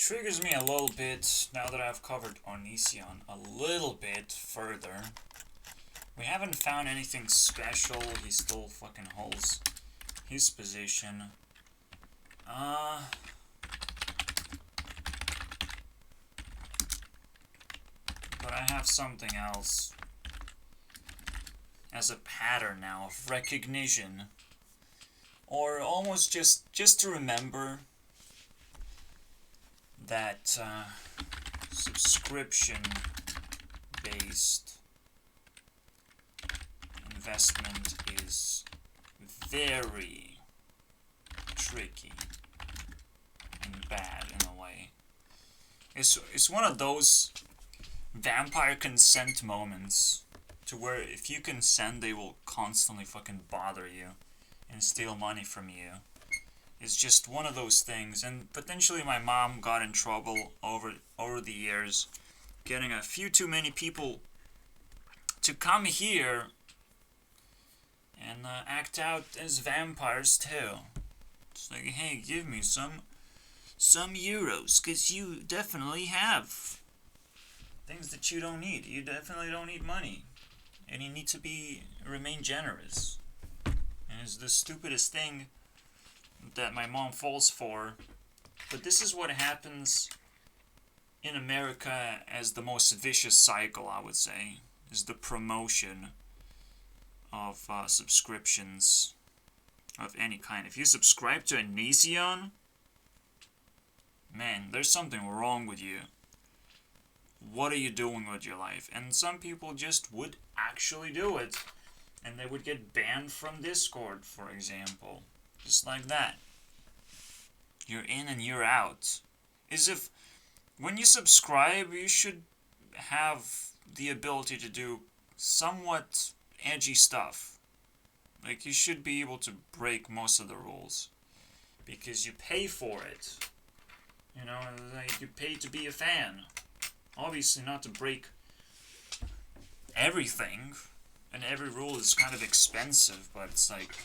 triggers me a little bit now that I've covered Onision a little bit further. We haven't found anything special. He still fucking holds his position. But I have something else as a pattern now of recognition, or almost just to remember that subscription-based investment is very tricky and bad in a way. It's one of those vampire consent moments to where if you consent, they will constantly fucking bother you and steal money from you. It's just one of those things. And potentially my mom got in trouble over the years, getting a few too many people to come here and act out as vampires too. It's like, hey, give me some euros, cause you definitely have things that you don't need. You definitely don't need money, and you need to remain generous. And it's the stupidest thing that my mom falls for. But this is what happens in America as the most vicious cycle, I would say, is the promotion of subscriptions of any kind. If you subscribe to Onision, man, there's something wrong with you. What are you doing with your life? And some people just would actually do it, and they would get banned from Discord, for example. Just like that. You're in and you're out. As if when you subscribe, you should have the ability to do somewhat edgy stuff. Like, you should be able to break most of the rules, because you pay for it. You know, like, you pay to be a fan. Obviously not to break everything, and every rule is kind of expensive, but it's like,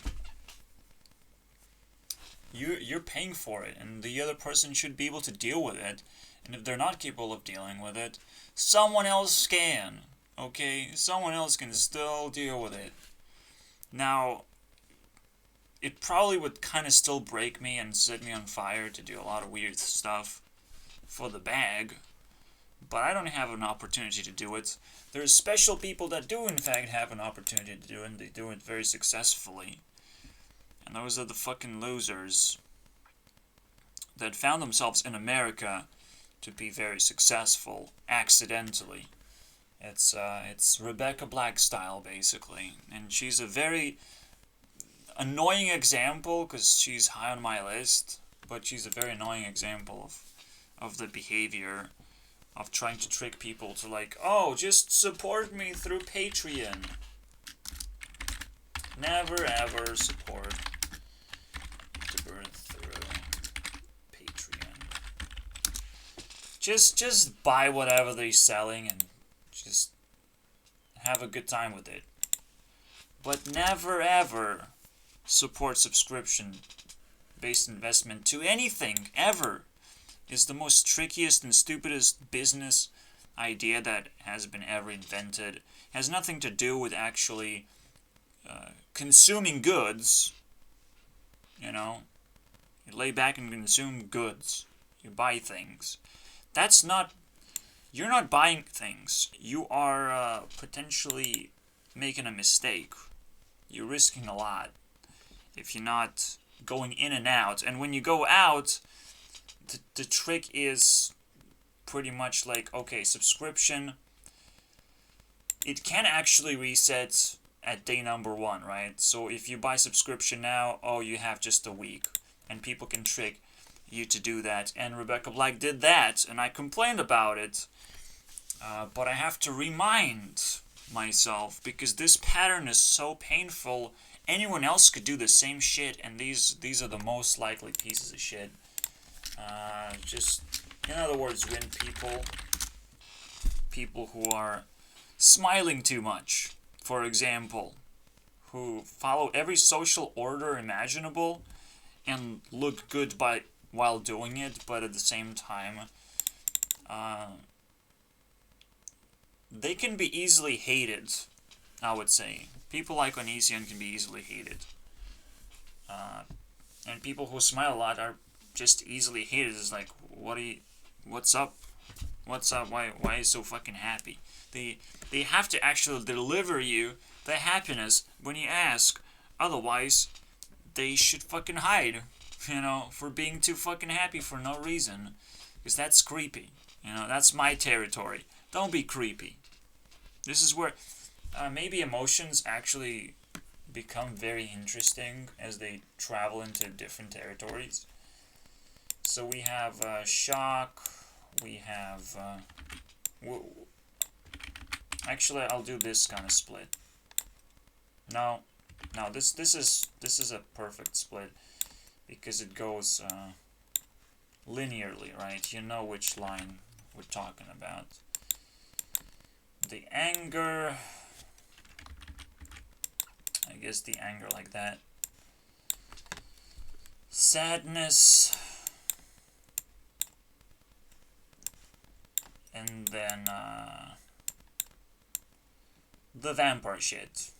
you're paying for it, and the other person should be able to deal with it. And if they're not capable of dealing with it, someone else can. Okay? Someone else can still deal with it. Now, it probably would kind of still break me and set me on fire to do a lot of weird stuff for the bag, but I don't have an opportunity to do it. There's special people that do in fact have an opportunity to do it, and they do it very successfully. And those are the fucking losers that found themselves in America to be very successful accidentally. It's Rebecca Black style, basically. And she's a very annoying example, because she's high on my list, but she's a very annoying example of the behavior of trying to trick people to, like, oh, just support me through Patreon. Never ever support through Patreon. Just buy whatever they're selling and just have a good time with it. But never ever support subscription-based investment to anything, ever. Is the most trickiest and stupidest business idea that has been ever invented. Has nothing to do with actually consuming goods. You know, you lay back and consume goods. You buy things. That's not. You're not buying things. You are potentially making a mistake. You're risking a lot if you're not going in and out. And when you go out, the trick is pretty much like, okay, subscription, it can actually reset at day number 1, right? So if you buy subscription now, oh, you have just a week, and people can trick you to do that. And Rebecca Black did that, and I complained about it, but I have to remind myself, because this pattern is so painful. Anyone else could do the same shit, and these are the most likely pieces of shit. Just, in other words, when people who are smiling too much, for example, who follow every social order imaginable and look good by while doing it, but at the same time, they can be easily hated, I would say. People like Onision can be easily hated. And people who smile a lot are just easily hated. It's like, what's up? What's up? Why are you so fucking happy? They have to actually deliver you the happiness when you ask. Otherwise, they should fucking hide, for being too fucking happy for no reason. Because that's creepy. That's my territory. Don't be creepy. This is where maybe emotions actually become very interesting as they travel into different territories. So we have shock, we have... actually, I'll do this kind of split. No, this is a perfect split, because it goes linearly, right? You know which line we're talking about. The anger... I guess the anger like that. Sadness. And then the vampire shit.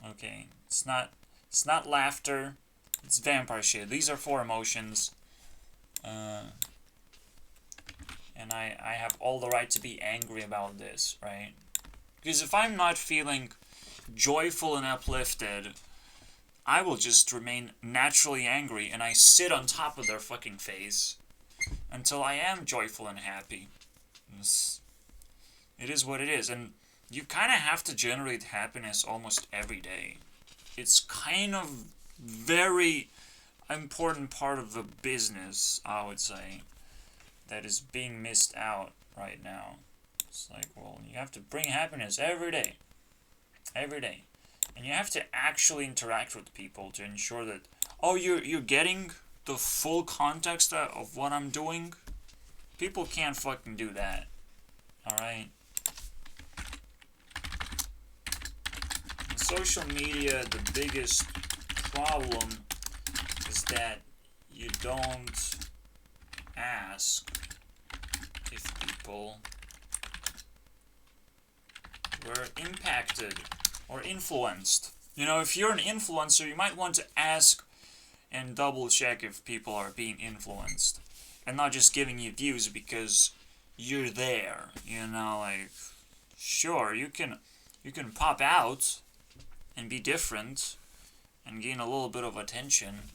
Okay, it's not laughter, it's vampire shit. These are 4 emotions. And I have all the right to be angry about this, right? Because if I'm not feeling joyful and uplifted, I will just remain naturally angry, and I sit on top of their fucking face until I am joyful and happy. It is what it is, and you kind of have to generate happiness almost every day. It's kind of very important part of the business, I would say, that is being missed out right now. It's like, well, you have to bring happiness every day. Every day. And you have to actually interact with people to ensure that, oh, you're getting the full context of what I'm doing. People can't fucking do that. Alright? In social media, the biggest problem is that you don't ask if people were impacted or influenced. If you're an influencer, you might want to ask and double check if people are being influenced, and not just giving you views because you're there. Like, sure, you can pop out and be different and gain a little bit of attention.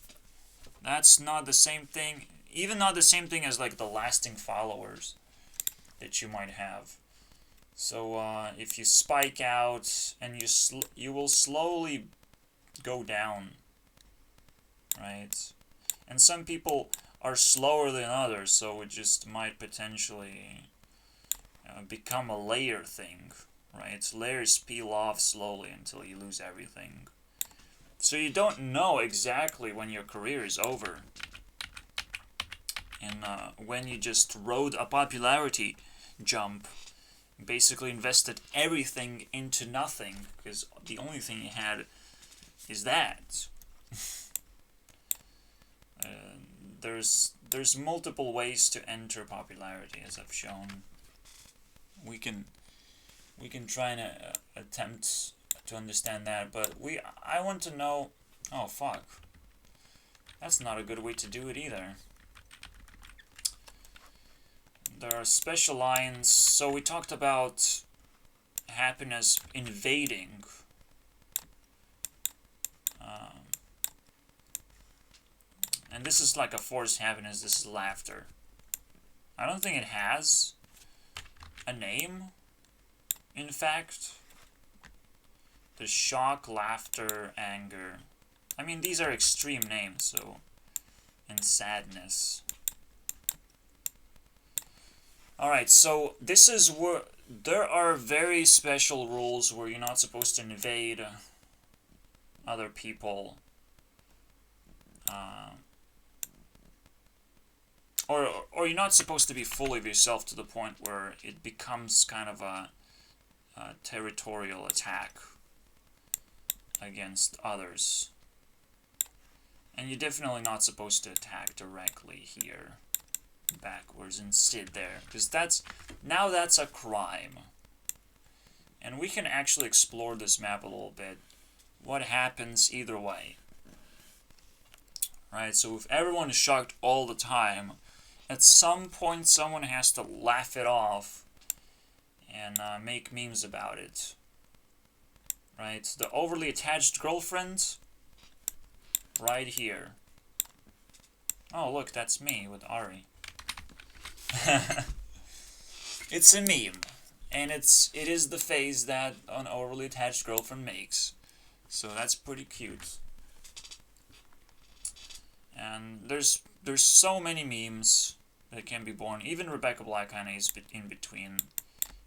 That's not the same thing, even not the same thing as like the lasting followers that you might have. So if you spike out, and you will slowly go down, right? And some people are slower than others, so it just might potentially become a layer thing, right? Layers peel off slowly until you lose everything. So you don't know exactly when your career is over, and when you just rode a popularity jump, basically invested everything into nothing, because the only thing you had is that. There's multiple ways to enter popularity, as I've shown. We can try and attempt to understand that, but I want to know... Oh, fuck. That's not a good way to do it either. There are special lines. So we talked about happiness invading. And this is like a forced happiness. This is laughter. I don't think it has a name, in fact. The shock, laughter, anger. I mean, these are extreme names, so... And sadness. Alright, so this is where... There are very special rules where you're not supposed to invade other people. Or you're not supposed to be full of yourself to the point where it becomes kind of a territorial attack against others. And you're definitely not supposed to attack directly here, backwards, and sit there, because that's a crime. And we can actually explore this map a little bit. What happens either way. Right, so if everyone is shocked all the time, at some point someone has to laugh it off and make memes about it. Right, the overly attached girlfriend, right here. Oh look, that's me with Ari. It's a meme, and it is the face that an overly attached girlfriend makes. So that's pretty cute. And there's so many memes that can be born. Even Rebecca Black kinda is in between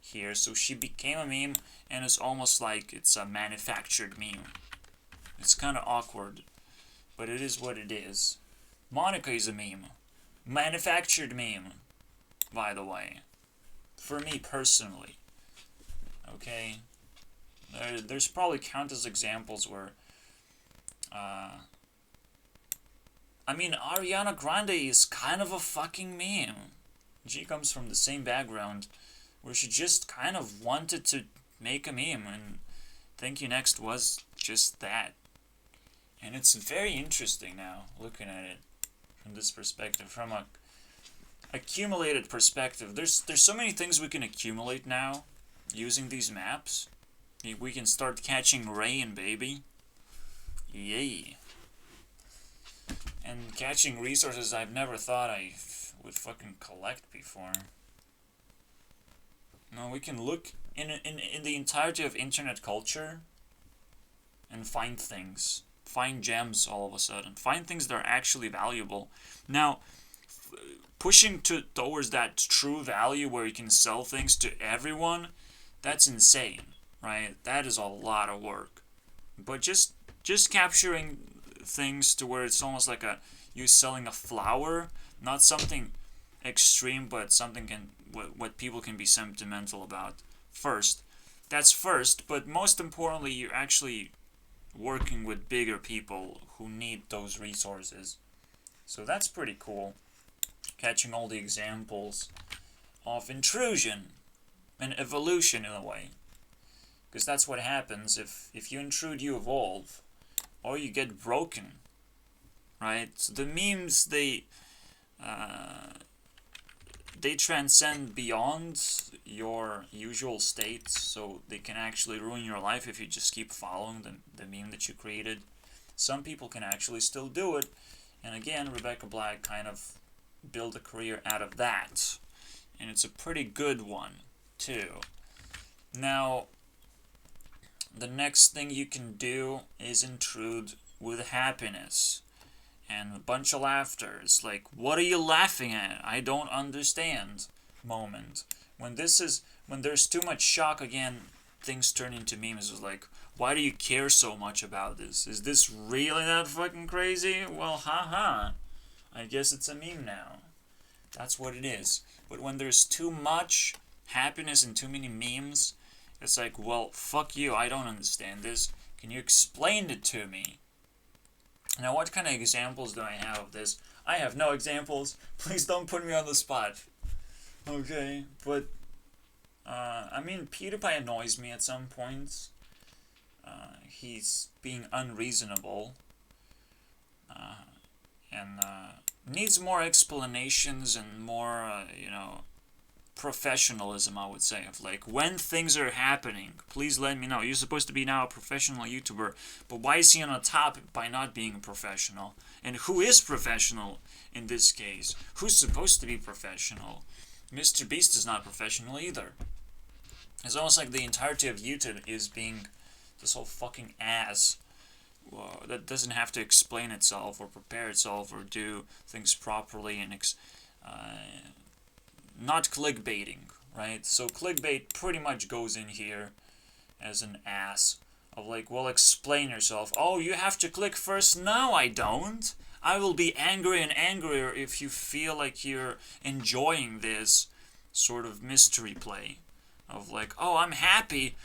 here. So she became a meme, and it's almost like it's a manufactured meme. It's kind of awkward, but it is what it is. Monica is a meme. Manufactured meme, by the way. For me personally. Okay? There's probably countless examples where... I mean, Ariana Grande is kind of a fucking meme. She comes from the same background where she just kind of wanted to make a meme, and Thank You Next was just that. And it's very interesting now, looking at it from this perspective, from a accumulated perspective. There's so many things we can accumulate now using these maps. We can start catching rain, baby. Yay. And catching resources I've never thought I would fucking collect before. No, we can look in the entirety of internet culture and find things. Find gems all of a sudden. Find things that are actually valuable. Now, pushing towards that true value where you can sell things to everyone, that's insane, right? That is a lot of work. But just capturing things to where it's almost like you selling a flower, not something extreme, but something what people can be sentimental about. That's first, but most importantly, you're actually working with bigger people who need those resources. So that's pretty cool. Catching all the examples of intrusion and evolution in a way. Because that's what happens if you intrude, you evolve. Or you get broken. Right? So the memes, they transcend beyond your usual state, so they can actually ruin your life if you just keep following the meme that you created. Some people can actually still do it, and again, Rebecca Black kind of built a career out of that, and it's a pretty good one, too. Now, the next thing you can do is intrude with happiness and a bunch of laughter. It's like, what are you laughing at? I don't understand moment. When there's too much shock, again, things turn into memes. It's like, why do you care so much about this? Is this really that fucking crazy? Well, haha. I guess it's a meme now. That's what it is. But when there's too much happiness and too many memes, it's like, well, fuck you, I don't understand this. Can you explain it to me? Now, what kind of examples do I have of this? I have no examples. Please don't put me on the spot. Okay, but, I mean, PewDiePie annoys me at some points. He's being unreasonable. And needs more explanations and more, professionalism, I would say, of like, when things are happening, please let me know. You're supposed to be now a professional YouTuber, but why is he on the top by not being a professional? And who is professional in this case? Who's supposed to be professional? Mr. Beast is not professional either. It's almost like the entirety of YouTube is being this whole fucking ass that doesn't have to explain itself or prepare itself or do things properly and not clickbaiting, right? So clickbait pretty much goes in here as an ass of like, well, explain yourself. Oh, you have to click first? No, I don't. I will be angry and angrier if you feel like you're enjoying this sort of mystery play of like, oh, I'm happy.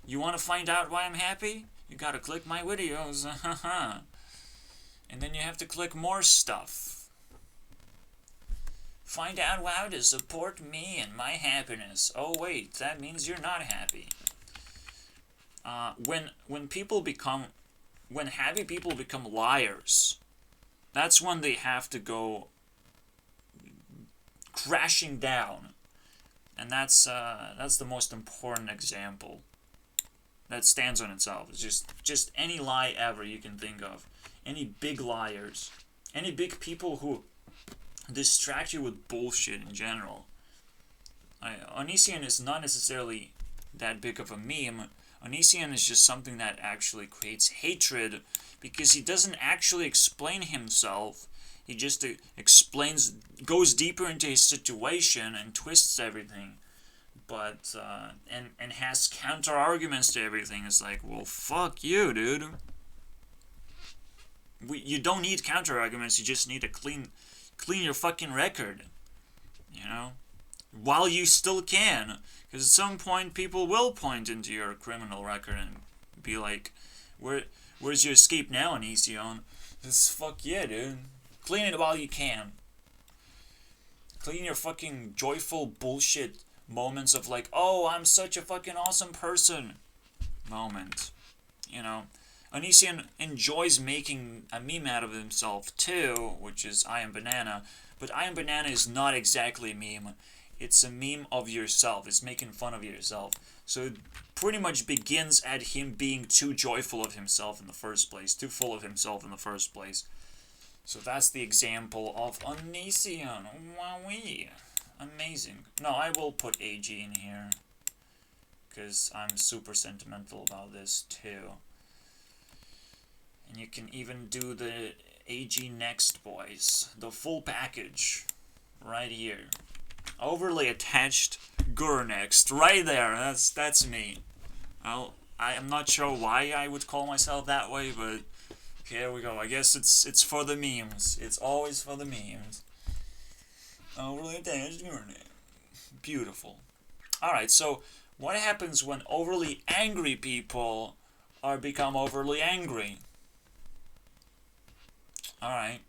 You want to find out why I'm happy? You gotta click my videos. And then you have to click more stuff. Find out how to support me and my happiness. Oh wait, that means you're not happy. When happy people become liars, that's when they have to go crashing down. And that's the most important example that stands on itself. It's just any lie ever you can think of. Any big liars. Any big people who distract you with bullshit in general. Onision is not necessarily that big of a meme. Onision is just something that actually creates hatred because he doesn't actually explain himself. He just goes deeper into his situation and twists everything. But, and has counter arguments to everything. It's like, well, fuck you, dude. You don't need counter arguments, you just need to clean your fucking record. You know? While you still can. Because at some point, people will point into your criminal record and be like, where's your escape now, Onision? This fuck yeah, dude. Clean it while you can. Clean your fucking joyful bullshit moments of like, oh, I'm such a fucking awesome person moment. You know? Onision enjoys making a meme out of himself too, which is I Am Banana. But I Am Banana is not exactly a meme. It's a meme of yourself. It's making fun of yourself. So it pretty much begins at him being too joyful of himself in the first place. Too full of himself in the first place. So that's the example of Onision. Wowee. Amazing. No, I will put AG in here. Because I'm super sentimental about this too. And you can even do the AG next, boys. The full package. Right here. Overly attached Gur next. Right there. That's me. I'm not sure why I would call myself that way, but here we go. I guess it's for the memes. It's always for the memes. Overly attached Gur next. Beautiful. Alright, so what happens when overly angry people become overly angry? Alright.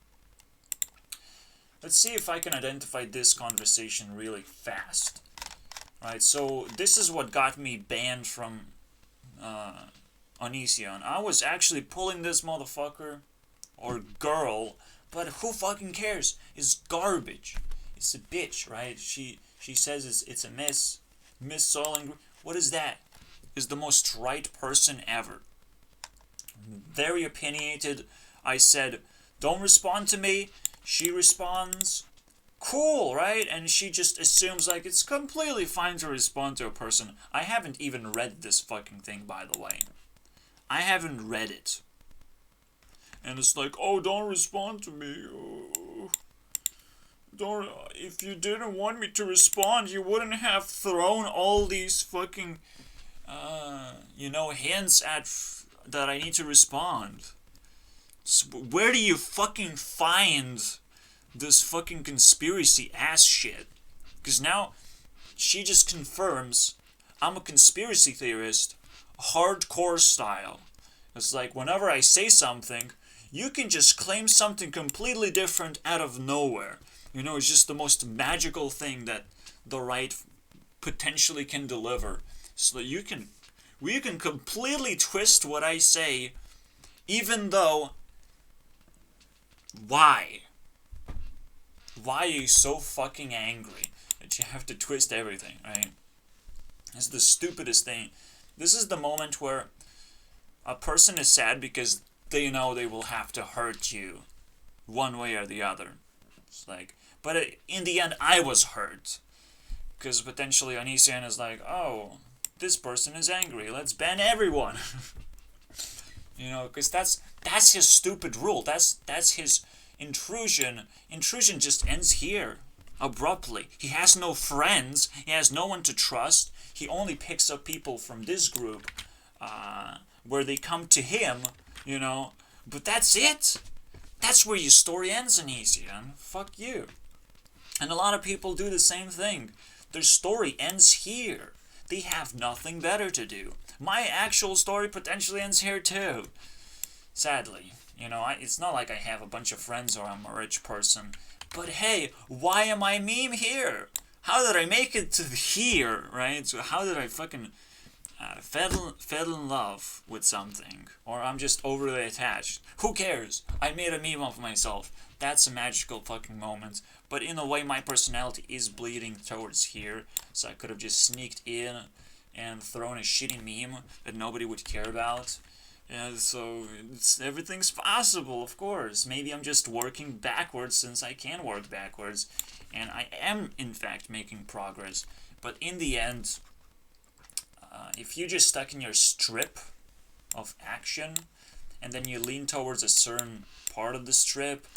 Let's see if I can identify this conversation really fast. Alright, so this is what got me banned from Onision. I was actually pulling this motherfucker, or girl, but who fucking cares? It's garbage. It's a bitch, right? She says it's a miss. Miss Soiling. What is that? Is the most right person ever. Very opinionated. I said, don't respond to me. She responds, cool, right? And she just assumes like it's completely fine to respond to a person. I haven't even read this fucking thing, by the way. I haven't read it. And it's like, oh, don't respond to me. Oh, if you didn't want me to respond, you wouldn't have thrown all these fucking, hints at that I need to respond. So where do you fucking find this fucking conspiracy ass shit? Because now she just confirms I'm a conspiracy theorist, hardcore style. It's like whenever I say something, you can just claim something completely different out of nowhere. You know, it's just the most magical thing that the right potentially can deliver. So that you can completely twist what I say, even though. Why? Why are you so fucking angry that you have to twist everything, right? It's the stupidest thing. This is the moment where a person is sad because they know they will have to hurt you one way or the other. It's like, but in the end, I was hurt. Because potentially Onision is like, oh, this person is angry. Let's ban everyone. You know, because that's his stupid rule. That's his intrusion. Intrusion just ends here, abruptly. He has no friends. He has no one to trust. He only picks up people from this group, where they come to him, you know. But that's it. That's where your story ends, Onision. Fuck you. And a lot of people do the same thing. Their story ends here. They have nothing better to do. My actual story potentially ends here too. Sadly, You know, it's not like I have a bunch of friends or I'm a rich person. But hey, why am I meme here? How did I make it to here, right? So how did I fucking fell in love with something? Or I'm just overly attached. Who cares? I made a meme of myself. That's a magical fucking moment. But in a way, my personality is bleeding towards here. So I could have just sneaked in and thrown a shitty meme that nobody would care about. And so everything's possible, of course. Maybe I'm just working backwards since I can work backwards. And I am, in fact, making progress. But in the end, if you're just stuck in your strip of action, and then you lean towards a certain part of the strip,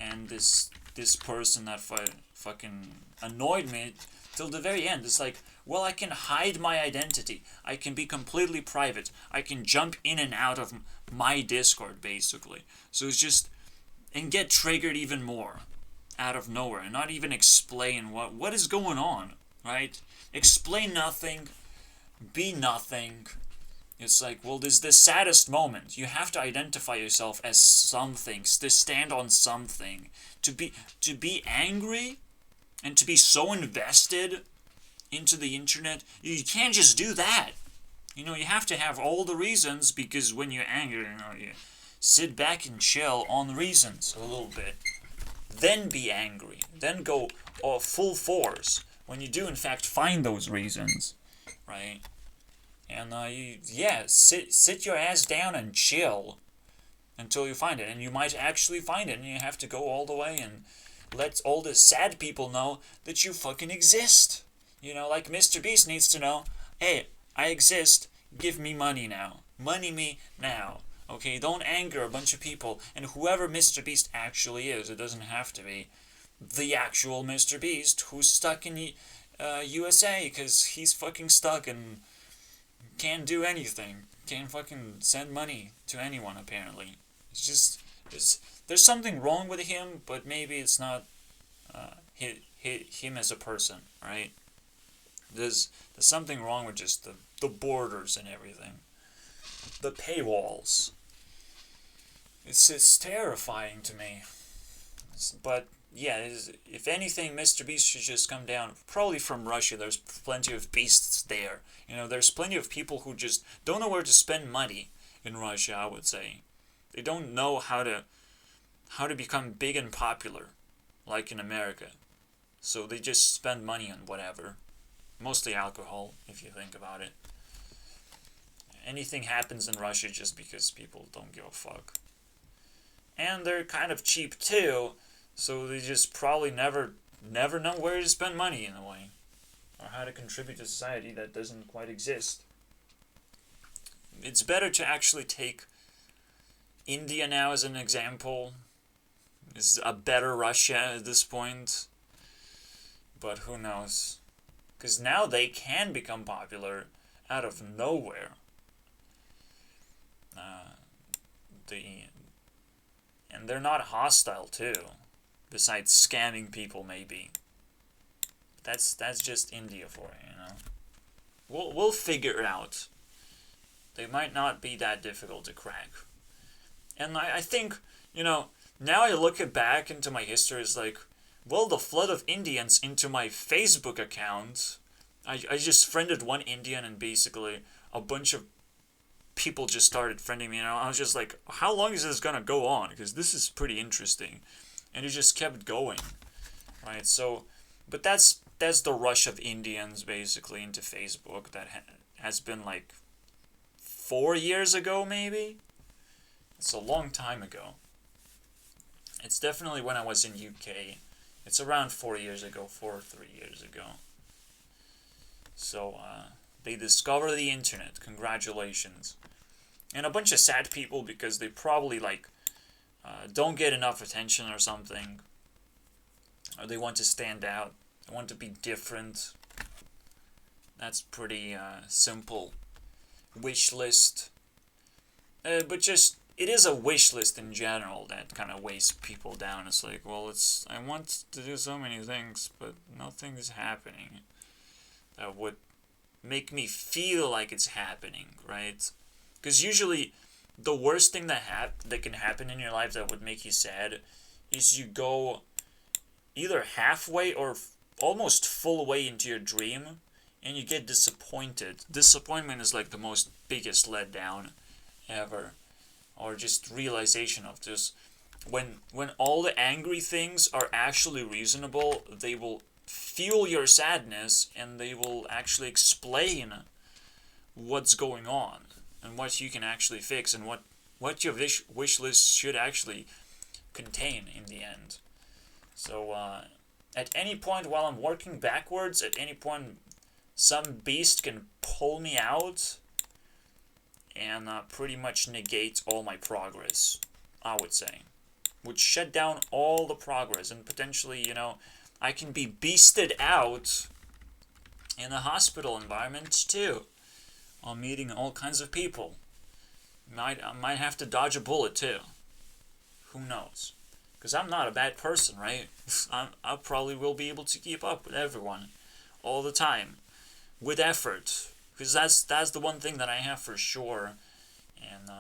and this person that fucking annoyed me till the very end, it's like, well, I can hide my identity. I can be completely private. I can jump in and out of my Discord, basically. So it's just, and get triggered even more out of nowhere, and not even explain what is going on, right? Explain nothing, be nothing. It's like, well, this is the saddest moment. You have to identify yourself as something, to stand on something, to be angry, and to be so invested into the internet. You can't just do that. You know, you have to have all the reasons, because when you're angry, you know, you sit back and chill on the reasons a little bit. Then be angry. Then go full force when you do, in fact, find those reasons, right? And sit your ass down and chill until you find it. And you might actually find it, and you have to go all the way and let all the sad people know that you fucking exist. You know, like Mr. Beast needs to know, hey, I exist, give me money now. Money me now. Okay, don't anger a bunch of people. And whoever Mr. Beast actually is, it doesn't have to be the actual Mr. Beast who's stuck in USA, because he's fucking stuck and can't do anything. Can't fucking send money to anyone, apparently. It's just, there's something wrong with him, but maybe it's not him as a person, right? There's something wrong with just the borders and everything. The paywalls. It's terrifying to me. But yeah, if anything, Mr. Beast should just come down. Probably from Russia. There's plenty of beasts there. You know, there's plenty of people who just don't know where to spend money in Russia, I would say. They don't know how to become big and popular, like in America. So they just spend money on whatever. Mostly alcohol, if you think about it. Anything happens in Russia just because people don't give a fuck. And they're kind of cheap too, so they just probably never know where to spend money in a way. Or how to contribute to society that doesn't quite exist. It's better to actually take India now as an example. It's a better Russia at this point. But who knows? Because now they can become popular out of nowhere. And they're not hostile too. Besides scamming people, maybe. That's just India for you, you know. We'll figure it out. They might not be that difficult to crack. And I think, you know, now I look back into my history, it's like, well, the flood of Indians into my Facebook account. I just friended one Indian, and basically a bunch of people just started friending me, and I was just like, how long is this gonna go on? Because this is pretty interesting. And it just kept going, right? So, but that's the rush of Indians basically into Facebook that has been like 4 years ago, maybe? It's a long time ago. It's definitely when I was in UK. It's around 4 years ago, 4 or 3 years ago. So, they discover the internet. Congratulations. And a bunch of sad people because they probably, like, don't get enough attention or something. Or they want to stand out. They want to be different. That's pretty simple. Wish list. But just, it is a wish list in general that kind of weighs people down. It's like, well, I want to do so many things, but nothing is happening that would make me feel like it's happening, right? Because usually the worst thing that can happen in your life that would make you sad is you go either halfway or almost full way into your dream and you get disappointed. Disappointment is like the most biggest letdown ever, or just realization of this. When all the angry things are actually reasonable, they will fuel your sadness and they will actually explain what's going on and what you can actually fix and what your wish list should actually contain in the end. So at any point while I'm working backwards, at any point some beast can pull me out and pretty much negate all my progress, I would say. Would shut down all the progress and potentially, I can be beasted out in a hospital environment too. I'm meeting all kinds of people. I might have to dodge a bullet too. Who knows? Because I'm not a bad person, right? I probably will be able to keep up with everyone all the time with effort. Because that's the one thing that I have for sure, and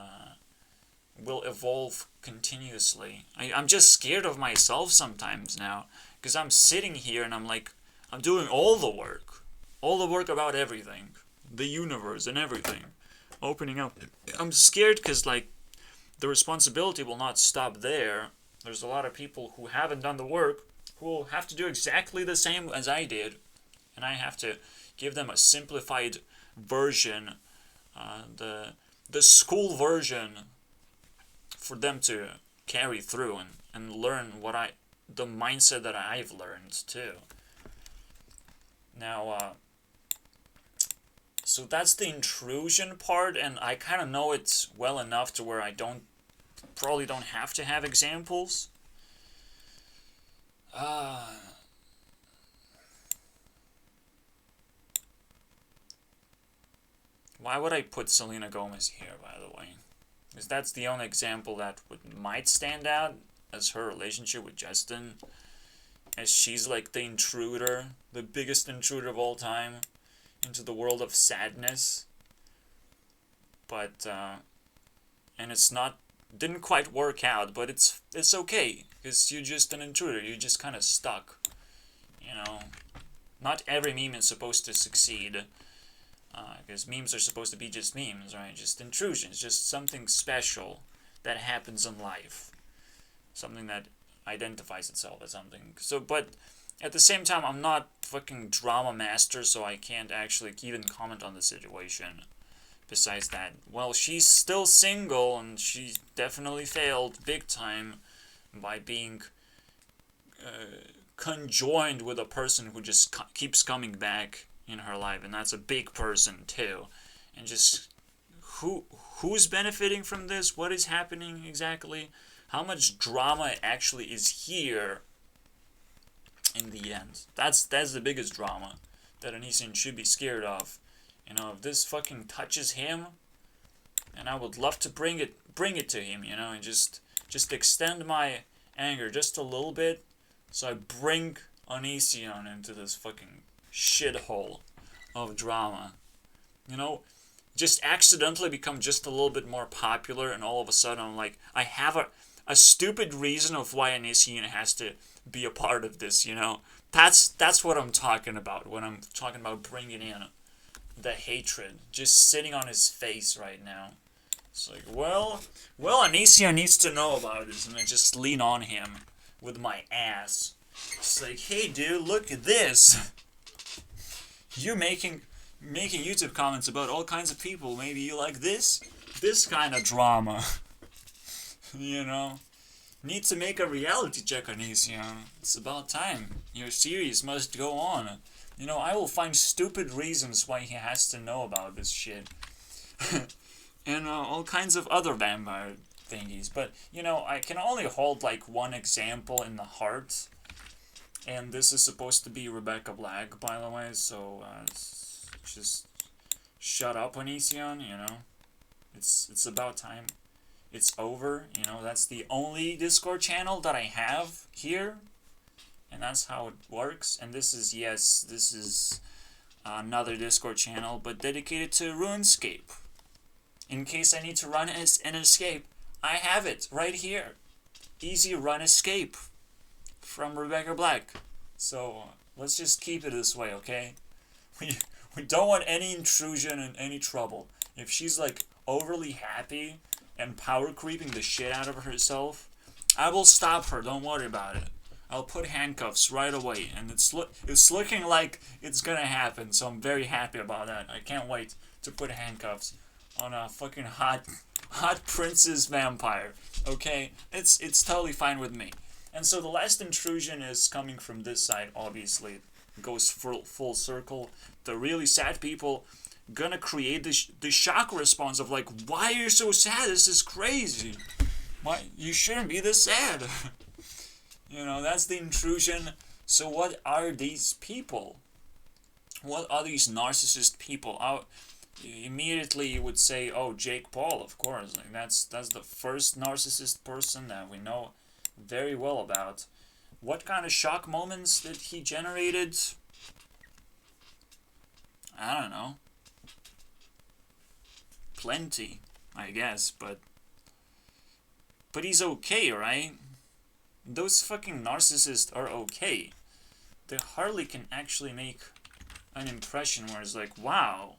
will evolve continuously. I'm just scared of myself sometimes now, because I'm sitting here and I'm doing all the work about everything, the universe and everything, opening up. I'm scared because the responsibility will not stop there. There's a lot of people who haven't done the work who will have to do exactly the same as I did, and I have to give them a simplified version, the school version, for them to carry through and learn the mindset that I've learned too. Now, so that's the intrusion part, and I kind of know it well enough to where I probably don't have to have examples. Why would I put Selena Gomez here, by the way? Because that's the only example that might stand out as her relationship with Justin, as she's like the intruder, the biggest intruder of all time into the world of sadness. But and didn't quite work out, but it's okay, because you're just an intruder. You're just kind of stuck, Not every meme is supposed to succeed, because memes are supposed to be just memes, right? Just intrusions, just something special that happens in life, something that identifies itself as something. So, but at the same time, I'm not fucking drama master, so I can't actually even comment on the situation. Besides that, well, she's still single, and she definitely failed big time by being conjoined with a person who just keeps coming back in her life, and that's a big person too. And just who's benefiting from this? What is happening exactly? How much drama actually is here in the end? That's the biggest drama that Onision should be scared of. If this fucking touches him, and I would love to bring it to him, and just extend my anger just a little bit, so I bring Onision into this fucking shithole of drama. Just accidentally become just a little bit more popular, and all of a sudden I'm like, I have a stupid reason of why Onision has to be a part of this, That's what I'm talking about when I'm talking about bringing in the hatred just sitting on his face right now. It's like, well, Onision needs to know about this, and I just lean on him with my ass. It's like, hey dude, look at this. You're making YouTube comments about all kinds of people. Maybe you like this kind of drama. Need to make a reality check on Onision. It's about time. Your series must go on. I will find stupid reasons why he has to know about this shit. And all kinds of other vampire thingies. But, I can only hold, one example in the heart. And this is supposed to be Rebecca Black, by the way, so just shut up, Onision, It's about time. It's over, that's the only Discord channel that I have here. And that's how it works. And this is another Discord channel, but dedicated to RuneScape. In case I need to run and escape, I have it right here. Easy run escape from Rebecca Black. So let's just keep it this way, okay? We don't want any intrusion and any trouble. If she's like overly happy and power creeping the shit out of herself, I will stop her. Don't worry about it. I'll put handcuffs right away, and it's looking like it's gonna happen. So I'm very happy about that. I can't wait to put handcuffs on a fucking hot princess vampire. Okay, it's totally fine with me. And so the last intrusion is coming from this side. Obviously, it goes full circle. The really sad people gonna create the shock response of like, why are you so sad? This is crazy. Why you shouldn't be this sad. You know, that's the intrusion. So what are these people? What are these narcissist people? Immediately you would say, oh, Jake Paul, of course. Like that's the first narcissist person that we know very well about. What kind of shock moments that he generated? I don't know. Plenty, I guess, but he's okay, right? Those fucking narcissists are okay. They hardly can actually make an impression where it's like, wow,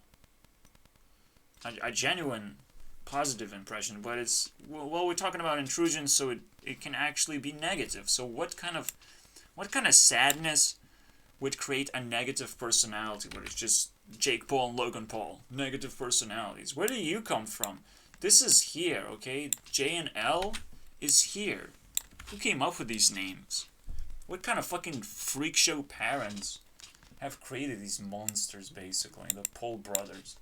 a genuine positive impression, but it's, well, we're talking about intrusion, so it can actually be negative. So what kind of sadness would create a negative personality where it's just Jake Paul and Logan Paul? Negative personalities. Where do you come from? This is here, okay? J and L is here. Who came up with these names? What kind of fucking freak show parents have created these monsters, basically? The Paul brothers.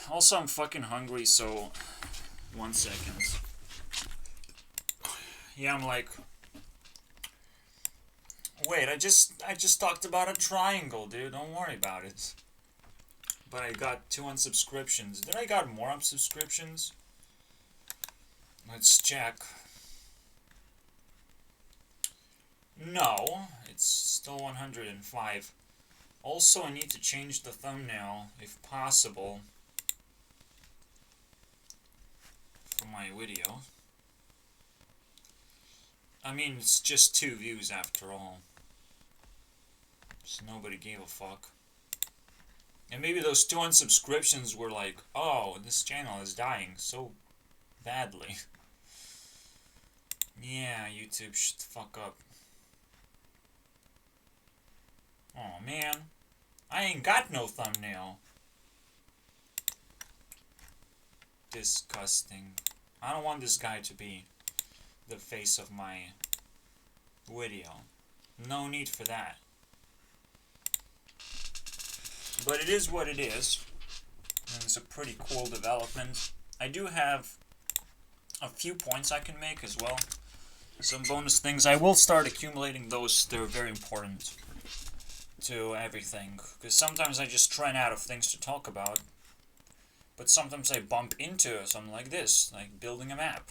Also, I'm fucking hungry, so 1 second. Yeah, I'm like, wait, I just talked about a triangle, dude. Don't worry about it. But I got 2 unsubscriptions. Did I got more unsubscriptions? Let's check. No, it's still 105. Also, I need to change the thumbnail, if possible, for my video. I mean, it's just 2 views after all. So nobody gave a fuck. And maybe those 2 unsubscriptions were like, oh, this channel is dying so badly. Yeah, YouTube should fuck up. Oh man, I ain't got no thumbnail. Disgusting. I don't want this guy to be the face of my video. No need for that. But it is what it is. And it's a pretty cool development. I do have a few points I can make as well. Some bonus things. I will start accumulating those. They're very important to everything. Because sometimes I just run out of things to talk about. But sometimes I bump into something like this. Like building a map.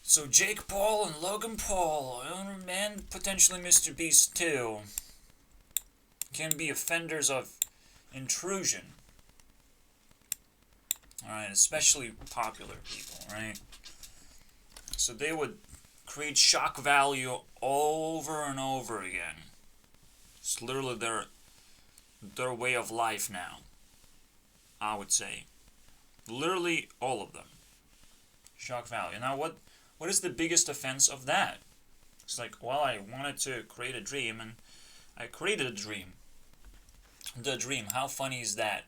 So Jake Paul and Logan Paul, and potentially Mr. Beast too, can be offenders of intrusion. Alright, especially popular people, right? So they would create shock value over and over again. It's literally their way of life now, I would say. Literally all of them. Shock value. Now what is the biggest offense of that? It's like, well, I wanted to create a dream, and I created a dream. The dream, how funny is that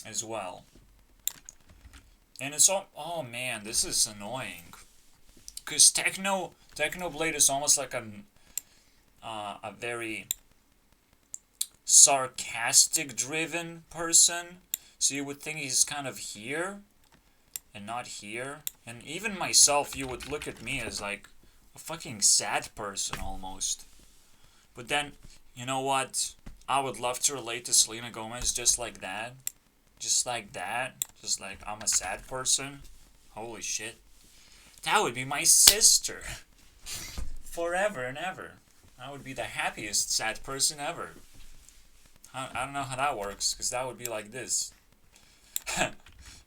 as well? And it's all, oh man, this is annoying. Because Technoblade is almost like a very sarcastic driven person. So you would think he's kind of here and not here. And even myself, you would look at me as like a fucking sad person almost. But then, you know what? I would love to relate to Selena Gomez just like that. Just like that. Just like, I'm a sad person. Holy shit. That would be my sister. Forever and ever. I would be the happiest sad person ever. I don't know how that works, because that would be like this.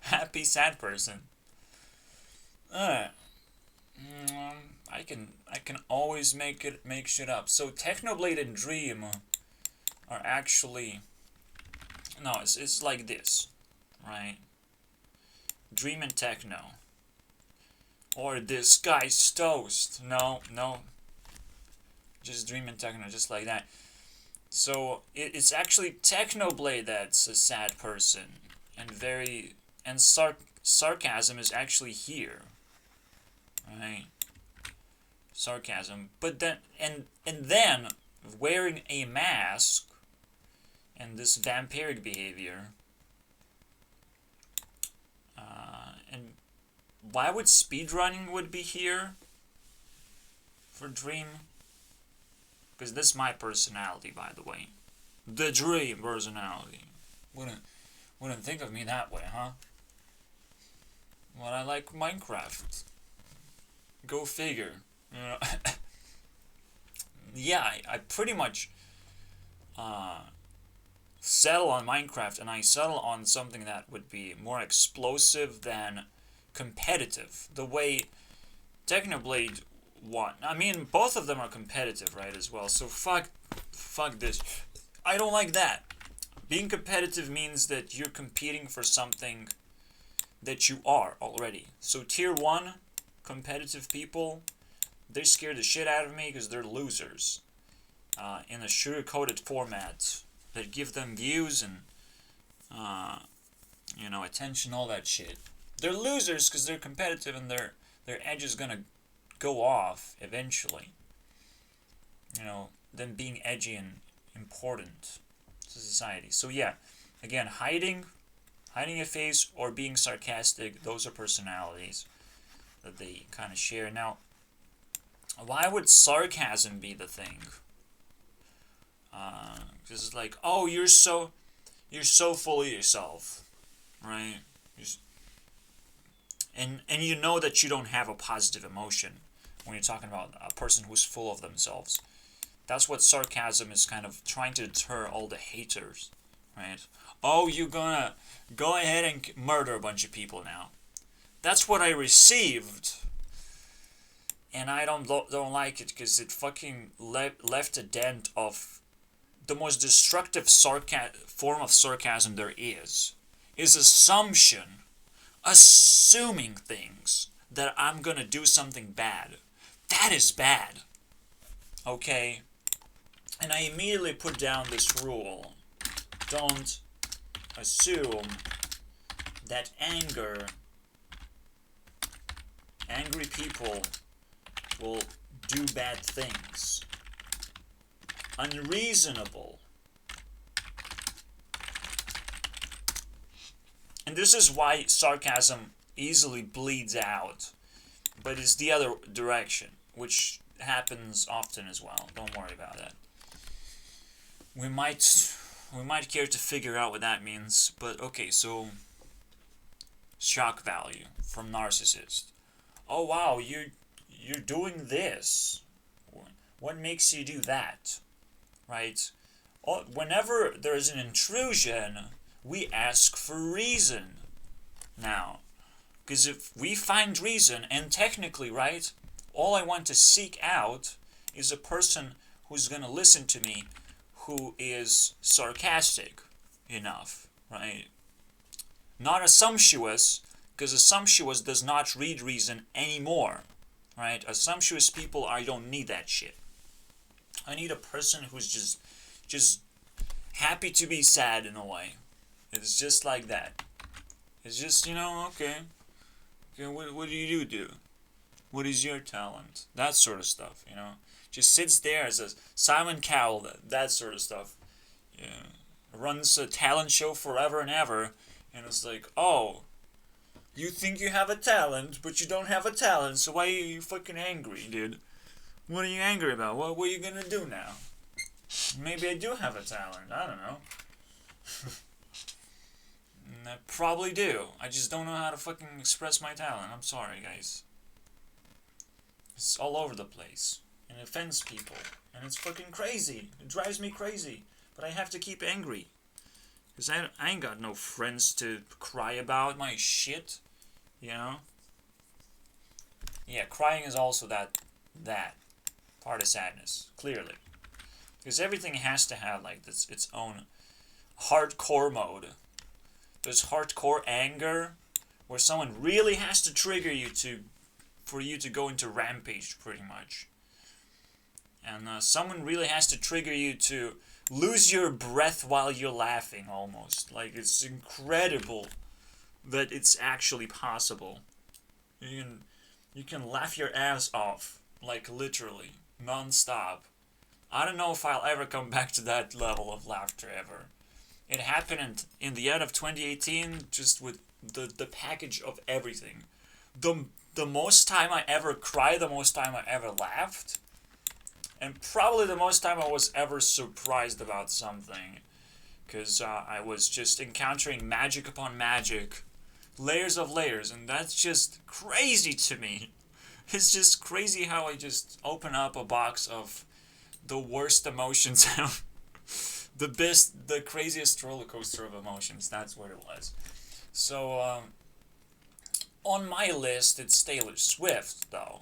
Happy sad person. Alright. I can always make shit up. So Technoblade and Dream are actually, no, it's like this, right? Dream and Techno. Or this guy's toast. No. Just Dream and Techno, just like that. So it's actually Technoblade that's a sad person, and sarcasm is actually here, right? Sarcasm, but then and then wearing a mask and this vampiric behavior. And why would speedrunning would be here for Dream? Because this is my personality, by the way. The Dream personality. Wouldn't think of me that way, huh? Well, I like Minecraft. Go figure. You know? Yeah, I pretty much settle on Minecraft, and I settle on something that would be more explosive than competitive. The way Technoblade won. I mean, both of them are competitive, right, as well. So fuck this. I don't like that. Being competitive means that you're competing for something that you are already. So tier 1 competitive people, they scare the shit out of me because they're losers. In a sugar-coated format that give them views and, attention, all that shit. They're losers because they're competitive and their edge is gonna go off eventually. Them being edgy and important to society. So yeah, again, hiding a face or being sarcastic, those are personalities that they kind of share. Now, why would sarcasm be the thing? Because it's like, oh, you're so full of yourself, right? And you know that you don't have a positive emotion when you're talking about a person who's full of themselves. That's what sarcasm is kind of trying to deter all the haters, right? Oh, you're gonna go ahead and murder a bunch of people now. That's what I received. And I don't like it because it fucking left a dent of the most destructive form of sarcasm there is assumption. Assuming things that I'm gonna do something bad. That is bad. Okay? And I immediately put down this rule. Don't assume that angry people will do bad things. Unreasonable. And this is why sarcasm easily bleeds out, but it's the other direction, which happens often as well. Don't worry about that. We might care to figure out what that means, but okay, so shock value from narcissist. Oh wow, you're doing this. What makes you do that? Right? Whenever there's an intrusion, we ask for reason now. Because if we find reason, and technically, right, all I want to seek out is a person who's going to listen to me who is sarcastic enough, right? Not assumptuous, because assumptuous does not read reason anymore, right? Assumptuous people, I don't need that shit. I need a person who's just happy to be sad in a way. It's just like that. It's just, okay, what do you do? What is your talent? That sort of stuff, Just sits there as a Simon Cowell, that sort of stuff. Yeah. Runs a talent show forever and ever, and it's like, oh, you think you have a talent, but you don't have a talent, so why are you fucking angry, dude? What are you angry about? What are you gonna do now? Maybe I do have a talent, I don't know. I probably do. I just don't know how to fucking express my talent. I'm sorry, guys. It's all over the place. And it offends people. And it's fucking crazy. It drives me crazy. But I have to keep angry. Because I ain't got no friends to cry about my shit, you know? Yeah, crying is also that part of sadness, clearly. Because everything has to have, like, its own hardcore mode. There's hardcore anger, where someone really has to trigger you for you to go into rampage, pretty much. And someone really has to trigger you to lose your breath while you're laughing, almost. Like, it's incredible that it's actually possible. You can laugh your ass off, like, literally, non-stop. I don't know if I'll ever come back to that level of laughter ever. It happened in the end of 2018, just with the package of everything. The most time I ever cried, the most time I ever laughed, and probably the most time I was ever surprised about something. Because I was just encountering magic upon magic, layers of layers, and that's just crazy to me. It's just crazy how I just open up a box of the worst emotions the craziest roller coaster of emotions. That's what it was. So, on my list, it's Taylor Swift, though.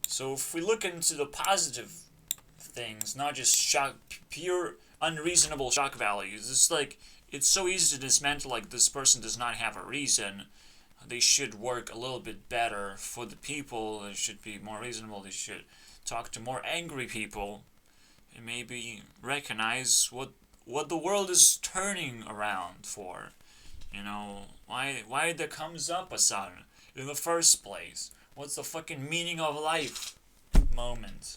So if we look into the positive things, not just pure unreasonable shock values, it's like, it's so easy to dismantle, like, this person does not have a reason. They should work a little bit better for the people. They should be more reasonable. They should talk to more angry people. And maybe recognize what the world is turning around for. You know, why there comes up a sun in the first place? What's the fucking meaning of life moment?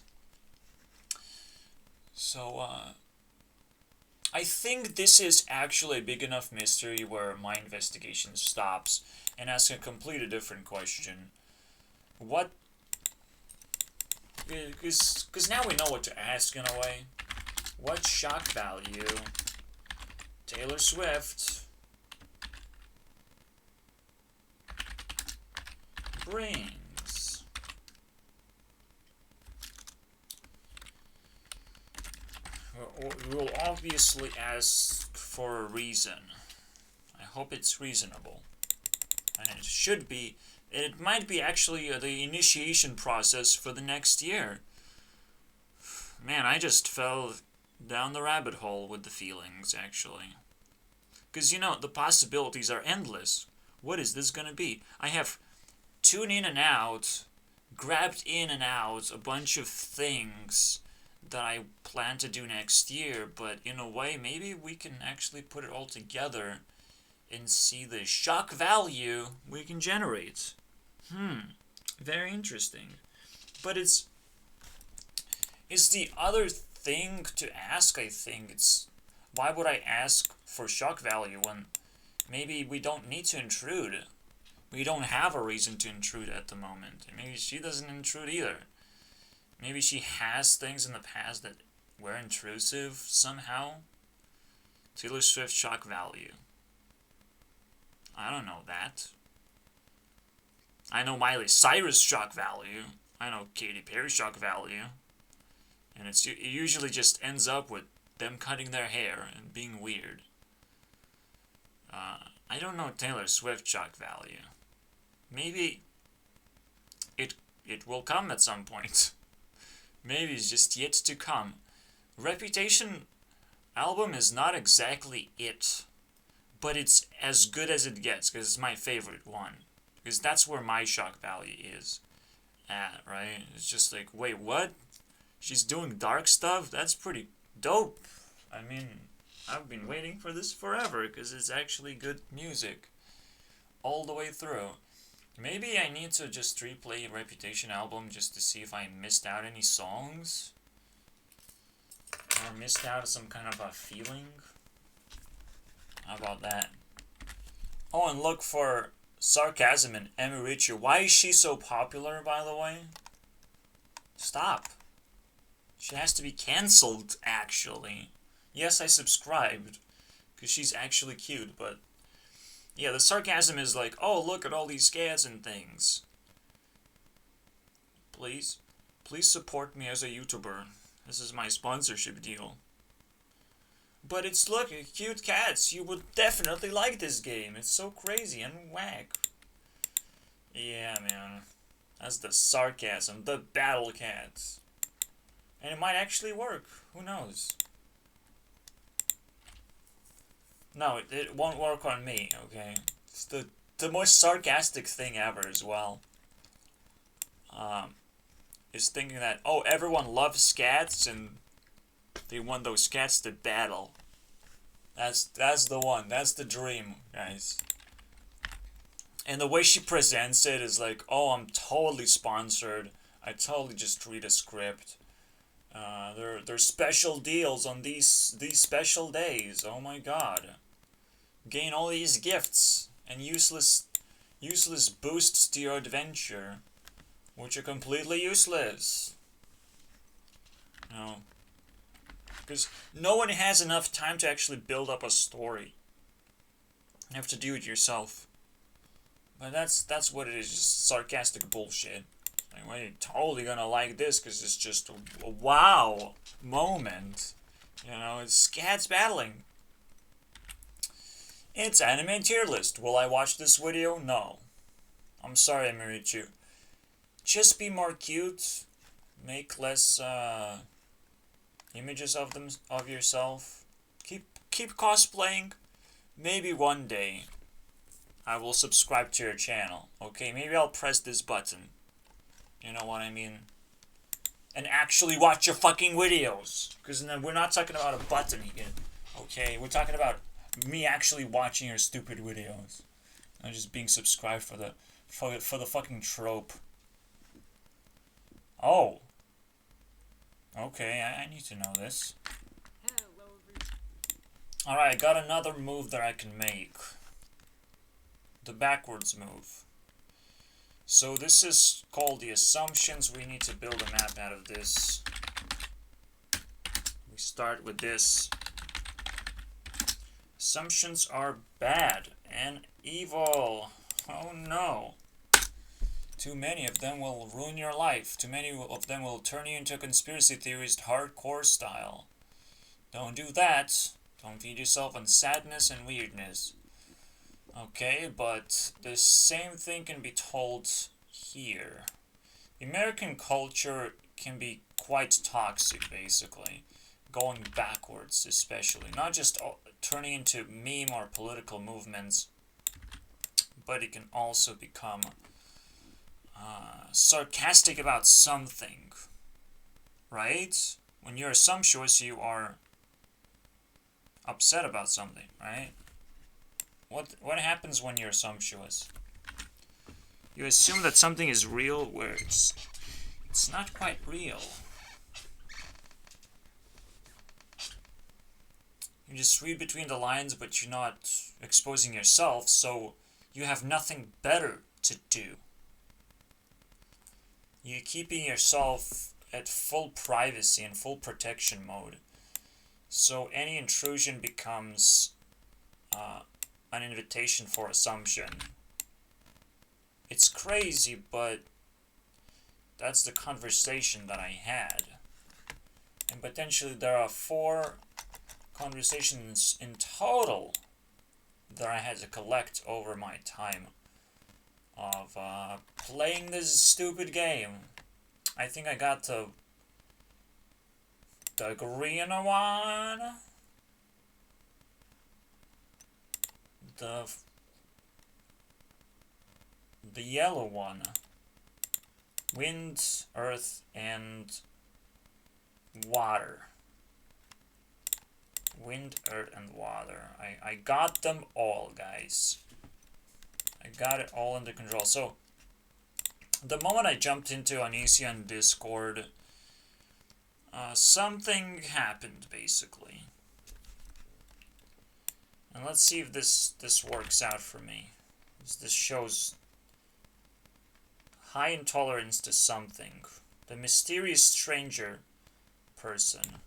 So, I think this is actually a big enough mystery where my investigation stops and asks a completely different question. What... Because now we know what to ask, in a way. What shock value Taylor Swift brings? We will obviously ask for a reason. I hope it's reasonable. And it should be. It might be actually the initiation process for the next year. Man, I just fell down the rabbit hole with the feelings, actually. Because, you know, the possibilities are endless. What is this gonna be? I have tuned in and out, grabbed in and out a bunch of things that I plan to do next year, but in a way, maybe we can actually put it all together and see the shock value we can generate. Very interesting. But it's the other thing to ask, I think. It's, why would I ask for shock value when maybe we don't need to intrude? We don't have a reason to intrude at the moment. And maybe she doesn't intrude either. Maybe she has things in the past that were intrusive somehow. Taylor Swift shock value. I don't know that. I know Miley Cyrus shock value. I know Katy Perry shock value. And it usually just ends up with them cutting their hair and being weird. I don't know Taylor Swift shock value. Maybe it will come at some point. Maybe it's just yet to come. Reputation album is not exactly it, but it's as good as it gets, because it's my favorite one. Because that's where my shock value is at, right? It's just like, wait, what? She's doing dark stuff? That's pretty dope. I mean, I've been waiting for this forever, because it's actually good music all the way through. Maybe I need to just replay Reputation album just to see if I missed out any songs. Or missed out some kind of a feeling. How about that? Oh, and look for Sarcasm and Emmy Richard. Why is she so popular, by the way? Stop. She has to be cancelled, actually. Yes, I subscribed, because she's actually cute, but... yeah, the sarcasm is like, oh, look at all these scats and things. Please support me as a YouTuber. This is my sponsorship deal. But it's, look, cute cats. You would definitely like this game. It's so crazy and whack. Yeah, man. That's the sarcasm. The battle cats. And it might actually work. Who knows? No, it won't work on me, okay? It's the most sarcastic thing ever as well. Is thinking that, oh, everyone loves cats and they want those cats to battle. That's the one. That's the dream, guys. And the way she presents it is like, oh, I'm totally sponsored. I totally just read a script. There's special deals on these special days. Oh my god. Gain all these gifts and useless boosts to your adventure, which are completely useless. No. Because no one has enough time to actually build up a story. You have to do it yourself. But that's what it is, just sarcastic bullshit. Like, well, you're totally gonna like this because it's just a wow moment. You know, it's cats battling. It's anime tier list. Will I watch this video? No. I'm sorry, Amirichu. Just be more cute. Make less images of yourself. Keep cosplaying. Maybe one day I will subscribe to your channel. Okay, maybe I'll press this button. You know what I mean? And actually watch your fucking videos. Because then we're not talking about a button here. Okay, we're talking about me actually watching your stupid videos. Not just being subscribed for the fucking trope. Oh. Okay, I need to know this. Alright, I got another move that I can make. The backwards move. So this is called the assumptions. We need to build a map out of this. We start with this. Assumptions are bad and evil. Oh no. Too many of them will ruin your life. Too many of them will turn you into a conspiracy theorist hardcore style. Don't do that. Don't feed yourself on sadness and weirdness. Okay, but the same thing can be told here. American culture can be quite toxic, basically. Going backwards, especially. Not just turning into meme or political movements, but it can also become sarcastic about something. Right? When you're assumptuous, you are upset about something, right? What happens when you're assumptuous? You assume that something is real where it's not quite real. You just read between the lines, but you're not exposing yourself, so you have nothing better to do. You're keeping yourself at full privacy and full protection mode. So any intrusion becomes an invitation for assumption. It's crazy, but that's the conversation that I had. And potentially there are 4 conversations in total that I had to collect over my time of playing this stupid game. I think I got the green one, the yellow one, wind, earth, and water. Wind, earth, and water. I got them all, guys. I got it all under control. So, the moment I jumped into Onision on Discord, something happened, basically. And let's see if this works out for me. This shows high intolerance to something. The mysterious stranger person,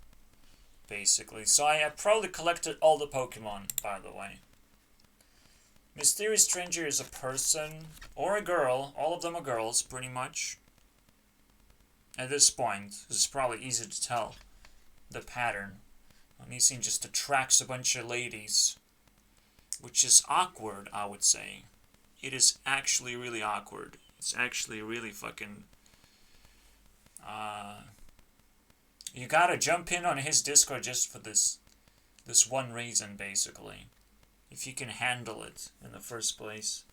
basically. So I probably collected all the Pokemon, by the way. Mysterious stranger is a person or a girl. All of them are girls, pretty much. At this point, it's probably easy to tell the pattern. Onision just attracts a bunch of ladies, which is awkward, I would say. It is actually really awkward. It's actually really fucking... you gotta jump in on his Discord just for this one reason, basically. If you can handle it in the first place.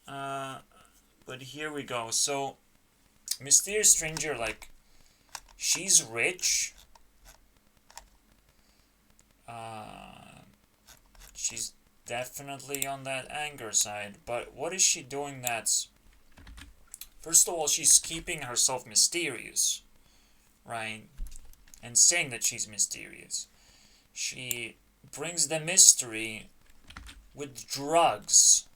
But here we go. So, Mysterious Stranger, like, she's rich. She's definitely on that anger side. But what is she doing that's... First of all, she's keeping herself mysterious, right? And saying that she's mysterious. She brings the mystery with drugs.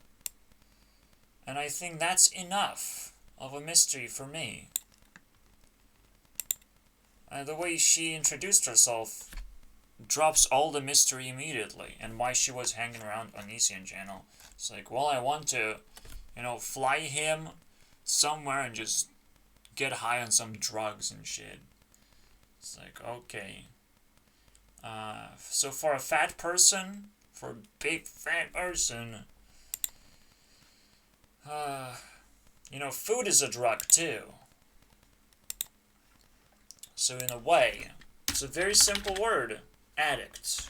And I think that's enough of a mystery for me. The way she introduced herself drops all the mystery immediately. And why she was hanging around Onision channel. It's like, well, I want to, fly him somewhere and just get high on some drugs and shit. It's like, okay. So for a fat person, for a big fat person, food is a drug too. So in a way, it's a very simple word, addict.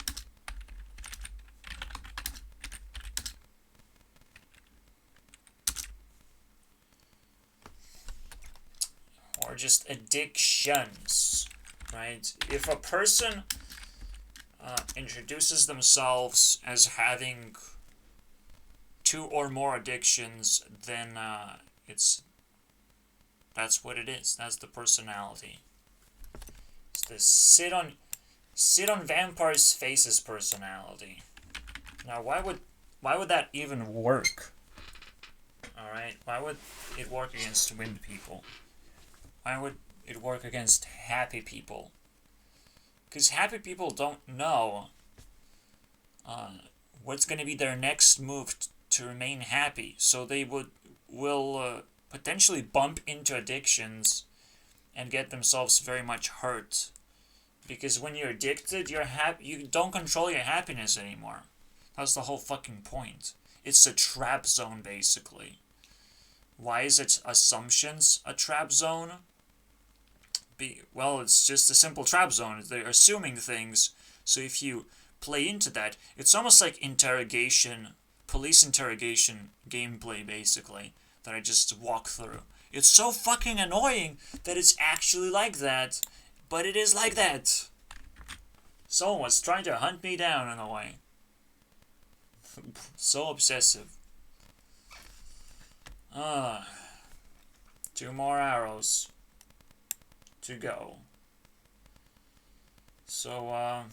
Or just addictions, right? If a person introduces themselves as having 2 or more addictions, then that's what it is. That's the personality. It's the sit on vampires' faces personality. Now, why would that even work? All right, why would it work against wind people? Why would it work against happy people? Because happy people don't know what's going to be their next move to remain happy. So they will potentially bump into addictions and get themselves very much hurt. Because when you're addicted, you don't control your happiness anymore. That's the whole fucking point. It's a trap zone, basically. Why is it assumptions a trap zone? Well, it's just a simple trap zone. They're assuming things, so if you play into that, it's almost like police interrogation gameplay, basically, that I just walk through. It's so fucking annoying that it's actually like that, but it is like that. Someone was trying to hunt me down in a way. So obsessive. 2 more arrows to go. So, I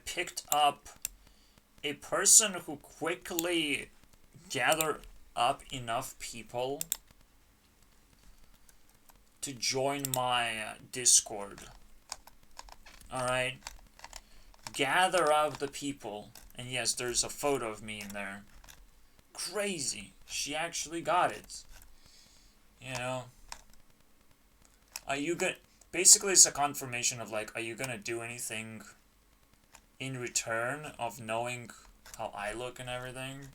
picked up a person who quickly gathered up enough people to join my Discord. Alright? Gather up the people. And yes, there's a photo of me in there. Crazy. She actually got it. Are you gonna... Basically, it's a confirmation of, like, are you gonna do anything in return of knowing how I look and everything?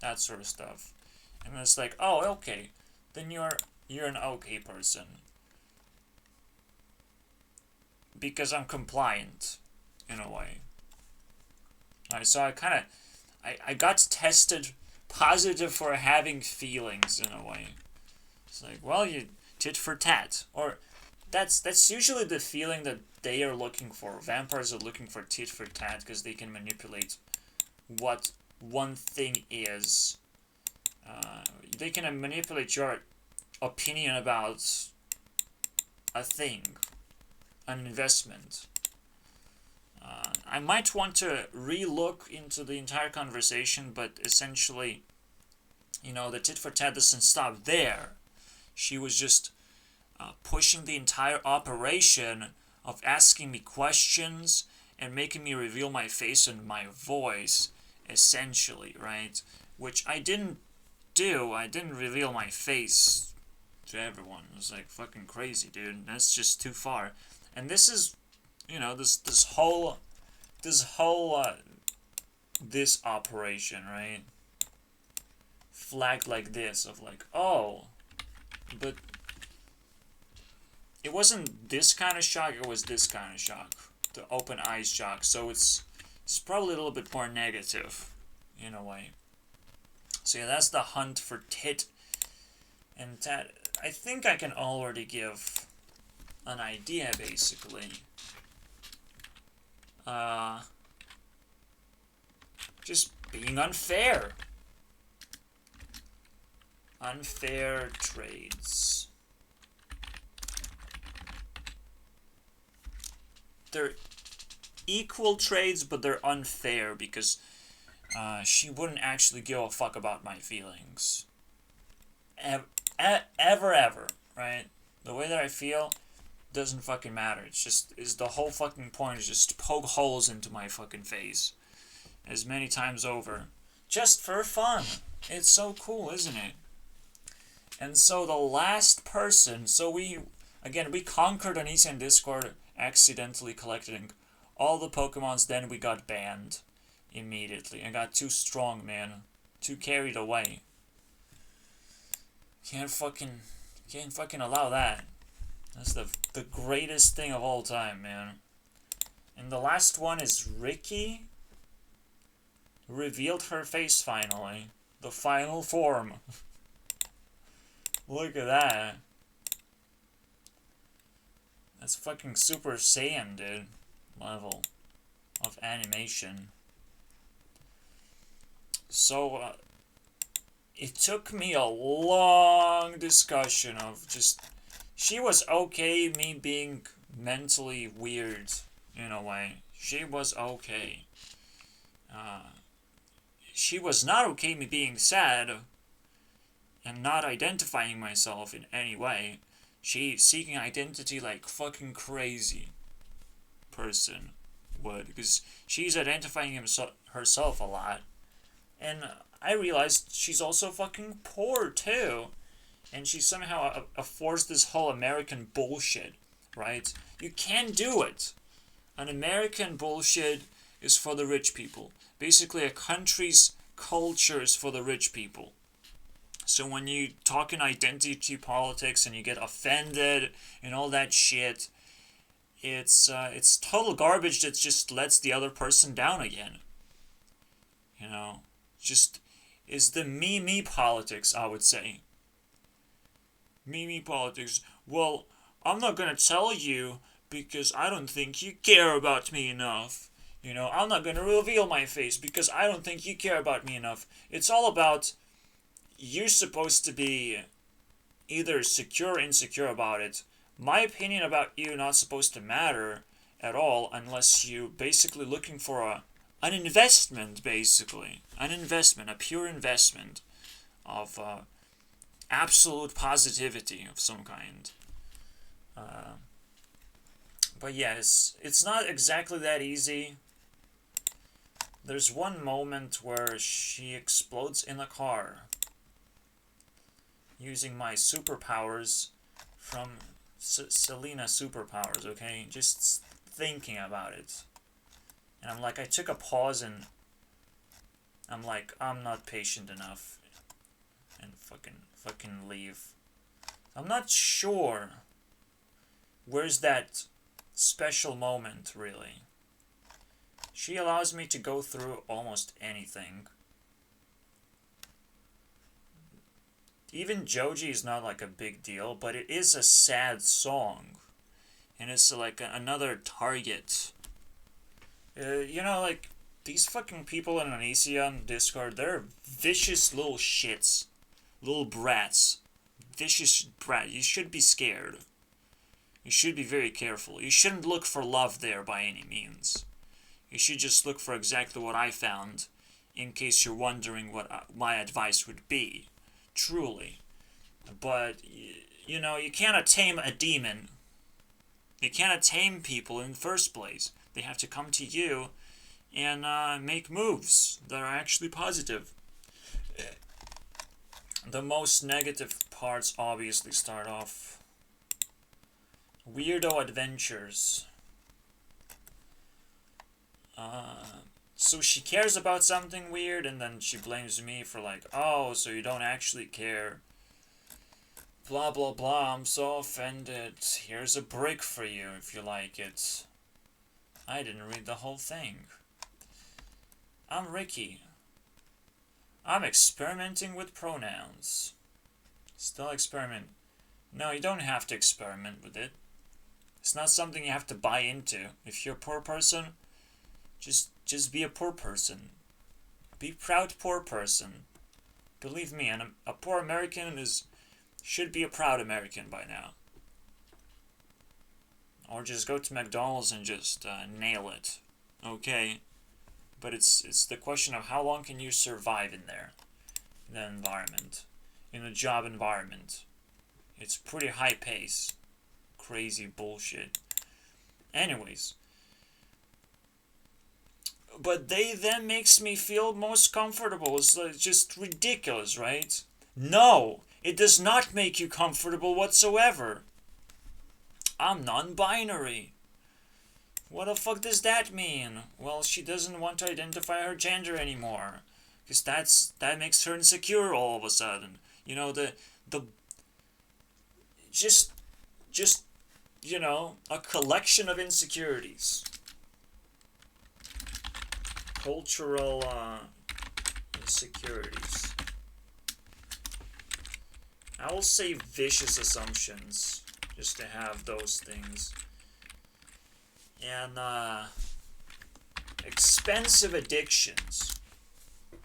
That sort of stuff. And it's like, oh, okay. Then you're an okay person. Because I'm compliant, in a way. Alright, so I got tested positive for having feelings, in a way. It's like, well, you tit for tat. Or, that's usually the feeling that they are looking for. Vampires are looking for tit for tat, because they can manipulate what one thing is. They can manipulate your opinion about a thing, an investment. I might want to re-look into the entire conversation, but essentially, the tit for tat doesn't stop there. She was just pushing the entire operation of asking me questions and making me reveal my face and my voice, essentially, right? Which I didn't do. I didn't reveal my face to everyone. It was like fucking crazy, dude. That's just too far. And this is, you know, this whole this operation, right? Flagged like this of like, oh, but it wasn't this kind of shock, it was this kind of shock. The open eyes shock. So it's probably a little bit more negative in a way. So yeah, that's the hunt for tit and tat. I think I can already give an idea basically. Just being unfair. Unfair trades. They're equal trades, but they're unfair because she wouldn't actually give a fuck about my feelings. Ever, right? The way that I feel doesn't fucking matter. It's just, is the whole fucking point is just to poke holes into my fucking face as many times over. Just for fun. It's so cool, isn't it? And so the last person, so we conquered an Eastern Discord, accidentally collecting all the Pokemons, then we got banned immediately. I got too strong, man. Too carried away. Can't fucking allow that. That's the greatest thing of all time, man. And the last one is Ricky. Revealed her face finally. The final form. Look at that. That's fucking Super Saiyan, dude. Level of animation. So, it took me a long discussion of just... She was okay me being mentally weird, in a way. She was okay. She was not okay me being sad and not identifying myself in any way. She seeking identity like fucking crazy person would, because she's identifying herself a lot. And I realized she's also fucking poor too. And she somehow affords this whole American bullshit, right? You can't do it. An American bullshit is for the rich people. Basically, a country's culture is for the rich people. So when you talk in identity politics and you get offended and all that shit, it's total garbage that just lets the other person down again. You know, just is the me politics, I would say. Me politics. Well, I'm not gonna tell you because I don't think you care about me enough. You know, I'm not gonna reveal my face because I don't think you care about me enough. It's all about, you're supposed to be either secure or insecure about it. My opinion about you not supposed to matter at all unless you basically looking for an investment, basically. An investment, a pure investment of absolute positivity of some kind. But yes, it's not exactly that easy. There's one moment where she explodes in a car using my superpowers from Selena superpowers, okay? Just thinking about it. And I'm like, I took a pause and I'm like, I'm not patient enough. And fucking leave. I'm not sure where's that special moment, really. She allows me to go through almost anything. Even Joji is not like a big deal, but it is a sad song. And it's like another target. You know, like, these fucking people in Indonesia on Discord, they're vicious little shits. Little brats. Vicious brat. You should be scared. You should be very careful. You shouldn't look for love there by any means. You should just look for exactly what I found, in case you're wondering what my advice would be. Truly. But, you know, you cannot tame a demon. You cannot tame people in the first place. They have to come to you and make moves that are actually positive. The most negative parts obviously start off Weirdo adventures. So she cares about something weird, and then she blames me for like, oh, so you don't actually care. Blah, blah, blah, I'm so offended. Here's a brick for you if you like it. I didn't read the whole thing. I'm Ricky. I'm experimenting with pronouns. Still experiment. No, you don't have to experiment with it. It's not something you have to buy into. If you're a poor person, just be a poor person. Be proud poor person. Believe me, a poor American should be a proud American by now. Or just go to McDonald's and just nail it. Okay? But it's the question of how long can you survive in there. In that environment. In a job environment. It's pretty high pace. Crazy bullshit. Anyways. But they then makes me feel most comfortable. It's like just ridiculous, right? No, it does not make you comfortable whatsoever. I'm non-binary. What the fuck does that mean? Well, she doesn't want to identify her gender anymore. Because that makes her insecure all of a sudden. You know, just, you know, a collection of insecurities. Cultural insecurities. I will say vicious assumptions, just to have those things. And expensive addictions.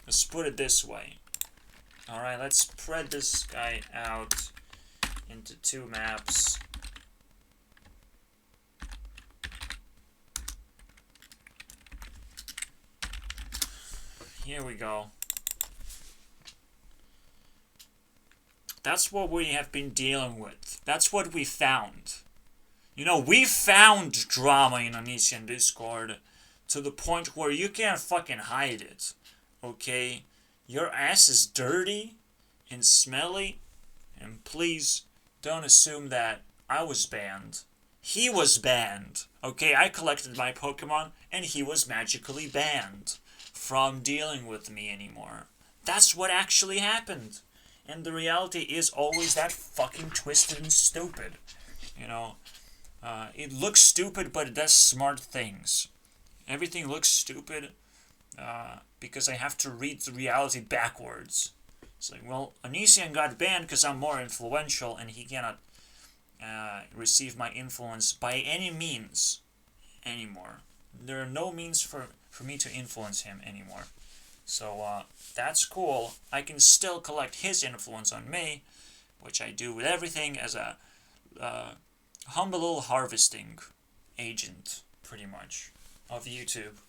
Let's put it this way. Alright, let's spread this guy out into 2 maps. Here we go. That's what we have been dealing with. That's what we found. You know, we found drama in Onision Discord to the point where you can't fucking hide it. Okay? Your ass is dirty and smelly, and please don't assume that I was banned. He was banned. Okay, I collected my Pokemon, and he was magically banned from dealing with me anymore. That's what actually happened. And the reality is always that fucking twisted and stupid. You know, it looks stupid, but it does smart things. Everything looks stupid because I have to read the reality backwards. It's like, well, Onision got banned because I'm more influential and he cannot receive my influence by any means anymore. There are no means for me to influence him anymore. So that's cool. I can still collect his influence on me, which I do with everything as a humble little harvesting agent, pretty much, of YouTube.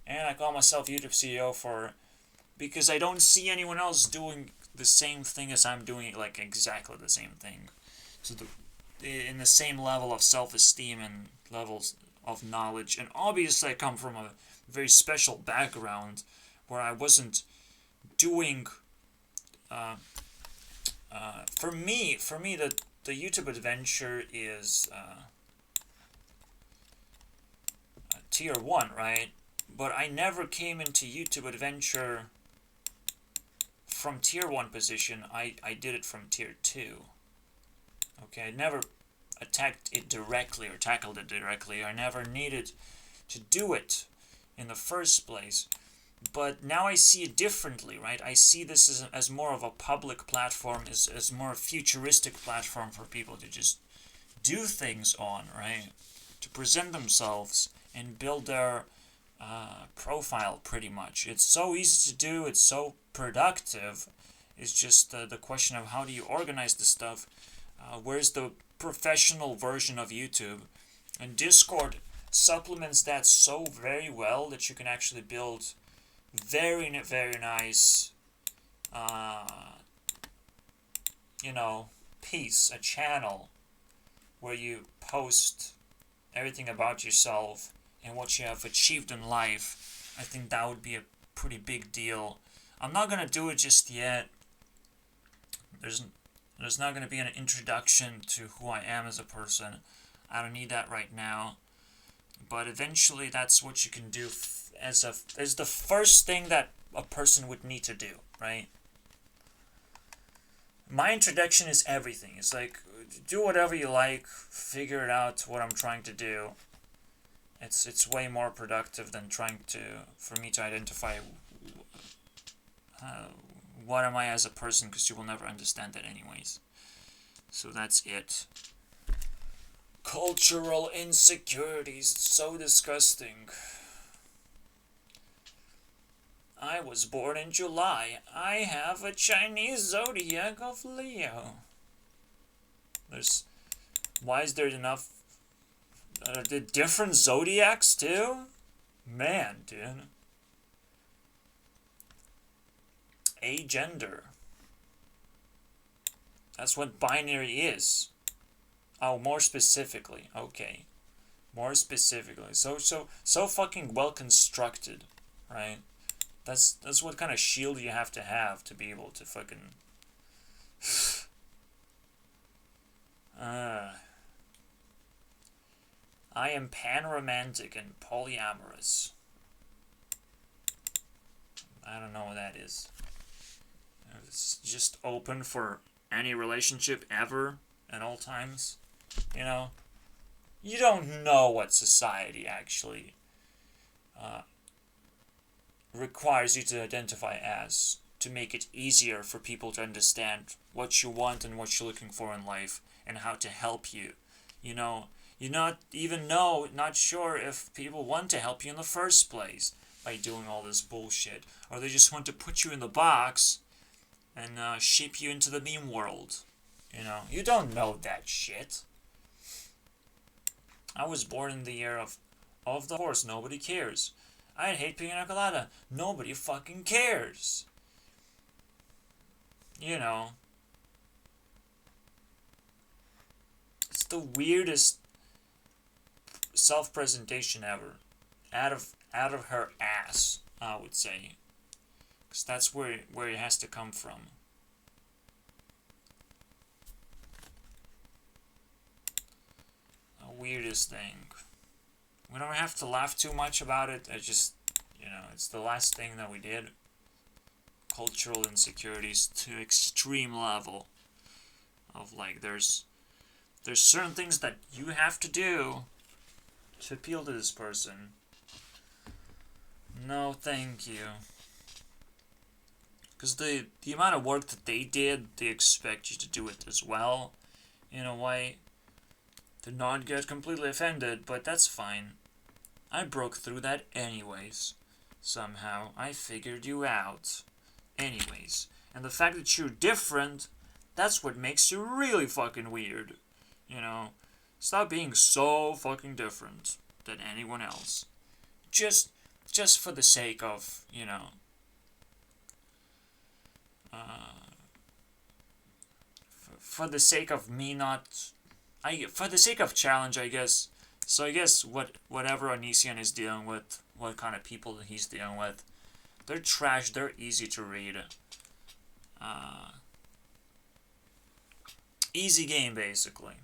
And I call myself YouTube CEO because I don't see anyone else doing the same thing as I'm doing, like exactly the same thing. So in the same level of self-esteem and levels of knowledge. And obviously I come from a very special background where I wasn't doing for me the YouTube adventure is tier 1, right? But I never came into YouTube adventure from tier 1 position. I did it from tier 2. Okay, I never attacked it directly or tackled it directly. I never needed to do it in the first place. But now I see it differently, right? I see this as more of a public platform, as more a futuristic platform for people to just do things on, right? To present themselves and build their profile, pretty much. It's so easy to do, it's so productive. It's just the question of how do you organize the stuff. Where's the professional version of YouTube? And Discord supplements that so very well that you can actually build very, very nice, you know, piece, a channel where you post everything about yourself and what you have achieved in life. I think that would be a pretty big deal. I'm not gonna do it just yet. There's not going to be an introduction to who I am as a person. I don't need that right now. But eventually that's what you can do as the first thing that a person would need to do, right? My introduction is everything. It's like, do whatever you like, figure it out what I'm trying to do. It's way more productive than trying for me to identify what am I as a person, because you will never understand that anyways. So that's it. Cultural insecurities, so disgusting. I was born in July. I have a Chinese zodiac of Leo. Why is there enough? The different zodiacs too? Man, dude. Agender. That's what binary is. Oh, more specifically. Okay. More specifically. So fucking well constructed, right? That's what kind of shield you have to be able to fucking I am panromantic and polyamorous. I don't know what that is. It's just open for any relationship ever at all times. You know? You don't know what society actually requires you to identify as, to make it easier for people to understand what you want and what you're looking for in life and how to help you. You know, you're not sure if people want to help you in the first place by doing all this bullshit, or they just want to put you in the box and ship you into the meme world. You know, you don't know that shit. I was born in the year of the horse. Nobody cares. I hate pina colada. Nobody fucking cares. You know. It's the weirdest self-presentation ever. Out of her ass, I would say. Because that's where it has to come from. The weirdest thing. We don't have to laugh too much about it. I just, it's the last thing that we did. Cultural insecurities to extreme level. Of like, there's certain things that you have to do to appeal to this person. No, thank you. Because the amount of work that they did, they expect you to do it as well. In a way. To not get completely offended, but that's fine. I broke through that anyways. Somehow, I figured you out. Anyways. And the fact that you're different, that's what makes you really fucking weird. You know? Stop being so fucking different than anyone else. Just for the sake of, for the sake of me not... for the sake of challenge, I guess. So I guess whatever Onision is dealing with, what kind of people he's dealing with, they're trash, they're easy to read. Easy game, basically.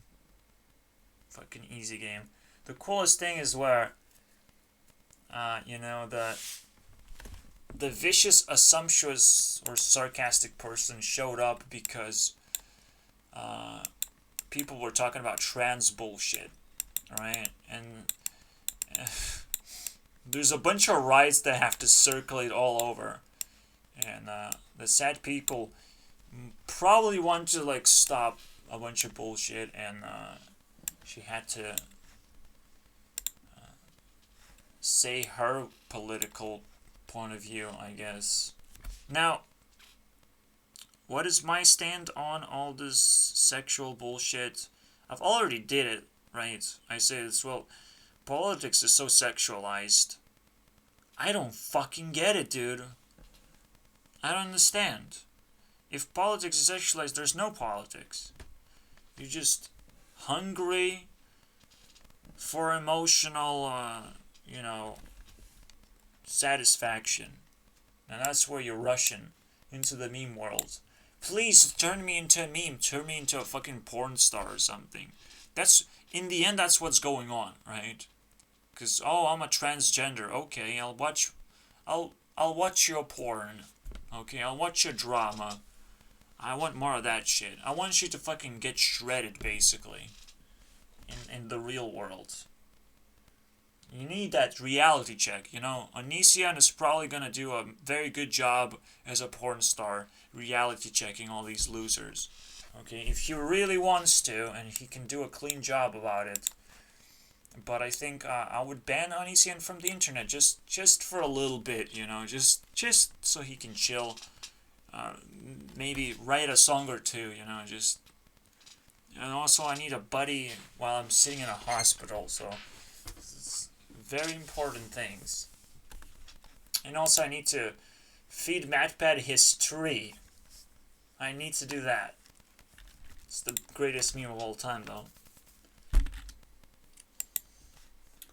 Fucking easy game. The coolest thing is where, the vicious, assumptuous, or sarcastic person showed up because, people were talking about trans bullshit, right? And there's a bunch of rights that have to circulate all over, and the sad people probably want to like stop a bunch of bullshit, and she had to say her political point of view, I guess. Now, what is my stand on all this sexual bullshit? I've already did it, right? I say this, well, politics is so sexualized. I don't fucking get it, dude. I don't understand. If politics is sexualized, there's no politics. You're just hungry for emotional, satisfaction. And that's where you're rushing into the meme world. Please turn me into a meme. Turn me into a fucking porn star or something. That's, in the end, that's what's going on, right? Because, oh, I'm a transgender. Okay, I'll watch your porn. Okay, I'll watch your drama. I want more of that shit. I want you to fucking get shredded, basically. In the real world. You need that reality check, you know? Onision is probably gonna do a very good job as a porn star, reality checking all these losers. Okay, if he really wants to, and he can do a clean job about it. But I think I would ban Onision from the internet just for a little bit, you know? Just so he can chill. Maybe write a song or two, you know? Just... And also I need a buddy while I'm sitting in a hospital, so... Very important things. And also I need to feed MatPat his tree. I need to do that. It's the greatest meme of all time, though.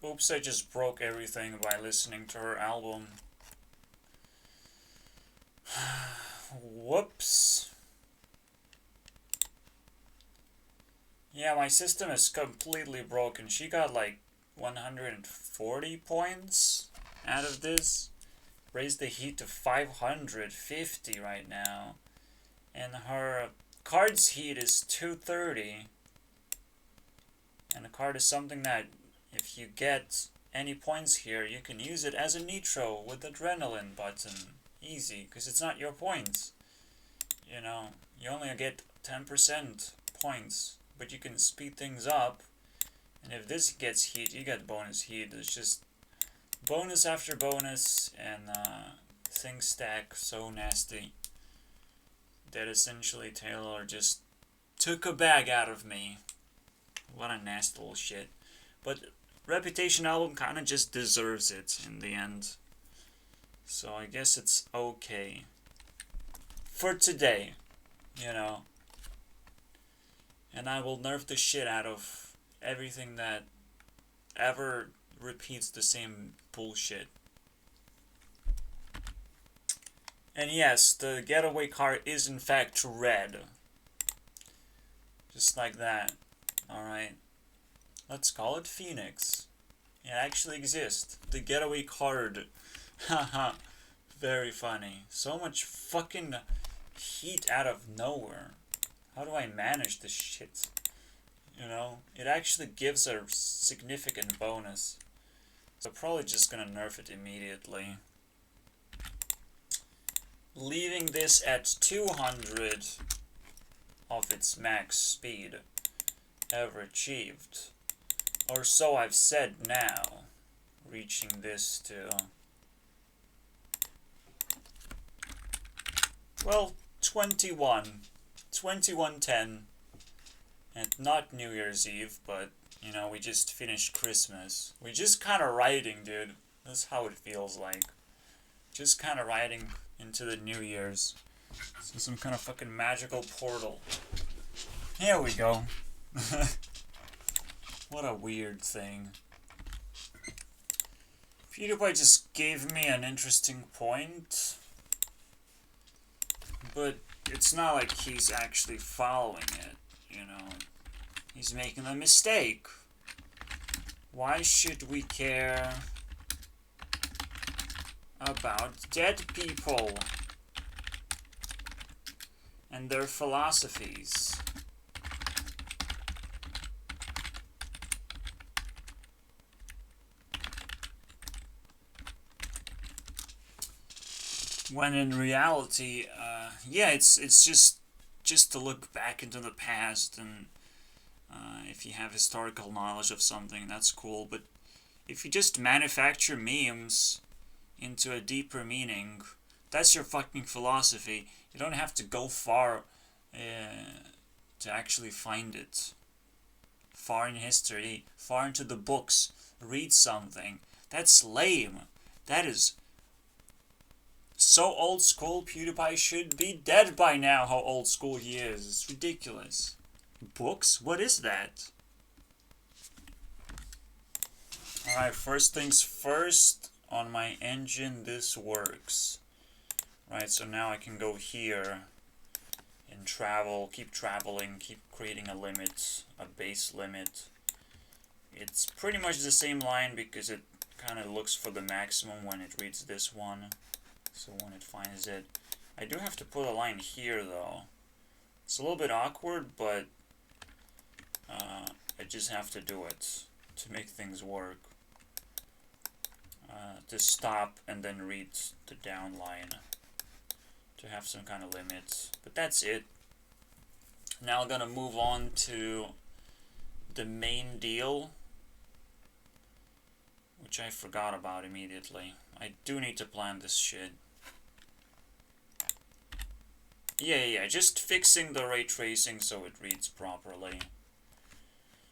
Oops, I just broke everything by listening to her album. Whoops. Yeah, my system is completely broken. She got like 140 points out of this. Raised the heat to 550 right now. And her card's heat is 230. And the card is something that if you get any points here, you can use it as a nitro with the adrenaline button. Easy, because it's not your points. You know, you only get 10% points, but you can speed things up. And if this gets heat, you get bonus heat. It's just bonus after bonus, and things stack so nasty that essentially Taylor just took a bag out of me. What a nasty little shit. But Reputation album kind of just deserves it in the end. So I guess it's okay. For today, you know. And I will nerf the shit out of everything that ever repeats the same bullshit. And yes, the getaway car is in fact red. Just like that. Alright. Let's call it Phoenix. It actually exists. The getaway card. Haha. Very funny. So much fucking heat out of nowhere. How do I manage this shit? You know, it actually gives a significant bonus. So probably just gonna nerf it immediately. Leaving this at 200 of its max speed ever achieved. Or so I've said now. Reaching this to... well, 21:10. And not New Year's Eve, but, you know, we just finished Christmas. We're just kind of riding, dude. That's how it feels like. Just kind of riding into the New Year's. So some kind of fucking magical portal. Here we go. What a weird thing. PewDiePie just gave me an interesting point. But it's not like he's actually following it. You know, he's making a mistake. Why should we care about dead people and their philosophies? When in reality, yeah, it's just to look back into the past, and if you have historical knowledge of something, that's cool. But if you just manufacture memes into a deeper meaning, that's your fucking philosophy. You don't have to go far to actually find it. Far in history, far into the books, read something. That's lame. That is so old school. PewDiePie should be dead by now, how old school he is. It's ridiculous. Books? What is that? Alright, first things first. On my engine, this works. Right, so now I can go here and keep traveling, keep creating a limit, a base limit. It's pretty much the same line because it kind of looks for the maximum when it reads this one. So when it finds it, I do have to put a line here though. It's a little bit awkward, but I just have to do it to make things work. To stop and then read the down line to have some kind of limit. But that's it. Now I'm gonna move on to the main deal, which I forgot about immediately. I do need to plan this shit. Yeah, just fixing the ray tracing so it reads properly.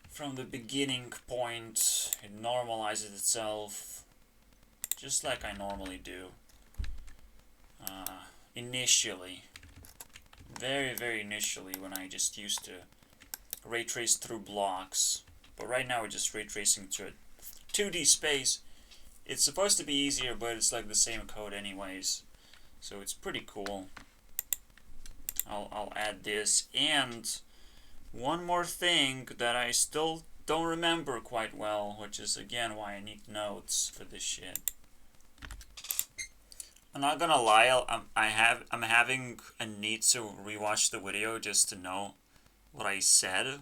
From the beginning point, it normalizes itself, just like I normally do. Initially. Very initially, when I just used to ray trace through blocks. But right now we're just ray tracing through a 2D space. It's supposed to be easier, but it's like the same code anyways. So it's pretty cool. I'll add this. And one more thing that I still don't remember quite well, which is again why I need notes for this shit. I'm not gonna lie, I'm having a need to rewatch the video just to know what I said.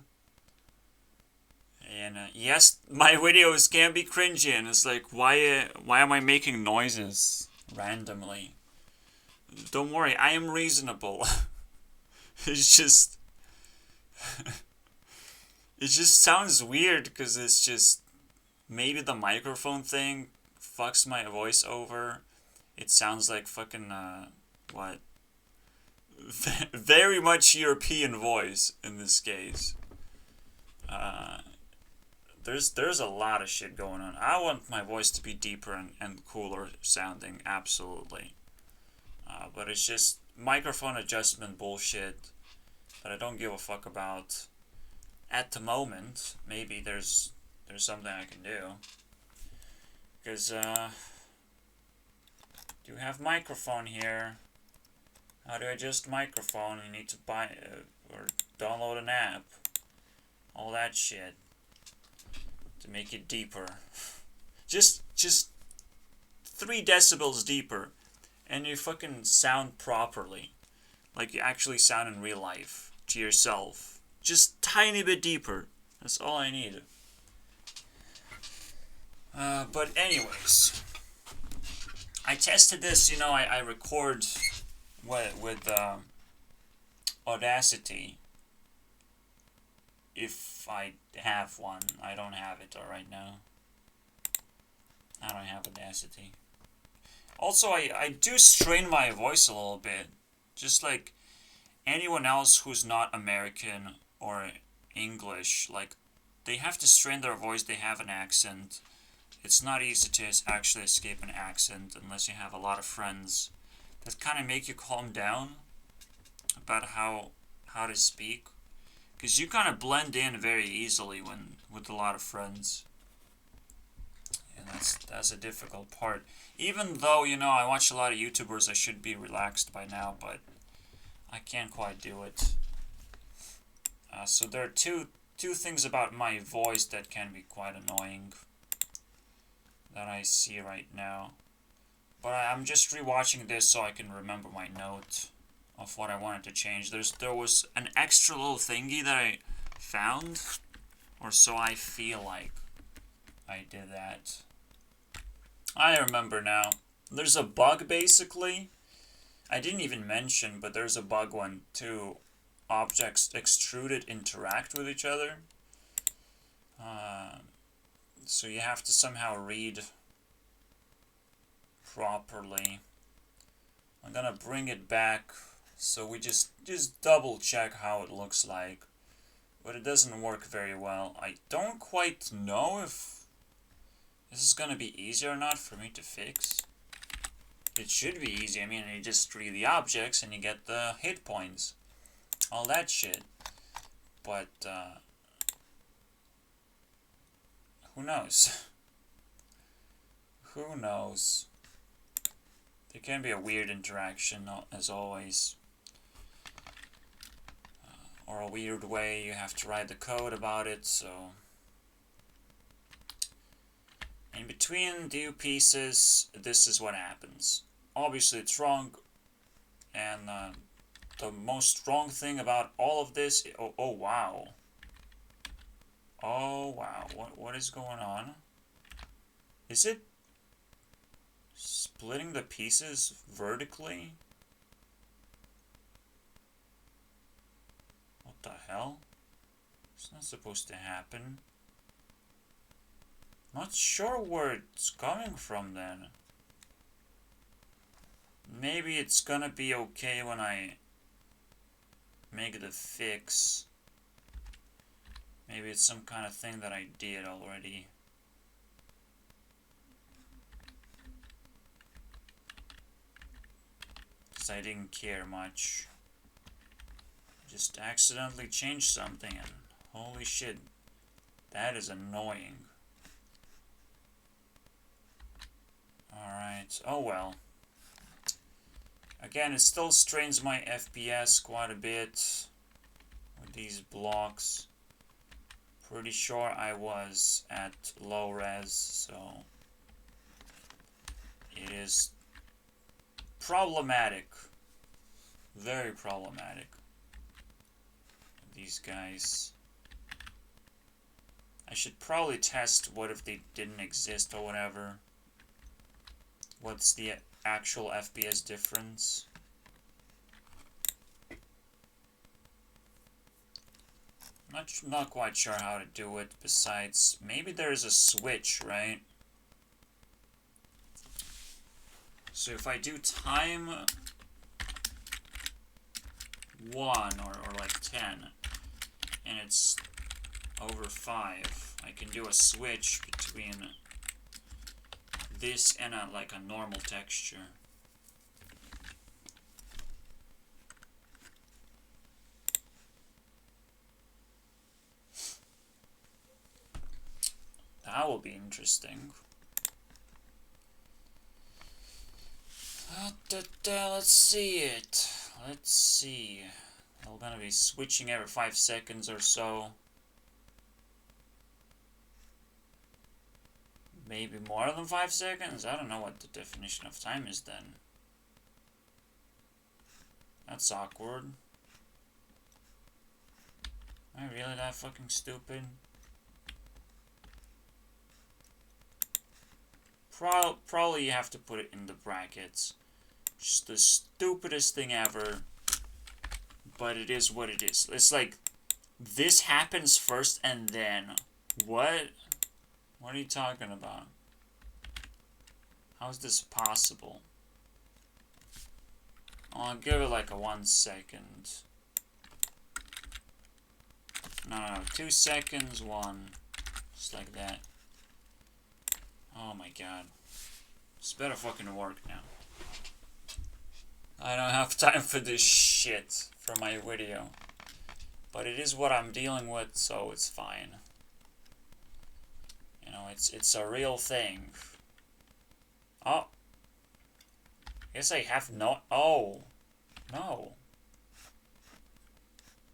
And yes, my videos can be cringy, and it's like, why am I making noises randomly? Don't worry, I am reasonable. It's just it just sounds weird because it's just maybe the microphone thing fucks my voice over. It sounds like fucking what? Very much European voice in this case. There's a lot of shit going on. I want my voice to be deeper and cooler sounding, absolutely. But it's just microphone adjustment bullshit that I don't give a fuck about at the moment. Maybe there's something I can do. Because, do have microphone here. How do I adjust microphone? You need to buy or download an app. All that shit. To make it deeper. Just 3 decibels deeper. And you fucking sound properly. Like you actually sound in real life. To yourself. Just tiny bit deeper. That's all I need. But anyways. I tested this, you know, I record with Audacity. If I have one. I don't have it right now. I don't have Audacity. Also, I do strain my voice a little bit. Just like anyone else who's not American or English. Like, they have to strain their voice. They have an accent. It's not easy to actually escape an accent unless you have a lot of friends that kind of make you calm down about how to speak. Because you kind of blend in very easily with a lot of friends. And that's a difficult part. Even though, you know, I watch a lot of YouTubers, I should be relaxed by now, but I can't quite do it. So there are two things about my voice that can be quite annoying that I see right now. But I'm just rewatching this so I can remember my note of what I wanted to change. There was an extra little thingy that I found, or so I feel like I did that. I remember now. There's a bug basically. I didn't even mention, but there's a bug when 2 objects extruded interact with each other. So you have to somehow read properly. I'm gonna bring it back so we just double check how it looks like. But it doesn't work very well. I don't quite know if this is gonna be easy or not for me to fix. It should be easy. I mean, you just read the objects and you get the hit points. All that shit. But, who knows? Who knows? There can be a weird interaction, as always. or a weird way you have to write the code about it, so in between two pieces, this is what happens. Obviously it's wrong, and the most wrong thing about all of this, oh wow. Oh wow, what is going on? Is it splitting the pieces vertically? What the hell? It's not supposed to happen. Not sure where it's coming from then. Maybe it's gonna be okay when I make the fix. Maybe it's some kind of thing that I did already. Because I didn't care much. Just accidentally changed something and holy shit, that is annoying. Alright, oh well. Again, it still strains my FPS quite a bit with these blocks. Pretty sure I was at low res, so it is problematic. Very problematic. These guys. I should probably test what if they didn't exist or whatever. What's the actual FPS difference? Not quite sure how to do it, besides maybe there's a switch, right? So if I do time 1 or like 10 and it's over 5, I can do a switch between this and like a normal texture. That will be interesting. Let's see it. Let's see. We're gonna be switching every 5 seconds or so. Maybe more than 5 seconds? I don't know what the definition of time is then. That's awkward. Am I really that fucking stupid? Probably you have to put it in the brackets. Just the stupidest thing ever. But it is what it is. It's like, this happens first and then. What? What are you talking about? How is this possible? I'll give it like a 1 second. No, 2 seconds, 1. Just like that. Oh my god. This better fucking work now. I don't have time for this shit for my video. But it is what I'm dealing with, so it's fine. You know, it's a real thing. Oh. I guess I have no... Oh. No.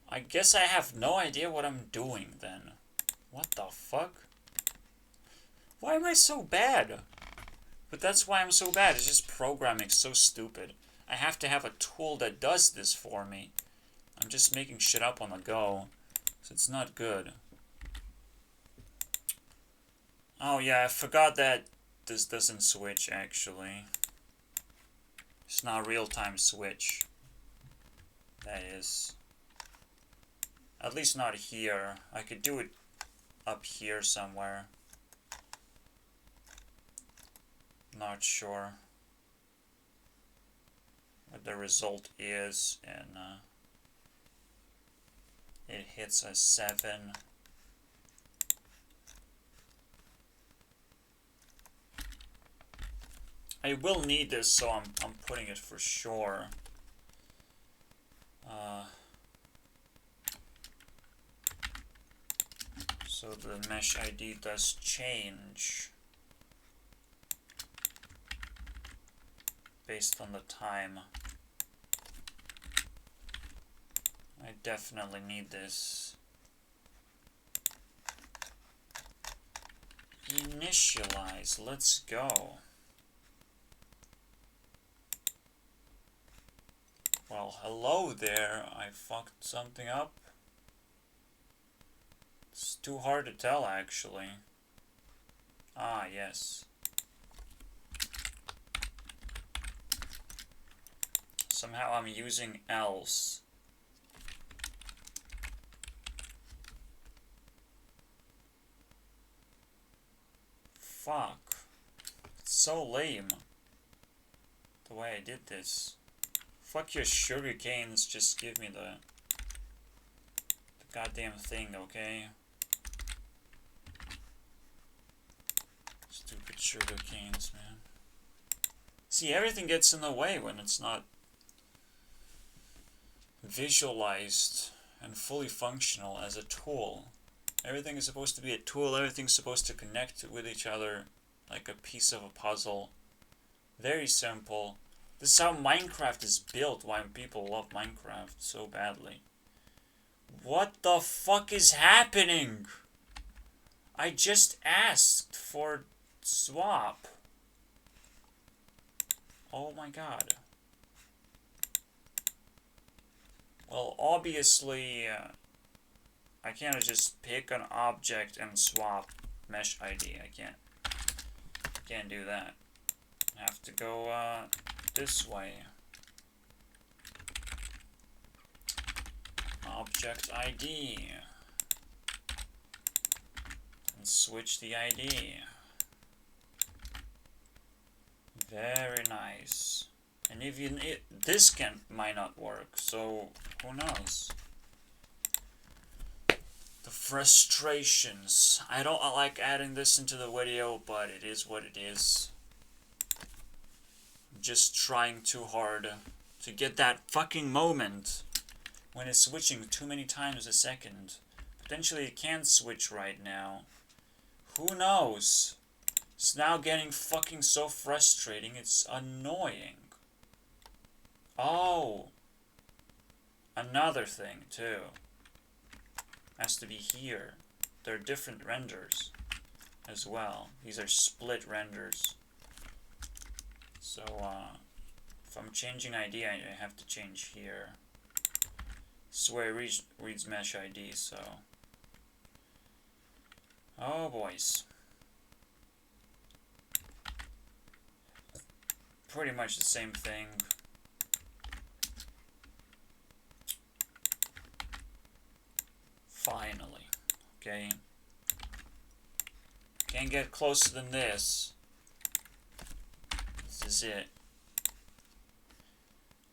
I guess I have no idea what I'm doing then. What the fuck? Why am I so bad? But that's why I'm so bad. It's just programming so stupid. I have to have a tool that does this for me. I'm just making shit up on the go. So it's not good. Oh yeah, I forgot that this doesn't switch actually. It's not real-time switch. That is. At least not here. I could do it up here somewhere. Not sure what the result is, and it hits a 7. I will need this, so I'm putting it for sure. So the mesh ID does change based on the time. I definitely need this. Initialize, let's go. Well, hello there, I fucked something up. It's too hard to tell, actually. Ah, yes. Somehow I'm using else. Fuck. It's so lame. The way I did this. Fuck your sugar canes, just give me the goddamn thing, okay? Stupid sugar canes, man. See, everything gets in the way when it's not visualized and fully functional as a tool. Everything is supposed to be a tool, everything's supposed to connect with each other like a piece of a puzzle. Very simple. This is how Minecraft is built, why people love Minecraft so badly. What the fuck is happening? I just asked for swap. Oh my god. Well, obviously, I can't just pick an object and swap mesh ID. I can't do that. I have to go this way. Object ID. And switch the ID. Very nice. And even this might not work, so who knows? The frustrations. I don't like adding this into the video, but it is what it is. I'm just trying too hard to get that fucking moment when it's switching too many times a second. Potentially it can switch right now. Who knows? It's now getting fucking so frustrating, it's annoying. Oh! Another thing, too. Has to be here. They're different renders as well. These are split renders. So, if I'm changing ID, I have to change here. This is where it reads mesh ID, so. Oh, boys. Pretty much the same thing. Finally. Okay. Can't get closer than this. This is it.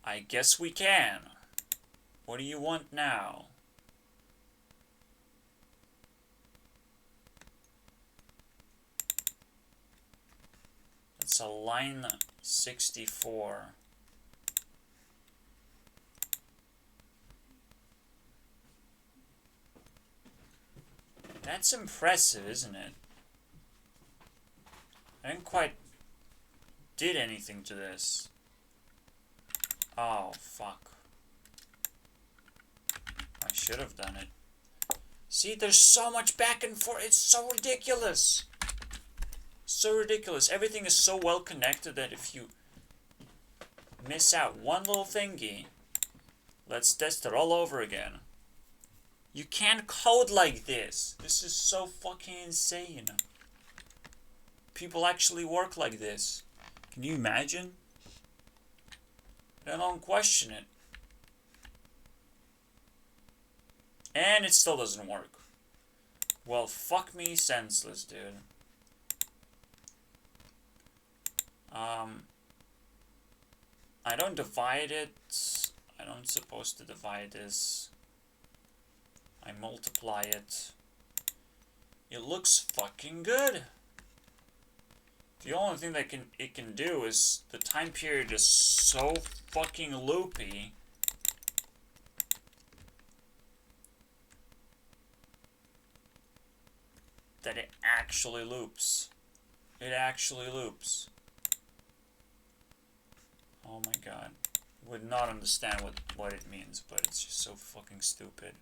I guess we can. What do you want now? Let's align 64. That's impressive, isn't it? I didn't quite did anything to this. Oh, fuck. I should have done it. See, there's so much back and forth. It's so ridiculous. So ridiculous. Everything is so well connected that if you miss out one little thingy, let's test it all over again. You can't code like this. This is so fucking insane. People actually work like this. Can you imagine? I don't question it. And it still doesn't work. Well, fuck me senseless, dude. I don't divide it. I don't supposed to divide this. I multiply it. It looks fucking good. The only thing that it can do is the time period is so fucking loopy. That it actually loops. It actually loops. Oh my god. would not understand what it means, but it's just so fucking stupid.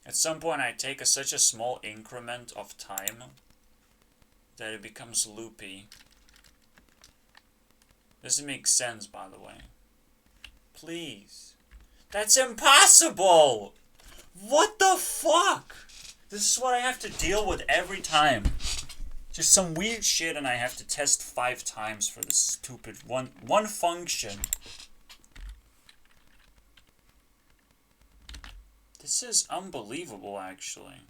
At some point I take such a small increment of time that it becomes loopy. Doesn't make sense, by the way. Please. That's impossible! What the fuck? This is what I have to deal with every time. Just some weird shit and I have to test 5 times for this stupid one function. This is unbelievable, actually.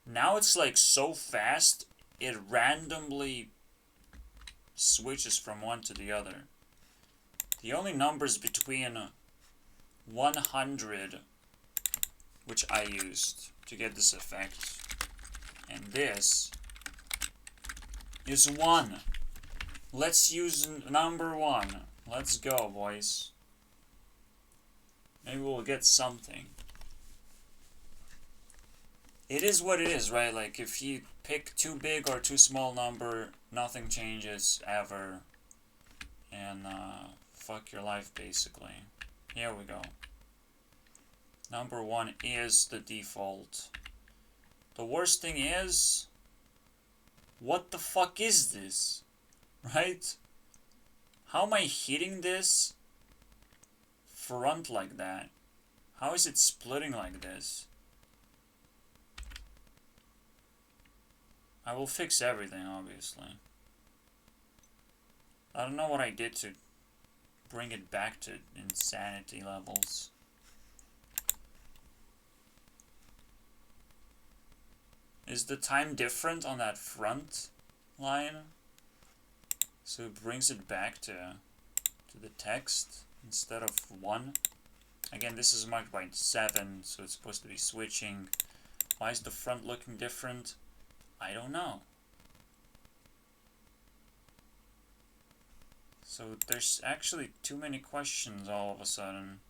Now it's like so fast, it randomly switches from one to the other. The only numbers between 100, which I used to get this effect, and this is 1. Let's use number 1. Let's go, boys. Maybe we'll get something. It is what it is, right? Like, if you pick too big or too small number, nothing changes ever. And, fuck your life, basically. Here we go. Number 1 is the default. The worst thing is, what the fuck is this? Right? How am I hitting this front like that? How is it splitting like this? I will fix everything, obviously. I don't know what I did to bring it back to insanity levels. Is the time different on that front line? So it brings it back to the text instead of 1. Again, this is marked by 7, so it's supposed to be switching. Why is the front looking different? I don't know. So there's actually too many questions all of a sudden.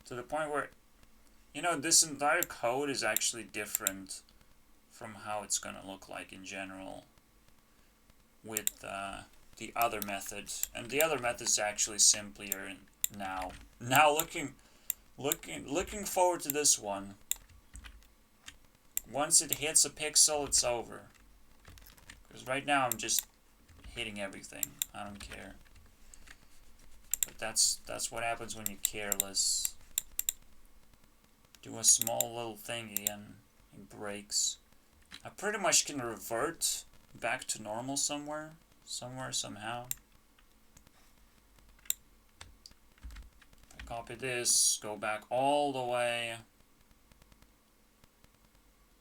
To the point where, you know, this entire code is actually different from how it's gonna look like in general with the other method. And the other method is actually simpler now. Now looking forward to this one. Once it hits a pixel, it's over. Because right now I'm just hitting everything. I don't care. But that's what happens when you're careless. Do a small little thingy and it breaks. I pretty much can revert back to normal somehow. If I copy this, go back all the way.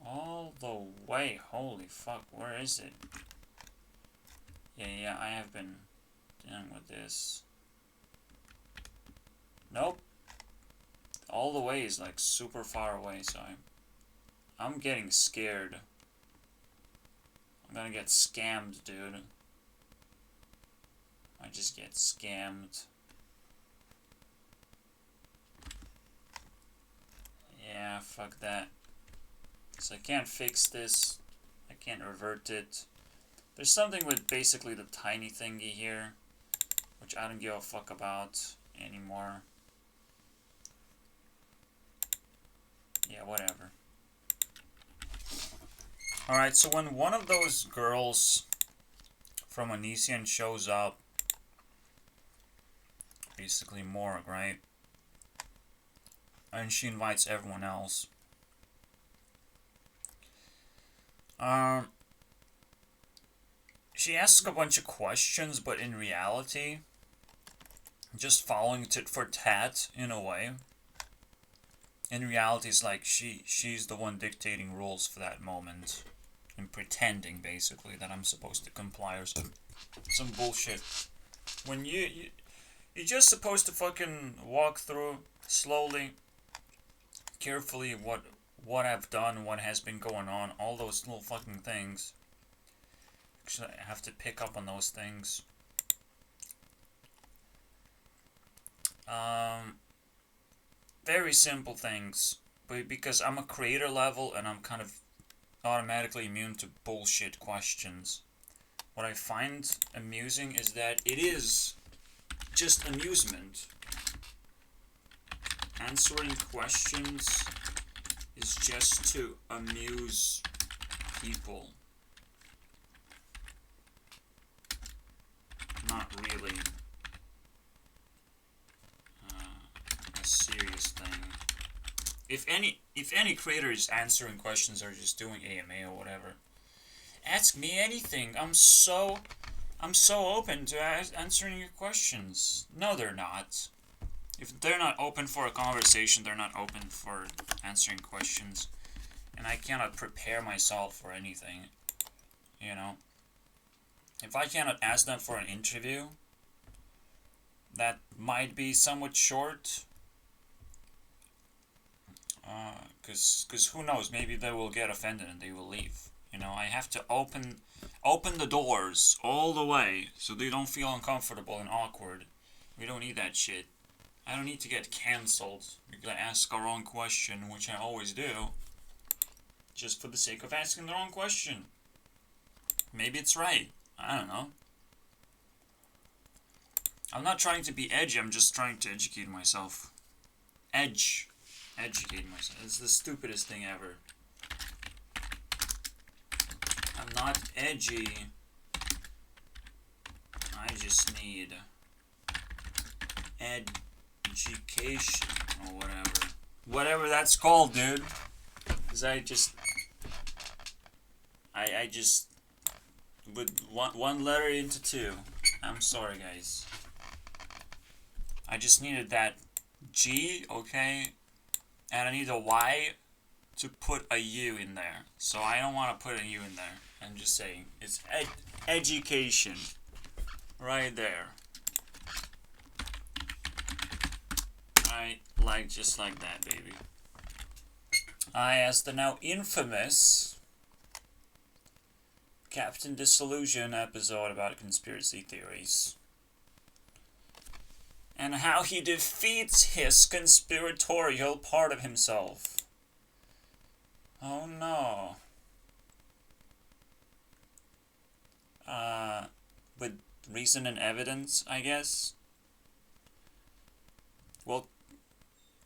All the way. Holy fuck, where is it? Yeah, I have been dealing with this. Nope. All the way is like super far away, so I'm getting scared. I'm gonna get scammed, dude. I just get scammed. Yeah, fuck that. So I can't fix this. I can't revert it. There's something with basically the tiny thingy here, which I don't give a fuck about anymore. Yeah, whatever. Alright, so when one of those girls from Onision shows up, basically Morg, right? And she invites everyone else. She asks a bunch of questions, but in reality, just following tit for tat in a way. In reality, it's like she's the one dictating rules for that moment. And pretending, basically, that I'm supposed to comply or some bullshit. When you're just supposed to fucking walk through slowly, carefully what I've done, what has been going on, all those little fucking things. Actually, I have to pick up on those things. Very simple things, but because I'm a creator level and I'm kind of automatically immune to bullshit questions. What I find amusing is that it is just amusement. Answering questions is just to amuse people. Not really a serious thing. If any creator is answering questions or just doing AMA or whatever, ask me anything. I'm so open to answering your questions. No, they're not. If they're not open for a conversation, they're not open for answering questions. And I cannot prepare myself for anything. You know? If I cannot ask them for an interview, that might be somewhat short. Because who knows, maybe they will get offended and they will leave. You know, I have to open the doors all the way so they don't feel uncomfortable and awkward. We don't need that shit. I don't need to get cancelled because I ask a wrong question, which I always do, just for the sake of asking the wrong question. Maybe it's right. I don't know. I'm not trying to be edgy, I'm just trying to educate myself. Educate myself. It's the stupidest thing ever. I'm not edgy. I just need education or whatever. Whatever that's called, dude. Because I just with one letter into two. I'm sorry, guys. I just needed that G, okay? And I need a Y to put a U in there. So I don't want to put a U in there. I'm just saying. It's education. Right there. Right, just like that, baby. I asked the now infamous Captain Disillusion episode about conspiracy theories. And how he defeats his conspiratorial part of himself. Oh no. With reason and evidence, I guess? Well,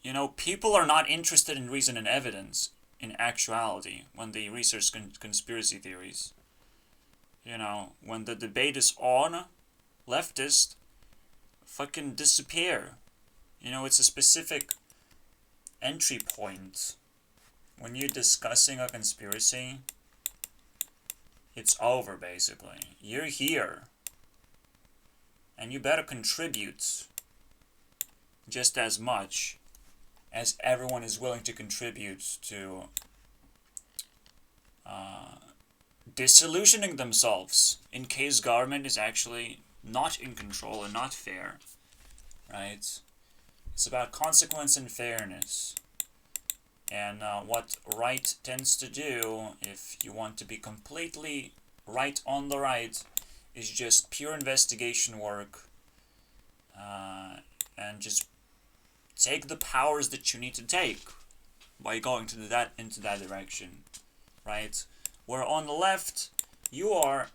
you know, people are not interested in reason and evidence in actuality when they research conspiracy theories. You know, when the debate is on, leftists fucking disappear. You know, it's a specific entry point. When you're discussing a conspiracy, it's over, basically. You're here. And you better contribute just as much as everyone is willing to contribute to disillusioning themselves in case government is actually not in control and not fair, right? It's about consequence and fairness. And what right tends to do, if you want to be completely right on the right, is just pure investigation work, and just take the powers that you need to take by going into that direction, right? Where on the left, you are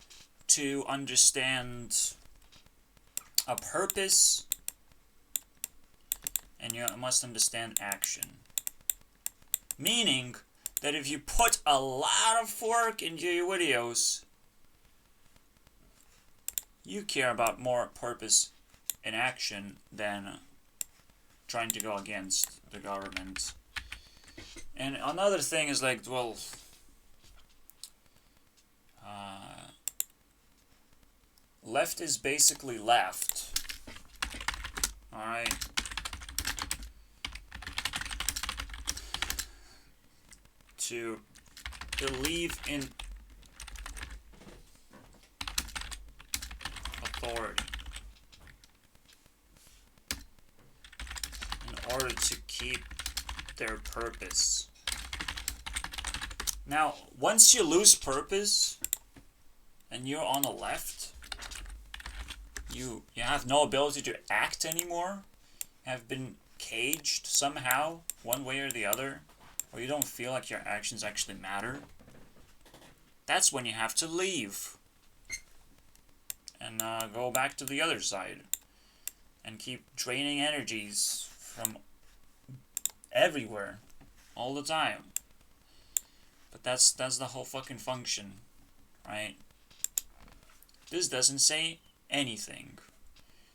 to understand a purpose, and you must understand action. Meaning that if you put a lot of work into your videos, you care about more purpose and action than trying to go against the government. And another thing is like, well, left is basically left. Alright? To believe in authority in order to keep their purpose. Now, once you lose purpose and you're on the left, you have no ability to act anymore, have been caged somehow, one way or the other, or you don't feel like your actions actually matter, that's when you have to leave and go back to the other side. and keep draining energies from everywhere all the time. But that's the whole fucking function, right? This doesn't say anything.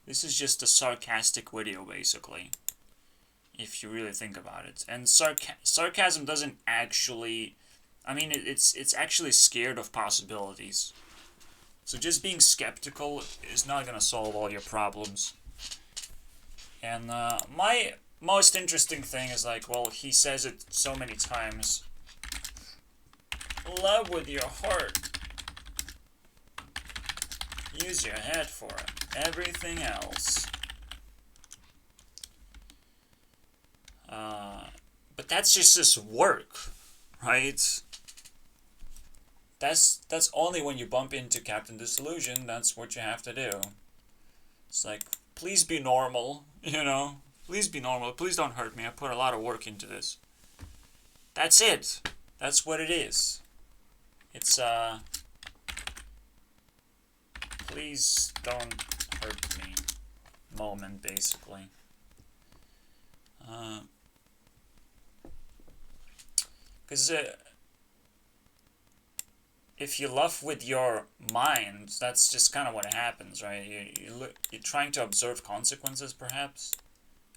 This is just a sarcastic video, basically, if you really think about it. And sarcasm doesn't actually... I mean, it's actually scared of possibilities. So just being skeptical is not going to solve all your problems. And my most interesting thing is like, well, he says it so many times. Love with your heart. Use your head for everything else. But that's just this work, right? That's only when you bump into Captain Disillusion, that's what you have to do. It's like, please be normal, you know? Please be normal, please don't hurt me, I put a lot of work into this. That's it. That's what it is. It's, please don't hurt me moment, basically. Because, if you love with your mind, that's just kind of what happens, right? You're trying to observe consequences, perhaps?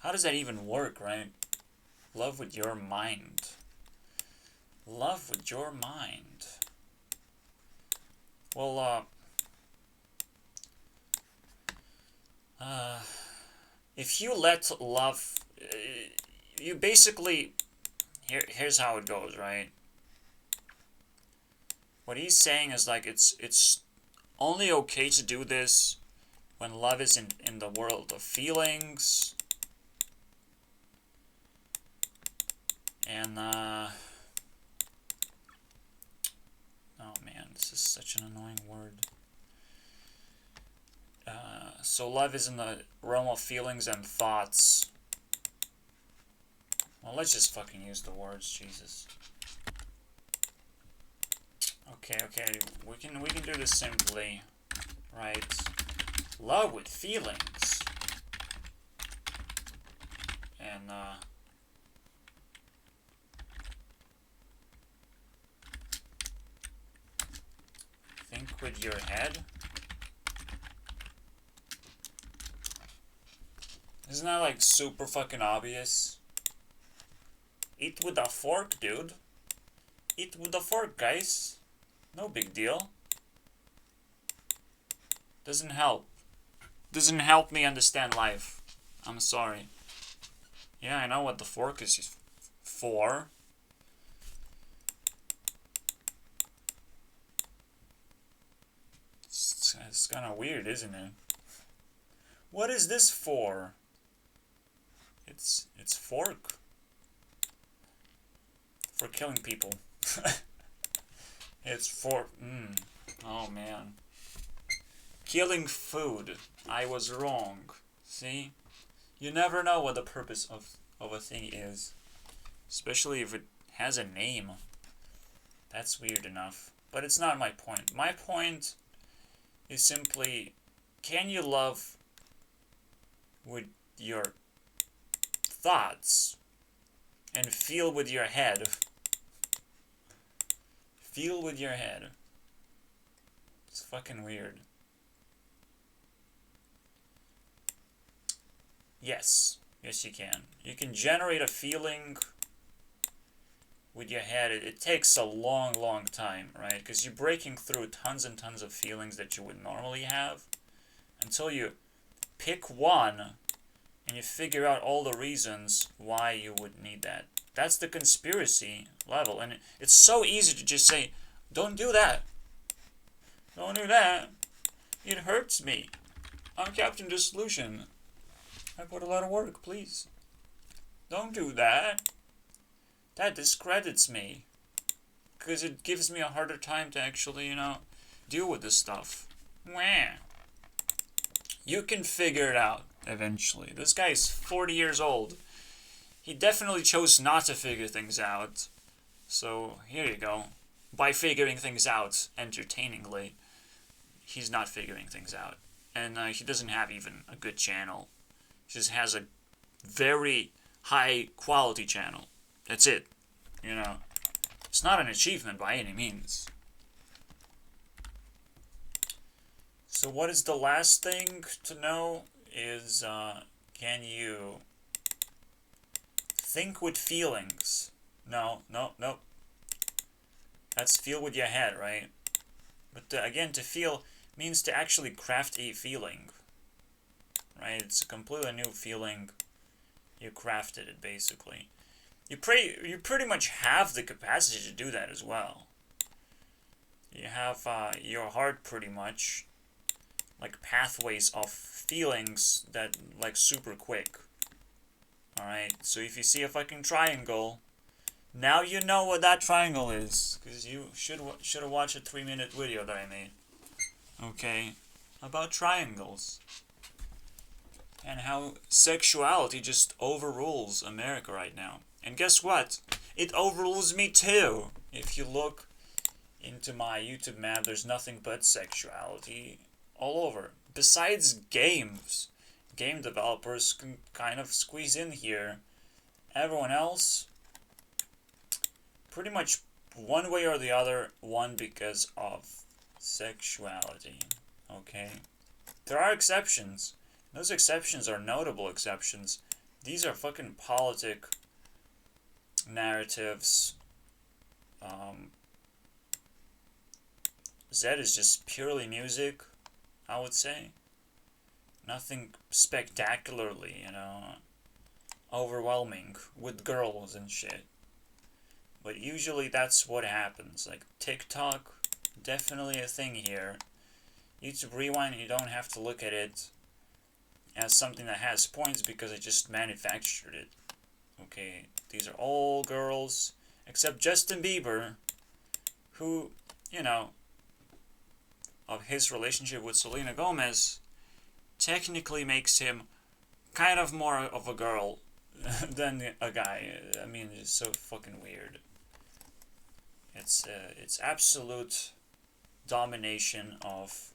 How does that even work, right? Love with your mind. Love with your mind. Well, if you let love... you basically... Here's how it goes, right? What he's saying is like it's only okay to do this when love is in the world of feelings. And oh man, this is such an annoying word. So love is in the realm of feelings and thoughts. Well, let's just fucking use the words, Jesus. Okay, we can do this simply, right? Love with feelings. And, think with your head. Isn't that, like, super fucking obvious? Eat with a fork, dude. Eat with a fork, guys. No big deal. Doesn't help. Doesn't help me understand life. I'm sorry. Yeah, I know what the fork is for. It's kind of weird, isn't it? What is this for? It's fork. For killing people. It's for... Oh, man. Killing food. I was wrong. See? You never know what the purpose of a thing is. Especially if it has a name. That's weird enough. But it's not my point. My point is simply... Can you love with your thoughts and feel with your head? Feel with your head. It's fucking weird. Yes. Yes, you can. You can generate a feeling with your head. It takes a long, long time, right? Because you're breaking through tons and tons of feelings that you would normally have until you pick one and you figure out all the reasons why you would need that. That's the conspiracy level. And it's so easy to just say, don't do that. Don't do that. It hurts me. I'm Captain Disillusion. I put a lot of work, please. Don't do that. That discredits me. Because it gives me a harder time to actually, you know, deal with this stuff. Wah. You can figure it out eventually. This guy is 40 years old. He definitely chose not to figure things out. So, here you go. By figuring things out entertainingly, he's not figuring things out. And he doesn't have even a good channel. just has a very high quality channel. That's it. You know, it's not an achievement by any means. So what is the last thing to know is, can you think with feelings? No. That's feel with your head, right? But again, to feel means to actually craft a feeling, right? It's a completely new feeling. You crafted it, basically. You pretty much have the capacity to do that as well. You have your heart pretty much, like pathways of feelings that, like, super quick. Alright, so if you see a fucking triangle, now you know what that triangle is, because you should have watched a 3-minute video that I made. Okay, about triangles. And how sexuality just overrules America right now. And guess what? It overrules me too. If you look into my YouTube map, there's nothing but sexuality all over. Besides games. Game developers can kind of squeeze in here. Everyone else, pretty much one way or the other, one because of sexuality. Okay? There are exceptions. Those exceptions are notable exceptions. These are fucking politic narratives. Zed is just purely music, I would say. Nothing spectacularly, you know, overwhelming with girls and shit. But usually that's what happens. Like TikTok, definitely a thing here. YouTube Rewind, you don't have to look at it as something that has points because I just manufactured it. Okay, these are all girls, except Justin Bieber, who, you know, of his relationship with Selena Gomez, technically makes him kind of more of a girl than a guy. I mean, it's so fucking weird. It's absolute domination of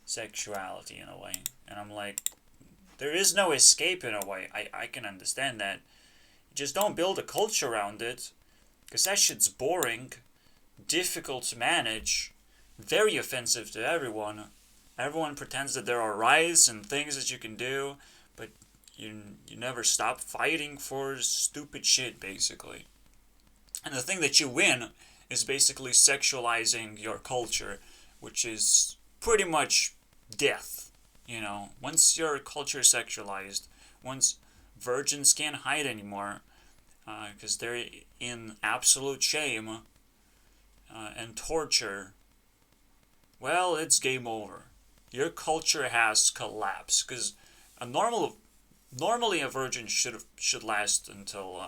sexuality in a way. And I'm like, there is no escape in a way. I can understand that. Just don't build a culture around it, because that shit's boring, difficult to manage, very offensive to everyone. Everyone pretends that there are rights and things that you can do, but you never stop fighting for stupid shit, basically. And the thing that you win is basically sexualizing your culture, which is pretty much death. You know, once your culture is sexualized, once virgins can't hide anymore, because they're in absolute shame and torture, well, it's game over. Your culture has collapsed, because normally a virgin should last until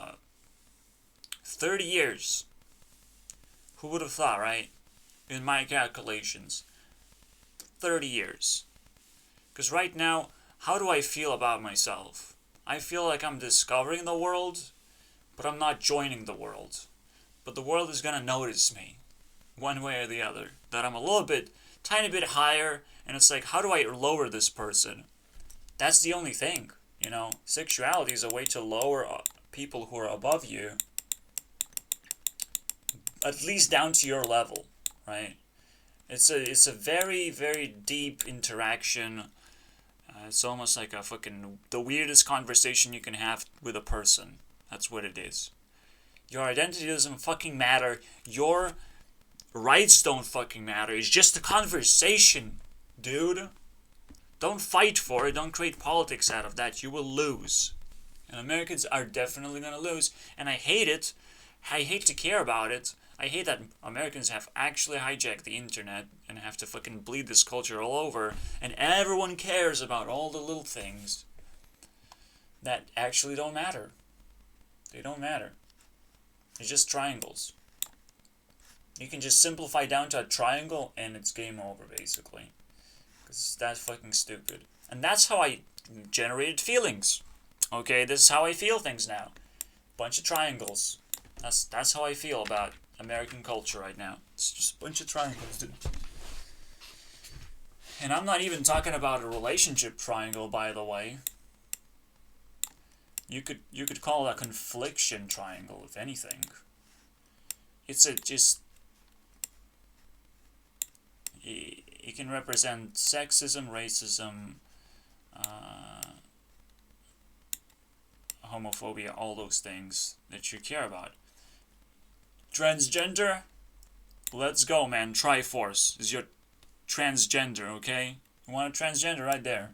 30 years. Who would have thought, right? In my calculations, 30 years. Because right now, how do I feel about myself? I feel like I'm discovering the world, but I'm not joining the world. But the world is gonna notice me, one way or the other. That I'm a little bit, tiny bit higher, and it's like, how do I lower this person? That's the only thing, you know? Sexuality is a way to lower people who are above you, at least down to your level, right? It's a very, very deep interaction. It's almost like the weirdest conversation you can have with a person. That's what it is. Your identity doesn't fucking matter. Your rights don't fucking matter. It's just a conversation, dude. Don't fight for it. Don't create politics out of that. You will lose. And Americans are definitely gonna lose. And I hate it. I hate to care about it. I hate that Americans have actually hijacked the internet and have to fucking bleed this culture all over, and everyone cares about all the little things that actually don't matter. They don't matter. It's just triangles. You can just simplify down to a triangle and it's game over, basically. Because that's fucking stupid. And that's how I generated feelings. Okay, this is how I feel things now. Bunch of triangles. That's how I feel about American culture right now. It's just a bunch of triangles, dude. And I'm not even talking about a relationship triangle, by the way. You could call it a confliction triangle, if anything. It's a just it can represent sexism, racism, homophobia, all those things that you care about. Transgender, let's go, man. Triforce is your transgender, okay? You want a transgender right there.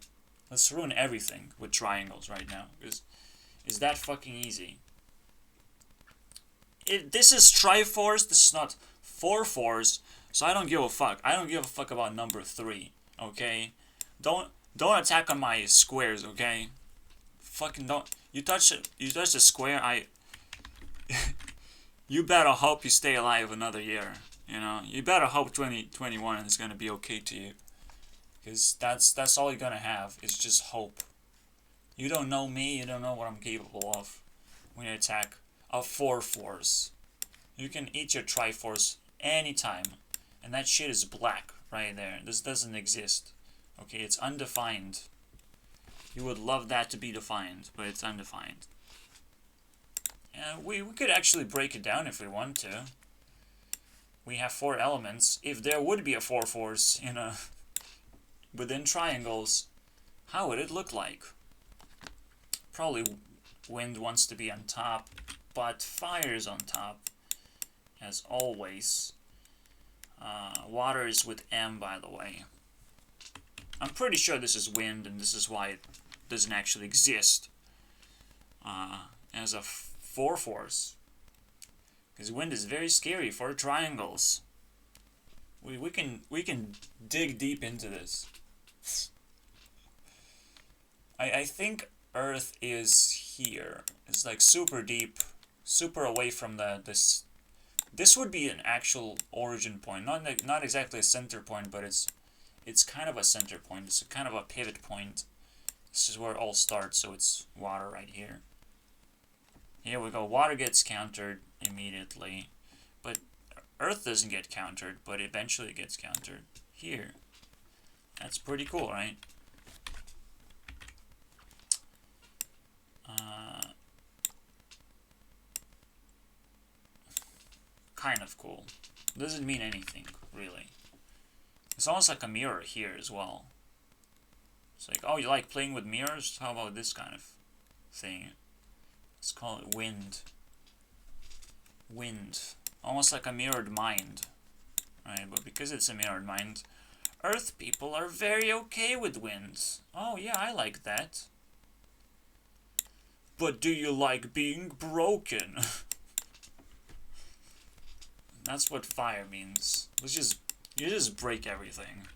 Let's ruin everything with triangles right now. Is that fucking easy? This is Triforce, this is not 4-Force, so I don't give a fuck. I don't give a fuck about number 3, okay? Don't attack on my squares, okay? Fucking don't. You touch the square, you better hope you stay alive another year, you know? You better hope 2021 is gonna be okay to you. Because that's all you're gonna have, is just hope. You don't know me, you don't know what I'm capable of when you attack a 4-Force. You can eat your Triforce anytime. And that shit is black right there. This doesn't exist. Okay, it's undefined. You would love that to be defined, but it's undefined. And we could actually break it down if we want to. We have 4 elements. If there would be a 4-Force within triangles, how would it look like? Probably wind wants to be on top, but fire's on top, as always. Water is with M, by the way. I'm pretty sure this is wind, and this is why it doesn't actually exist as a 4-Force. Because wind is very scary for triangles. We can dig deep into this. I think Earth is here. It's like super deep, super away from this. This would be an actual origin point, not exactly a center point, but it's kind of a center point. It's kind of a pivot point. This is where it all starts, so it's water right here. Here we go. Water gets countered immediately, but Earth doesn't get countered, but eventually it gets countered here. That's pretty cool, right? Kind of cool. Doesn't mean anything, really. It's almost like a mirror here as well. It's like, oh, you like playing with mirrors? How about this kind of thing? Let's call it wind. Wind. Almost like a mirrored mind. Right, but because it's a mirrored mind, Earth people are very okay with winds. Oh yeah, I like that. But do you like being broken? That's what fire means. You just break everything.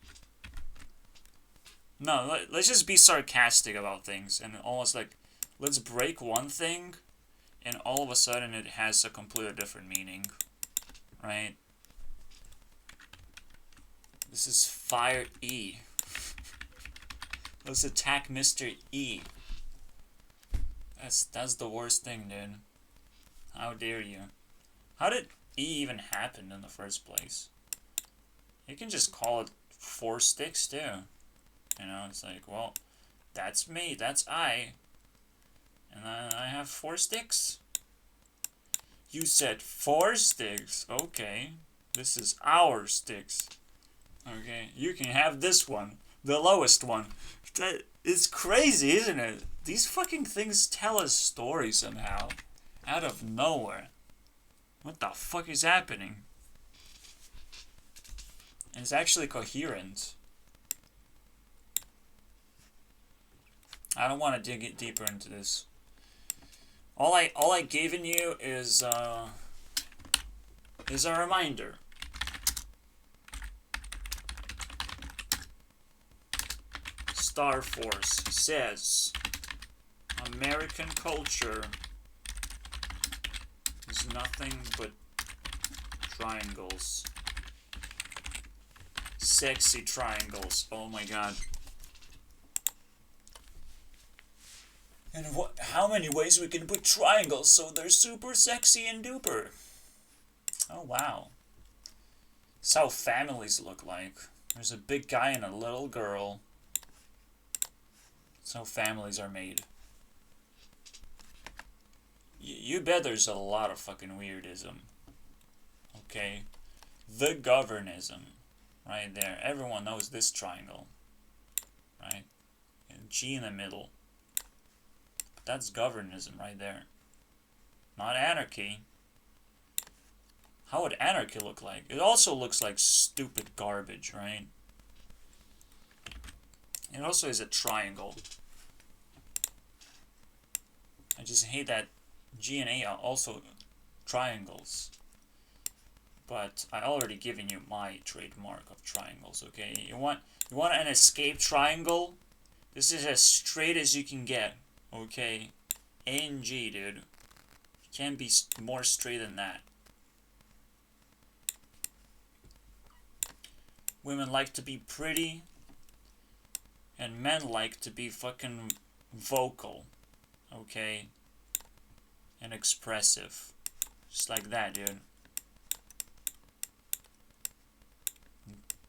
No, let's just be sarcastic about things and almost like, let's break one thing and all of a sudden it has a completely different meaning. Right? This is Fire E. Let's attack Mr. E. That's the worst thing, dude. How dare you? How did E even happen in the first place? You can just call it 4 sticks too. You know, it's like, well, that's me, that's I. And I have 4 sticks. You said 4 sticks. Okay. This is our sticks. Okay, you can have this one. The lowest one. It's crazy, isn't it? These fucking things tell a story somehow. Out of nowhere. What the fuck is happening? And it's actually coherent. I don't want to dig it deeper into this. All I given you is a reminder. Star Force says American culture is nothing but triangles. Sexy triangles. Oh my god. And how many ways we can put triangles so they're super sexy and duper. Oh wow. That's how families look like. There's a big guy and a little girl. That's how families are made. You bet there's a lot of fucking weirdism. Okay? The governism. Right there. Everyone knows this triangle. Right? And G in the middle. But that's governism right there. Not anarchy. How would anarchy look like? It also looks like stupid garbage, right? It also is a triangle. I just hate that G and A are also triangles. But I already given you my trademark of triangles, okay? You want an escape triangle? This is as straight as you can get, okay? A and G, dude. Can't be more straight than that. Women like to be pretty, and men like to be fucking vocal, okay? And expressive. Just like that, dude.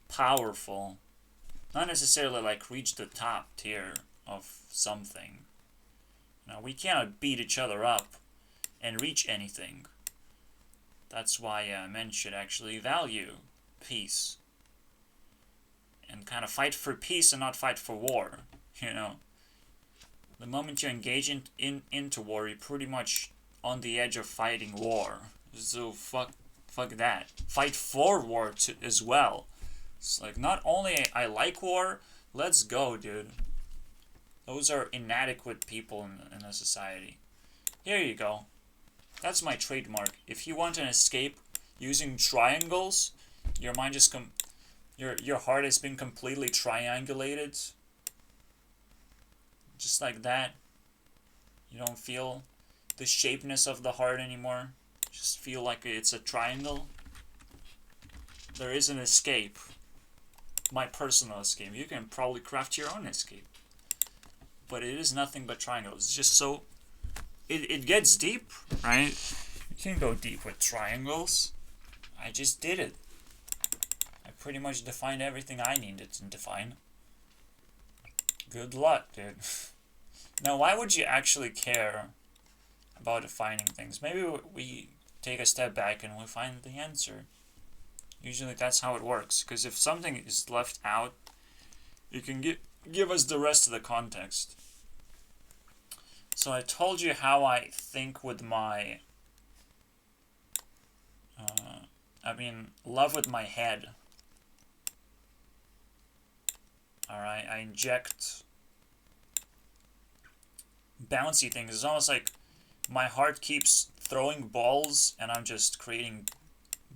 Powerful. Not necessarily like reach the top tier of something. Now, we cannot beat each other up and reach anything. That's why men should actually value peace. And kind of fight for peace and not fight for war, you know. The moment you engage into war, you're pretty much on the edge of fighting war. So fuck that. Fight for war as well. It's like, not only I like war, let's go, dude. Those are inadequate people in a society. Here you go. That's my trademark. If you want an escape using triangles, your mind just your heart has been completely triangulated. Just like that. You don't feel the shapeness of the heart anymore. Just feel like it's a triangle. There is an escape. My personal escape. You can probably craft your own escape. But it is nothing but triangles. It's just so... It gets deep, right? You can go deep with triangles. I just did it. I pretty much defined everything I needed to define. Good luck, dude. Now, why would you actually care about defining things? Maybe we take a step back and we find the answer. Usually that's how it works. Because if something is left out, you can give us the rest of the context. So I told you how I think with my... love with my head. Alright, I inject bouncy things. It's almost like my heart keeps throwing balls and I'm just creating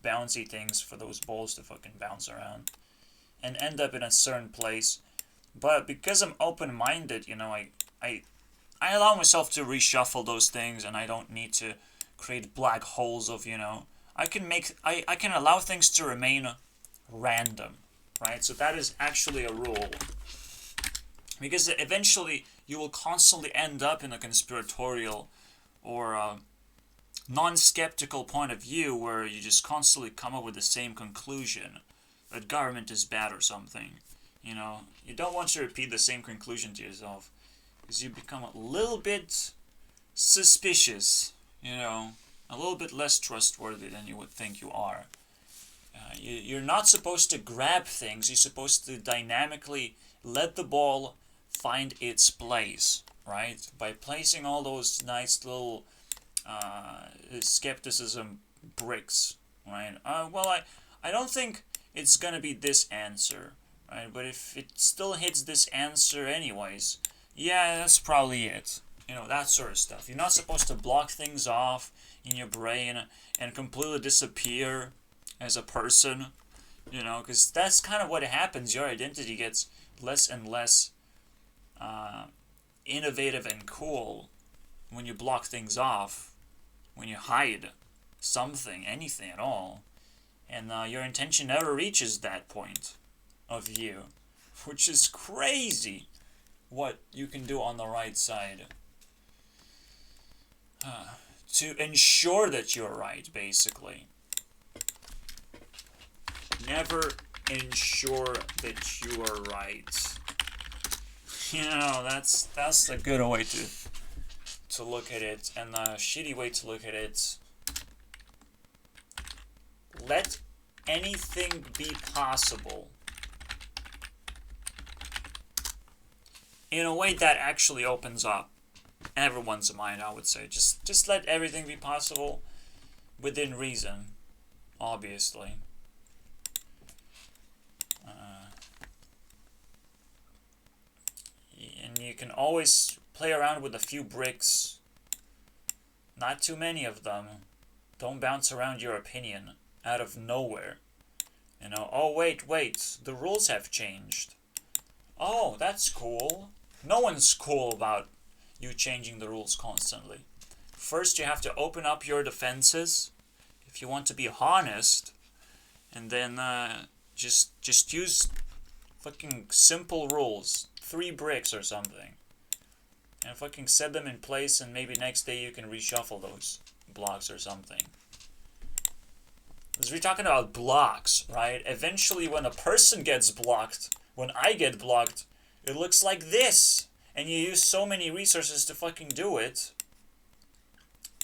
bouncy things for those balls to fucking bounce around and end up in a certain place. But because I'm open-minded, you know, I allow myself to reshuffle those things, and I don't need to create black holes of, you know, I can allow things to remain random, right? So that is actually a rule. Because eventually you will constantly end up in a conspiratorial or a non-skeptical point of view where you just constantly come up with the same conclusion, that government is bad or something. You know, you don't want to repeat the same conclusion to yourself, because you become a little bit suspicious, you know, a little bit less trustworthy than you would think you are. You're not supposed to grab things, you're supposed to dynamically let the ball find its place, right? By placing all those nice little skepticism bricks, right? I don't think it's gonna be this answer, right? But if it still hits this answer anyways, yeah, that's probably it. You know, that sort of stuff. You're not supposed to block things off in your brain and completely disappear as a person, you know, because that's kind of what happens. Your identity gets less and less innovative and cool when you block things off, when you hide something, anything at all, and your intention never reaches that point of view, which is crazy what you can do on the right side to ensure that you're right, basically. Never ensure that you are right. You know, that's a good way to look at it, and the shitty way to look at it. Let anything be possible in a way that actually opens up everyone's mind, I would say. Just let everything be possible within reason, obviously. And you can always play around with a few bricks. Not too many of them. Don't bounce around your opinion out of nowhere. You know, oh wait, the rules have changed. Oh, that's cool. No one's cool about you changing the rules constantly. First, you have to open up your defenses if you want to be honest, and then just use fucking simple rules, 3 bricks or something, and fucking set them in place, and maybe next day you can reshuffle those blocks or something. Because we're talking about blocks, right? Eventually, when a person gets blocked, when I get blocked, it looks like this, and you use so many resources to fucking do it.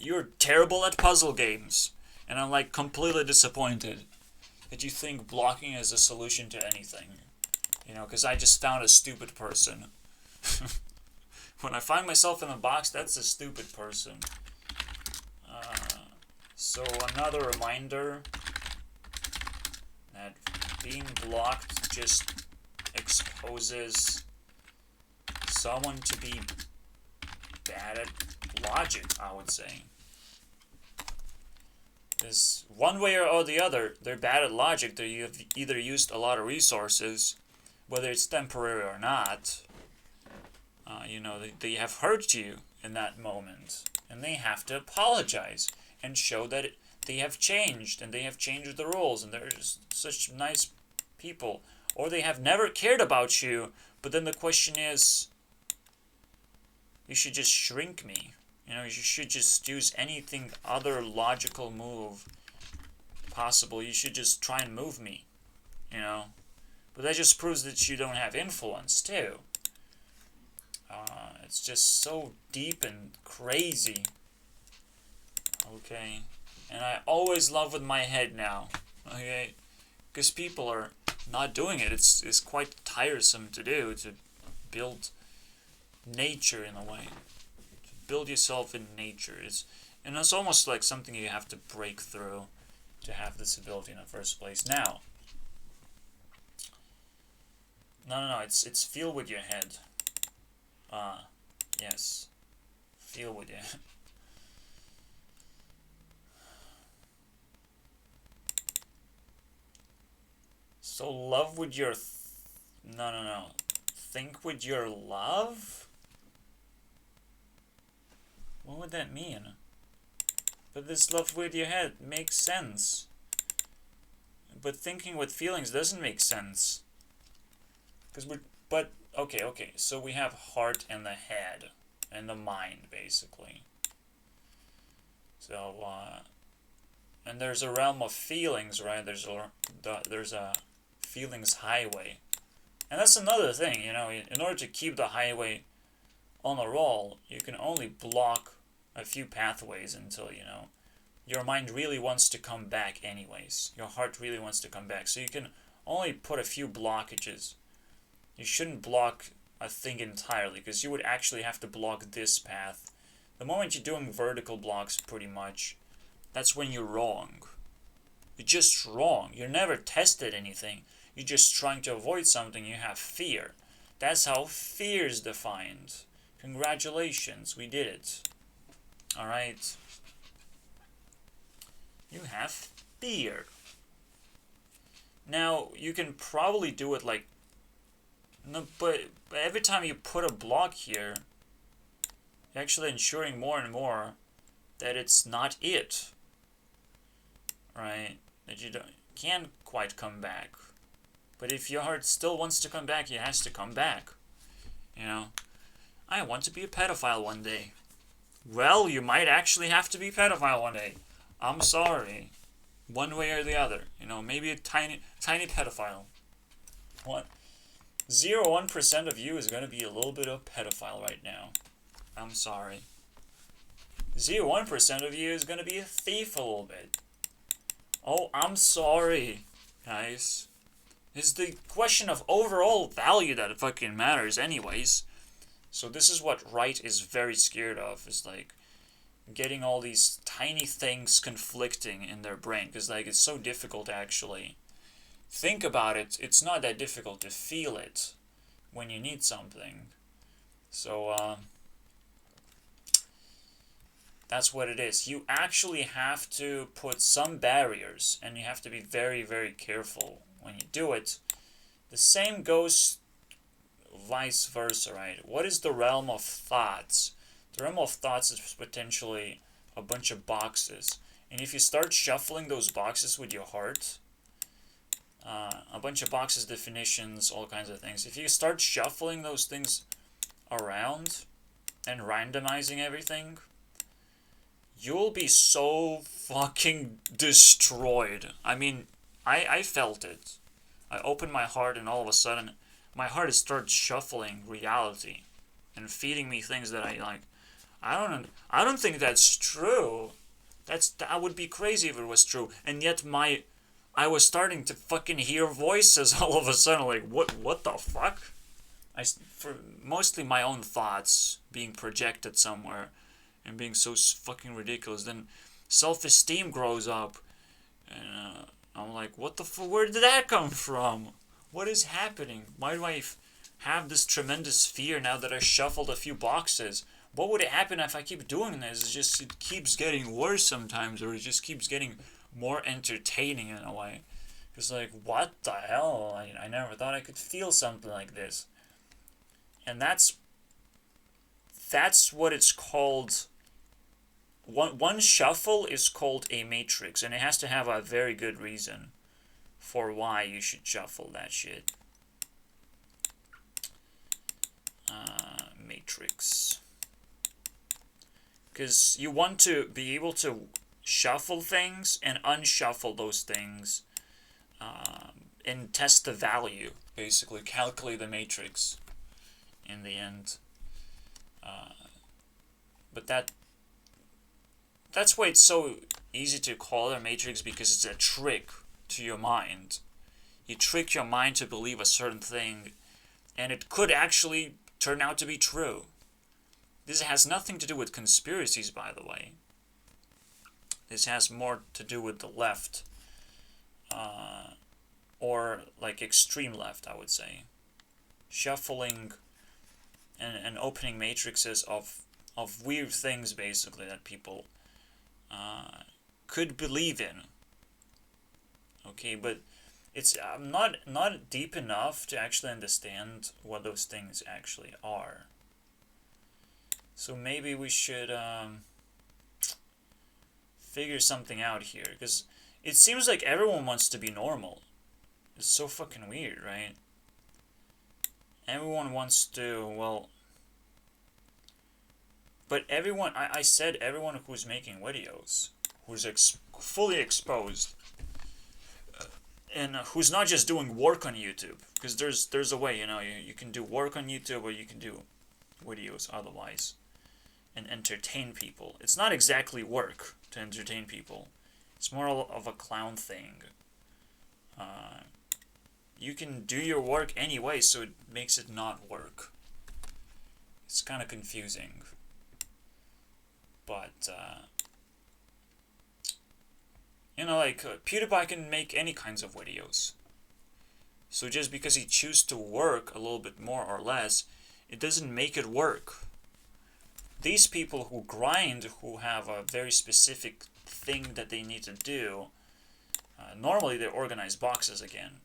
You're terrible at puzzle games, and I'm like completely disappointed that you think blocking is a solution to anything. You know, because I just found a stupid person. When I find myself in a box, that's a stupid person. So another reminder that being blocked just exposes someone to be bad at logic, I would say. Because one way or the other, they're bad at logic. They've either used a lot of resources, whether it's temporary or not. You know, they have hurt you in that moment, and they have to apologize and show that they have changed, and they have changed the rules, and they're just such nice people. Or they have never cared about you, but then the question is, you should just shrink me. You know, you should just use anything other logical move possible. You should just try and move me, you know. But that just proves that you don't have influence, too. It's just so deep and crazy. Okay. And I always love with my head now. Okay. Because people are not doing it. It's quite tiresome to do, to build nature in a way. To build yourself in nature. And it's almost like something you have to break through to have this ability in the first place. Now, no, it's feel with your head. Yes. Feel with your head. So love with your... No. Think with your love? What would that mean? But this love with your head makes sense. But thinking with feelings doesn't make sense. Okay. So we have heart and the head. And the mind, basically. So, and there's a realm of feelings, right? There's a feelings highway. And that's another thing, you know, in order to keep the highway on a roll, you can only block a few pathways until, you know, your mind really wants to come back anyways. Your heart really wants to come back. So you can only put a few blockages. You shouldn't block a thing entirely, because you would actually have to block this path. The moment you're doing vertical blocks, pretty much, that's when you're wrong. You're just wrong. You never tested anything. You're just trying to avoid something. You have fear. That's how fear is defined. Congratulations, we did it. Alright. You have fear. Now, you can probably do it like... No, but every time you put a block here, you're actually ensuring more and more that it's not it. Right? That you can't quite come back. But if your heart still wants to come back, it has to come back. You know? I want to be a pedophile one day. Well, you might actually have to be a pedophile one day. I'm sorry. One way or the other. You know, maybe a tiny pedophile. What? 0.1% of you is going to be a little bit of a pedophile right now. I'm sorry. 0.01% of you is gonna be a thief a little bit. Oh, I'm sorry, guys. It's the question of overall value that fucking matters anyways. So this is what Wright is very scared of, is like getting all these tiny things conflicting in their brain, because like it's so difficult to actually think about it. It's not that difficult to feel it when you need something. So that's what it is. You actually have to put some barriers, and you have to be very, very careful when you do it. The same goes vice versa, right? What is the realm of thoughts? The realm of thoughts is potentially a bunch of boxes. And if you start shuffling those boxes with your heart, a bunch of boxes, definitions, all kinds of things. If you start shuffling those things around and randomizing everything, you'll be so fucking destroyed. I mean, I felt it. I opened my heart, and all of a sudden, my heart started shuffling reality and feeding me things that I like. I don't think that's true. That would be crazy if it was true. And yet I was starting to fucking hear voices all of a sudden. Like, what the fuck? For mostly my own thoughts being projected somewhere and being so fucking ridiculous. Then self-esteem grows up, and I'm like, what the fuck? Where did that come from? What is happening? Why do I have this tremendous fear now that I shuffled a few boxes? What would happen if I keep doing this? It keeps getting worse sometimes, or it just keeps getting more entertaining in a way. It's like, what the hell? I never thought I could feel something like this. And that's what it's called. One shuffle is called a matrix, and it has to have a very good reason for why you should shuffle that shit. Matrix. Because you want to be able to shuffle things and unshuffle those things, and test the value, basically calculate the matrix in the end. But that's why it's so easy to call it a matrix, because it's a trick to your mind. You trick your mind to believe a certain thing, and it could actually turn out to be true. This has nothing to do with conspiracies, by the way. This has more to do with the left, or like extreme left, I would say. Shuffling and opening matrices of weird things, basically, that people could believe in. Okay, but it's not deep enough to actually understand what those things actually are. So maybe we should figure something out here, because it seems like everyone wants to be normal. It's so fucking weird, right? Everyone wants to, well, but everyone, I said everyone who's making videos, who's fully exposed, and who's not just doing work on YouTube, because there's a way, you can do work on YouTube, or you can do videos otherwise and entertain people. It's not exactly work to entertain people. It's more of a clown thing. You can do your work anyway, so it makes it not work. It's kind of confusing. But, PewDiePie can make any kinds of videos. So just because he chooses to work a little bit more or less, it doesn't make it work. These people who grind, who have a very specific thing that they need to do, normally they organize boxes again.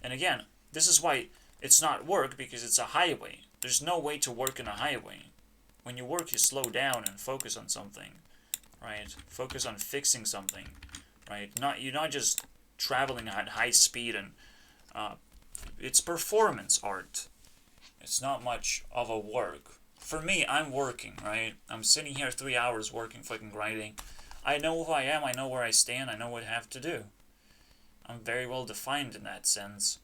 And again, this is why it's not work, because it's a highway. There's no way to work in a highway. When you work, you slow down and focus on something, right? Focus on fixing something, right? You're not just traveling at high speed, and it's performance art. It's not much of a work. For me, I'm working, right? I'm sitting here 3 hours working, fucking grinding. I know who I am, I know where I stand, I know what I have to do. I'm very well defined in that sense.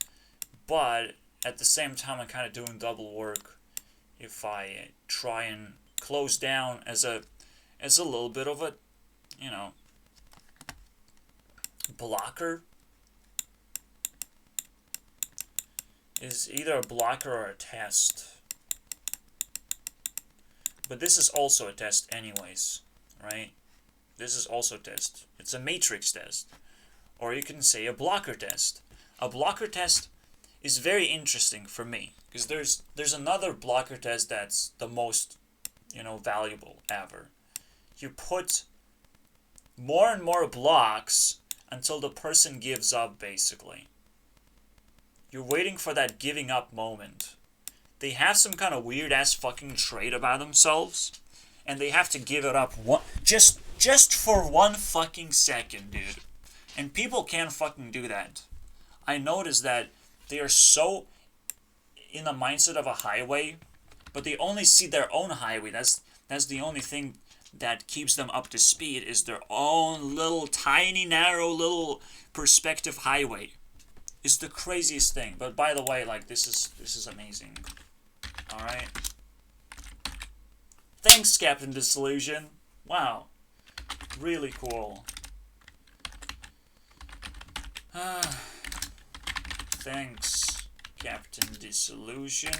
But at the same time, I'm kind of doing double work if I try and close down as a It's a little bit of a, you know, blocker. Is either a blocker or a test. But this is also a test anyways, right? This is also a test. It's a matrix test. Or you can say a blocker test. A blocker test is very interesting for me, because there's another blocker test that's the most, valuable ever. You put more and more blocks until the person gives up, basically. You're waiting for that giving up moment. They have some kind of weird ass fucking trait about themselves, and they have to give it up just for 1 fucking second, dude. And people can't fucking do that. I noticed that they are so in the mindset of a highway, but they only see their own highway. That's the only thing that keeps them up to speed, is their own little tiny narrow little perspective highway. It's the craziest thing. But by the way, like, this is amazing. Alright. Thanks, Captain Disillusion. Wow. Really cool. Thanks, Captain Disillusion.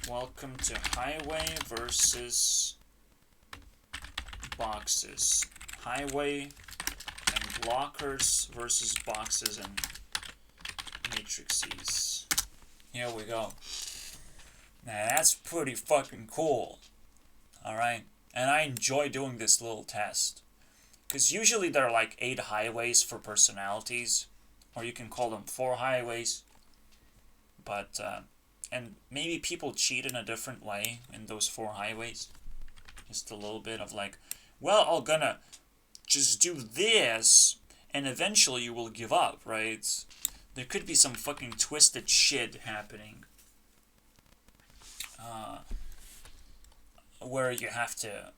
Welcome to Highway versus Boxes. Highway and blockers versus boxes and matrices. Here we go. Now that's pretty fucking cool. Alright? And I enjoy doing this little test. Because usually there are like 8 highways for personalities. Or you can call them 4 highways. But, and maybe people cheat in a different way in those 4 highways. Just a little bit of like, well, I'm gonna just do this, and eventually you will give up, right? There could be some fucking twisted shit happening. Where you have to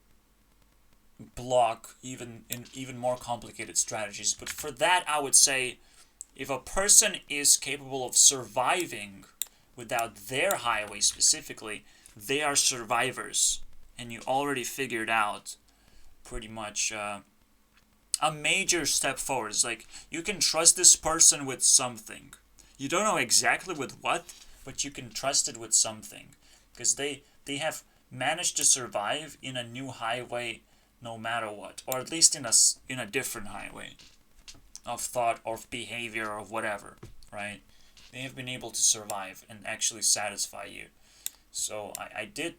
block even more complicated strategies. But for that, I would say, if a person is capable of surviving without their highway specifically, they are survivors. And you already figured out pretty much a major step forward. It's like, you can trust this person with something. You don't know exactly with what, but you can trust it with something. Because they have managed to survive in a new highway no matter what. Or at least in a different highway of thought or of behavior or whatever, right? They have been able to survive and actually satisfy you. So I did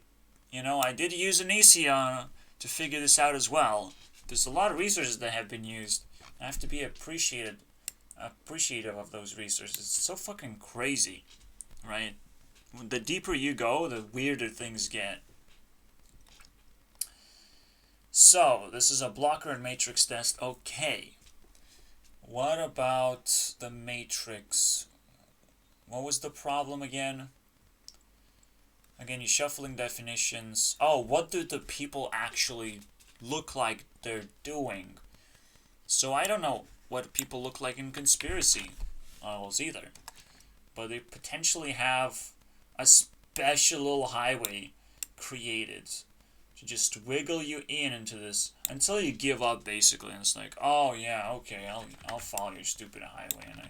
use Anicia to figure this out as well. There's a lot of resources that have been used. I have to be appreciative of those resources. It's so fucking crazy, right? The deeper you go, the weirder things get. So, this is a blocker and matrix test. Okay. What about the matrix? What was the problem again? Again, you're shuffling definitions. Oh, what do the people actually look like they're doing? So I don't know what people look like in conspiracy models either. But they potentially have a special little highway created to just wiggle you into this until you give up, basically. And it's like, oh yeah, okay, I'll follow your stupid highway, and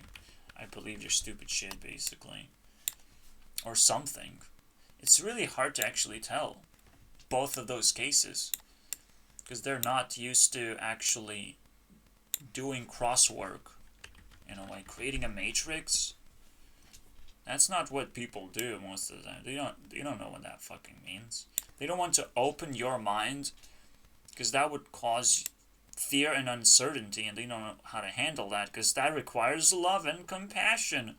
I believe your stupid shit, basically. Or something. It's really hard to actually tell both of those cases, because they're not used to actually doing crosswork. Like creating a matrix. That's not what people do most of the time. They don't know what that fucking means. They don't want to open your mind, because that would cause fear and uncertainty, and they don't know how to handle that, because that requires love and compassion.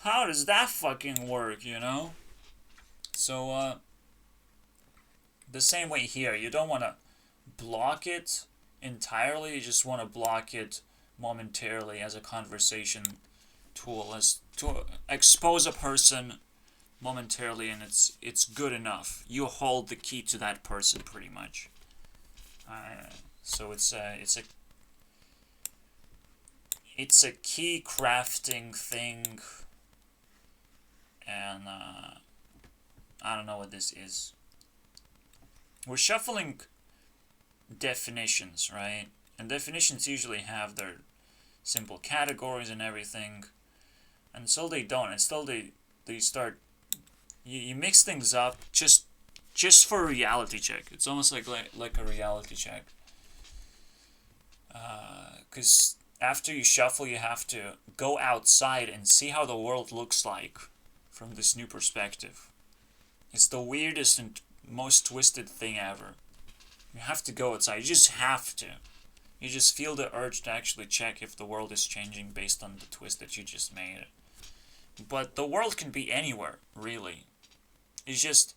How does that fucking work, So, the same way here, you don't want to block it entirely, you just want to block it momentarily as a conversation tool, as to expose a person momentarily, and it's good enough. You hold the key to that person, pretty much. So it's a key crafting thing, and I don't know what this is. we're shuffling definitions, right? And definitions usually have their simple categories and everything. Until they don't, until they start, you mix things up just for a reality check. It's almost like a reality check. Because after you shuffle, you have to go outside and see how the world looks like from this new perspective. It's the weirdest and most twisted thing ever. You have to go outside. You just have to. You just feel the urge to actually check if the world is changing based on the twist that you just made. But the world can be anywhere, really. It's just,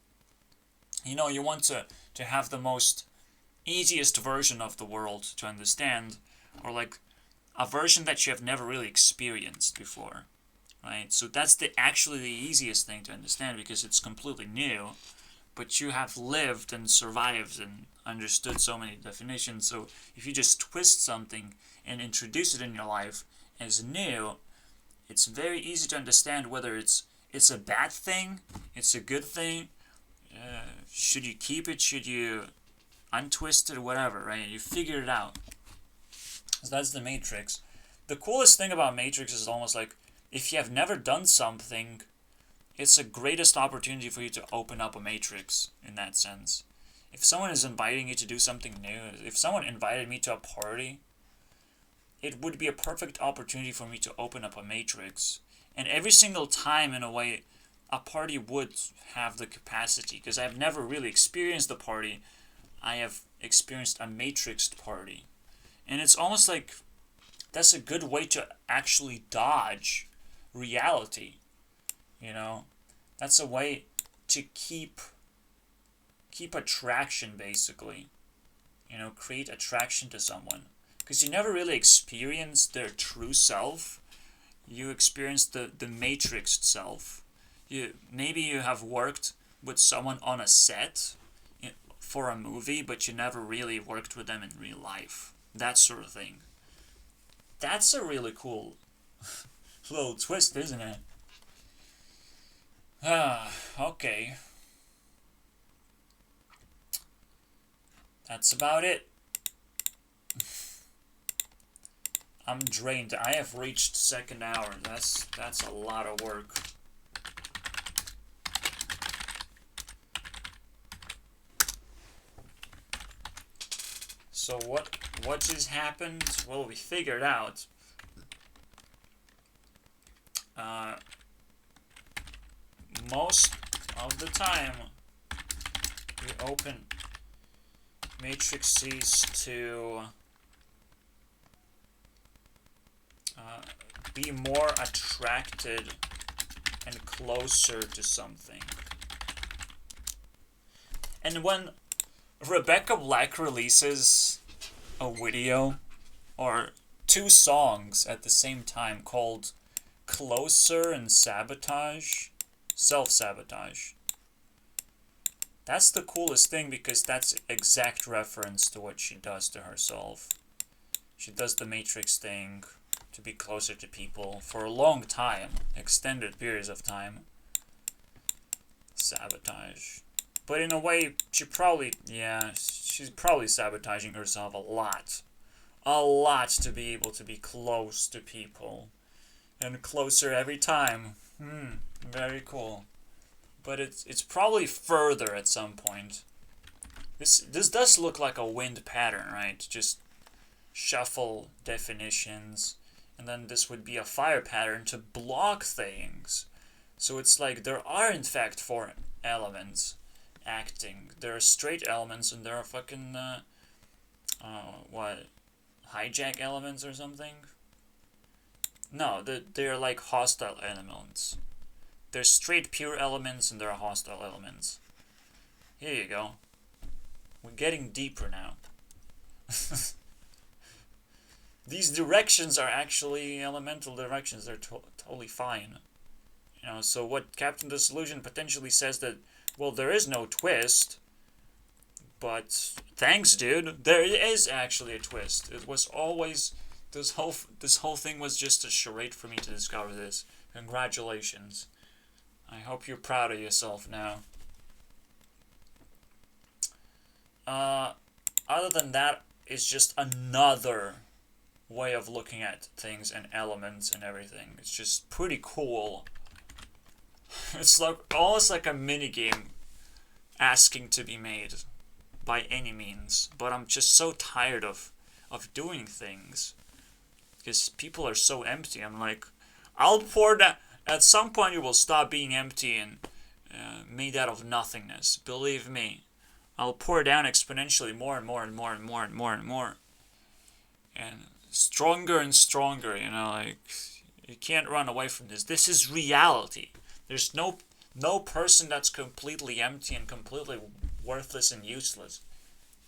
you want to have the most easiest version of the world to understand, or like a version that you have never really experienced before, right? So that's actually the easiest thing to understand because it's completely new, but you have lived and survived and understood so many definitions. So if you just twist something and introduce it in your life as new, it's very easy to understand whether it's a bad thing, it's a good thing, should you keep it, should you untwist it, whatever, right? You figure it out. So that's the Matrix. The coolest thing about Matrix is almost like, if you have never done something, it's the greatest opportunity for you to open up a Matrix in that sense. If someone is inviting you to do something new, if someone invited me to a party, it would be a perfect opportunity for me to open up a Matrix. And every single time, in a way, a party would have the capacity, because I've never really experienced a party. I have experienced a matrixed party. And it's almost like that's a good way to actually dodge reality. That's a way to keep attraction, basically. Create attraction to someone. Because you never really experience their true self. You experience the matrixed self. Maybe you have worked with someone on a set for a movie, but you never really worked with them in real life. That sort of thing. That's a really cool little twist, isn't it? Okay. That's about it. I'm drained. I have reached second hour. That's a lot of work. So what just happened? Well, we figured out most of the time we open matrices to be more attracted and closer to something. And when Rebecca Black releases a video or two songs at the same time called Closer and Sabotage, Self-Sabotage, that's the coolest thing, because that's exact reference to what she does to herself. She does the Matrix thing to be closer to people for a long time, extended periods of time. Sabotage. But in a way, she's probably sabotaging herself a lot. A lot to be able to be close to people. And closer every time. Very cool. But it's probably further at some point. This does look like a wind pattern, right? Just shuffle definitions. And then this would be a fire pattern to block things. So it's like there are in fact 4 elements acting. There are straight elements and there are fucking hijack elements or something? No, they're like hostile elements. There's straight pure elements and there are hostile elements. Here you go. We're getting deeper now. These directions are actually elemental directions. They're totally fine. So what Captain Disillusion potentially says that, well, there is no twist, but thanks, dude. There is actually a twist. It was always, this whole thing was just a charade for me to discover this. Congratulations. I hope you're proud of yourself now. Other than that, it's just another way of looking at things and elements and everything. It's just pretty cool. It's like almost like a mini game asking to be made by any means. But I'm just so tired of doing things because people are so empty. I'm like, I'll pour that. At some point, it will stop being empty and made out of nothingness. Believe me, I'll pour down exponentially more and more and more and more and more and more, and stronger and stronger. You know, like you can't run away from this. This is reality. There's no person that's completely empty and completely worthless and useless.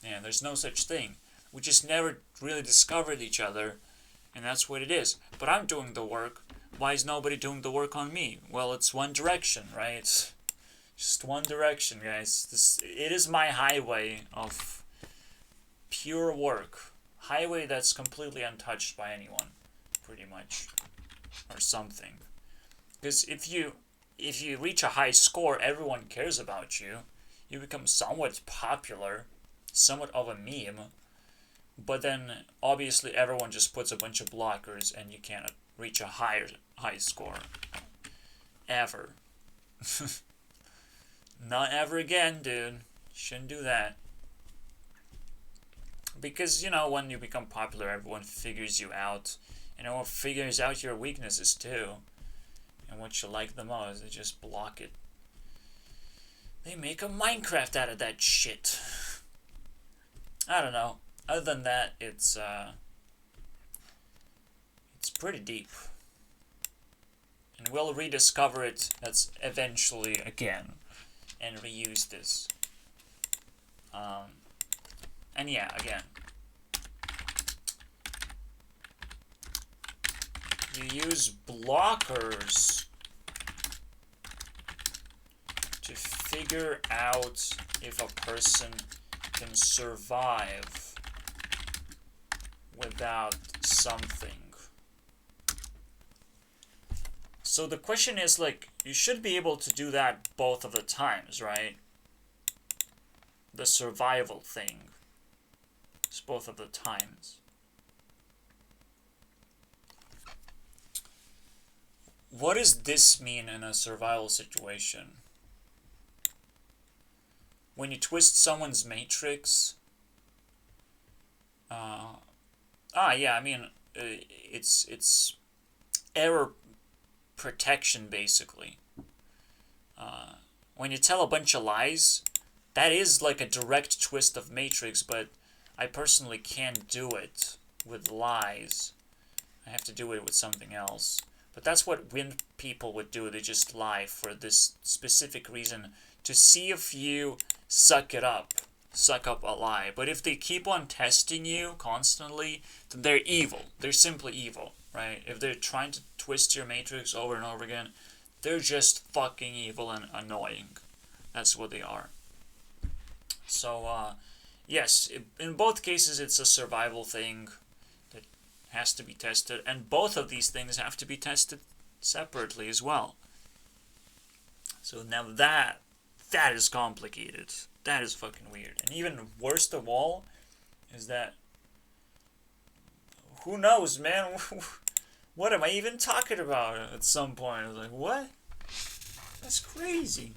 Yeah, there's no such thing. We just never really discovered each other, and that's what it is. But I'm doing the work. Why is nobody doing the work on me? Well, it's one direction, right? Just one direction, guys. It is my highway of pure work. Highway that's completely untouched by anyone, pretty much, or something. Because if you reach a high score, everyone cares about you. You become somewhat popular, somewhat of a meme. But then, obviously, everyone just puts a bunch of blockers, and you cannot reach a high score. Ever. Not ever again, dude. Shouldn't do that. Because, you know, when you become popular, everyone figures you out. And everyone figures out your weaknesses, too. And what you like the most, they just block it. They make a Minecraft out of that shit. I don't know. Other than that, it's pretty deep. And we'll rediscover it that's eventually again. And reuse this. And yeah, again. You use blockers to figure out if a person can survive without something. So the question is, like, you should be able to do that both of the times, right? The survival thing. It's both of the times. What does this mean in a survival situation? When you twist someone's matrix... yeah, I mean, it's error protection, basically. When you tell a bunch of lies, that is like a direct twist of matrix, but I personally can't do it with lies. I have to do it with something else. But that's what win people would do. They just lie for this specific reason, to see if you suck up a lie. But if they keep on testing you constantly, then they're evil. They're simply evil, right? If they're trying to twist your matrix over and over again, they're just fucking evil and annoying. That's what they are. So, yes, in both cases it's a survival thing that has to be tested, and both of these things have to be tested separately as well. So now that is complicated. That is fucking weird. And even worst of all is that, who knows, man? What am I even talking about at some point? I was like, what? That's crazy.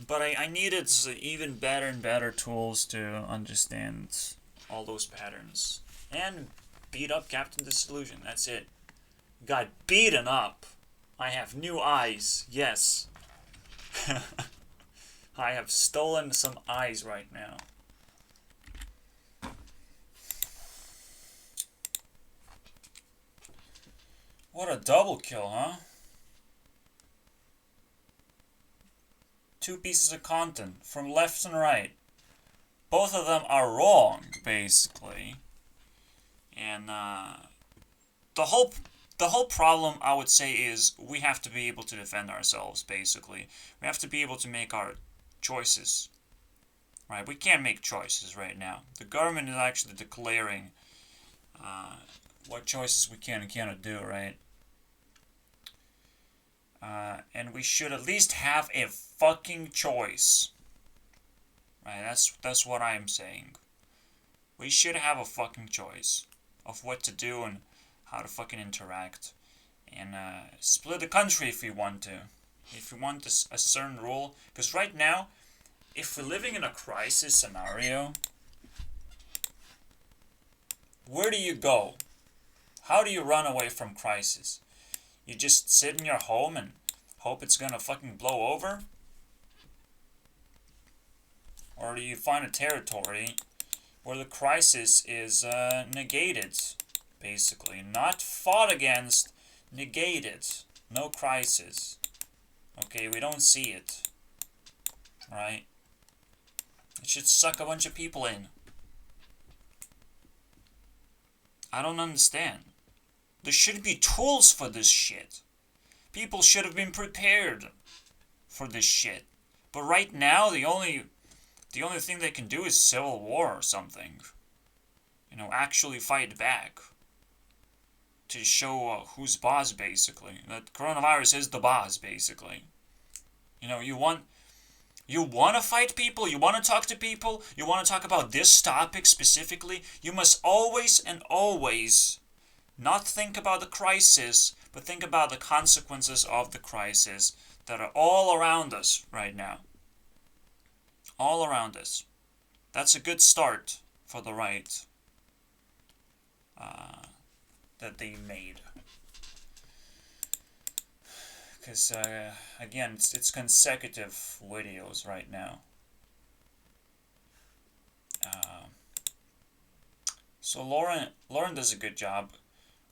But I needed even better and better tools to understand all those patterns. And beat up Captain Disillusion. That's it. Got beaten up. I have new eyes. Yes. I have stolen some eyes right now. What a double kill, huh? 2 pieces of content from left and right. Both of them are wrong, basically. And the whole problem, I would say, is we have to be able to defend ourselves, basically. We have to be able to make our choices. Right? We can't make choices right now. The government is actually declaring what choices we can and cannot do, right? And we should at least have a fucking choice. Right? That's what I'm saying. We should have a fucking choice of what to do and how to fucking interact. And split the country if we want to. If we want a certain rule. Because right now, if we're living in a crisis scenario, where do you go? How do you run away from crisis? You just sit in your home and hope it's gonna fucking blow over? Or do you find a territory where the crisis is negated, basically? Not fought against, negated. No crisis. Okay, we don't see it. Right? It should suck a bunch of people in. I don't understand. There should be tools for this shit. People should have been prepared for this shit. But right now, the only thing they can do is civil war or something. You know, actually fight back. To show who's boss, basically. That coronavirus is the boss, basically. You know, you want to fight people? You want to talk to people? You want to talk about this topic specifically? You must always and always not think about the crisis, but think about the consequences of the crisis that are all around us right now. All around us. That's a good start for the right that they made. Because, again, it's consecutive videos right now. So Lauren does a good job,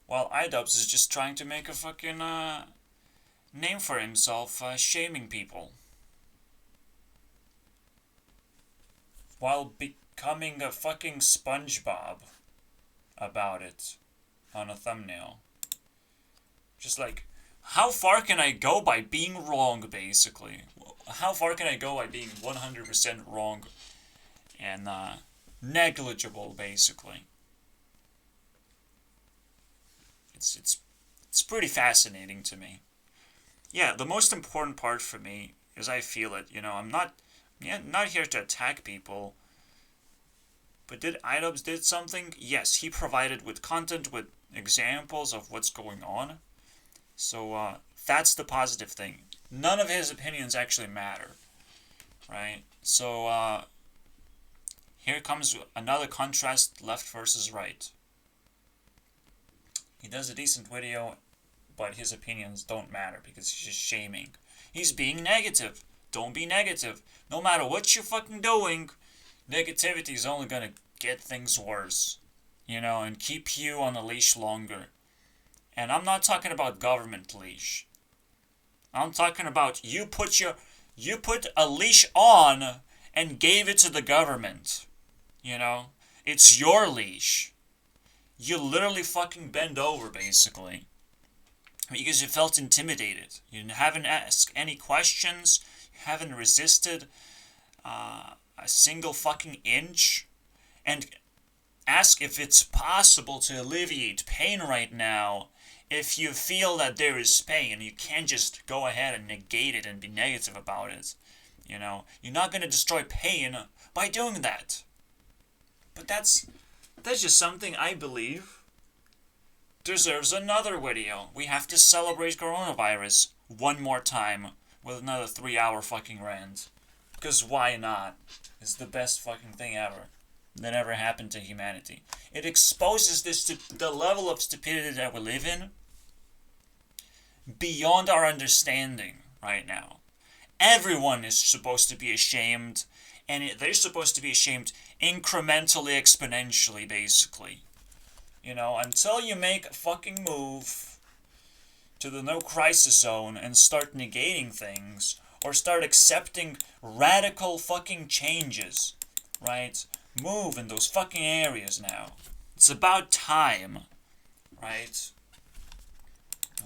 while iDubbbz is just trying to make a fucking name for himself, shaming people. While becoming a fucking SpongeBob about it on a thumbnail. Just like, how far can I go by being wrong, basically? How far can I go by being 100% wrong and negligible, basically? It's pretty fascinating to me. Yeah, the most important part for me is I feel it. You know, I'm not here to attack people. But did iDubbbz did something? Yes, he provided with content, with examples of what's going on. So that's the positive thing. None of his opinions actually matter, right? So here comes another contrast, left versus right. He does a decent video, but his opinions don't matter because he's just shaming. He's being negative. Don't be negative. No matter what you're fucking doing, negativity is only gonna get things worse, you know, and keep you on a leash longer. And I'm not talking about government leash. I'm talking about you put a leash on and gave it to the government. You know, it's your leash. You literally fucking bend over, basically, because you felt intimidated. You haven't asked any questions. You haven't resisted a single fucking inch. And ask if it's possible to alleviate pain right now. If you feel that there is pain, you can't just go ahead and negate it and be negative about it. You know, you're not going to destroy pain by doing that. But that's just something I believe deserves another video. We have to celebrate coronavirus one more time with another 3-hour fucking rant. Because why not? It's the best fucking thing ever that ever happened to humanity. It exposes the level of stupidity that we live in beyond our understanding right now. Everyone is supposed to be ashamed, and they're supposed to be ashamed incrementally, exponentially, basically. You know, until you make a fucking move to the no crisis zone and start negating things, or start accepting radical fucking changes, right? Move in those fucking areas now. It's about time, right?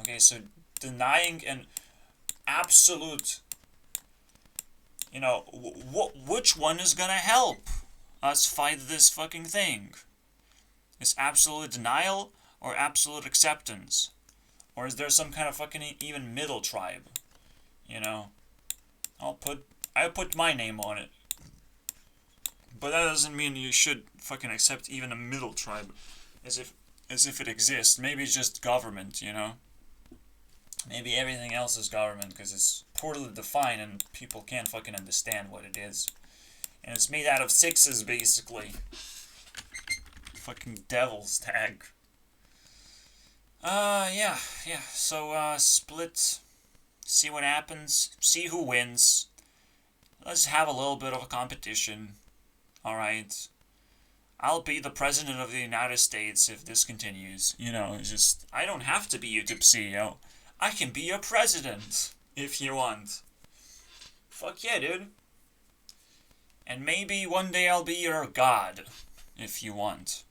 Okay, so denying an absolute, you know, which one is gonna help us fight this fucking thing? Is absolute denial or absolute acceptance? Or is there some kind of fucking even middle tribe? You know, I put my name on it. But that doesn't mean you should fucking accept even a middle tribe as if it exists. Maybe it's just government, you know? Maybe everything else is government because it's poorly defined and people can't fucking understand what it is. And it's made out of sixes, basically. Fucking devil's tag. Yeah. So, split. See what happens. See who wins. Let's have a little bit of a competition. Alright. I'll be the president of the United States if this continues. You know, it's just, I don't have to be YouTube CEO. I can be your president if you want. Fuck yeah, dude. And maybe one day I'll be your god if you want.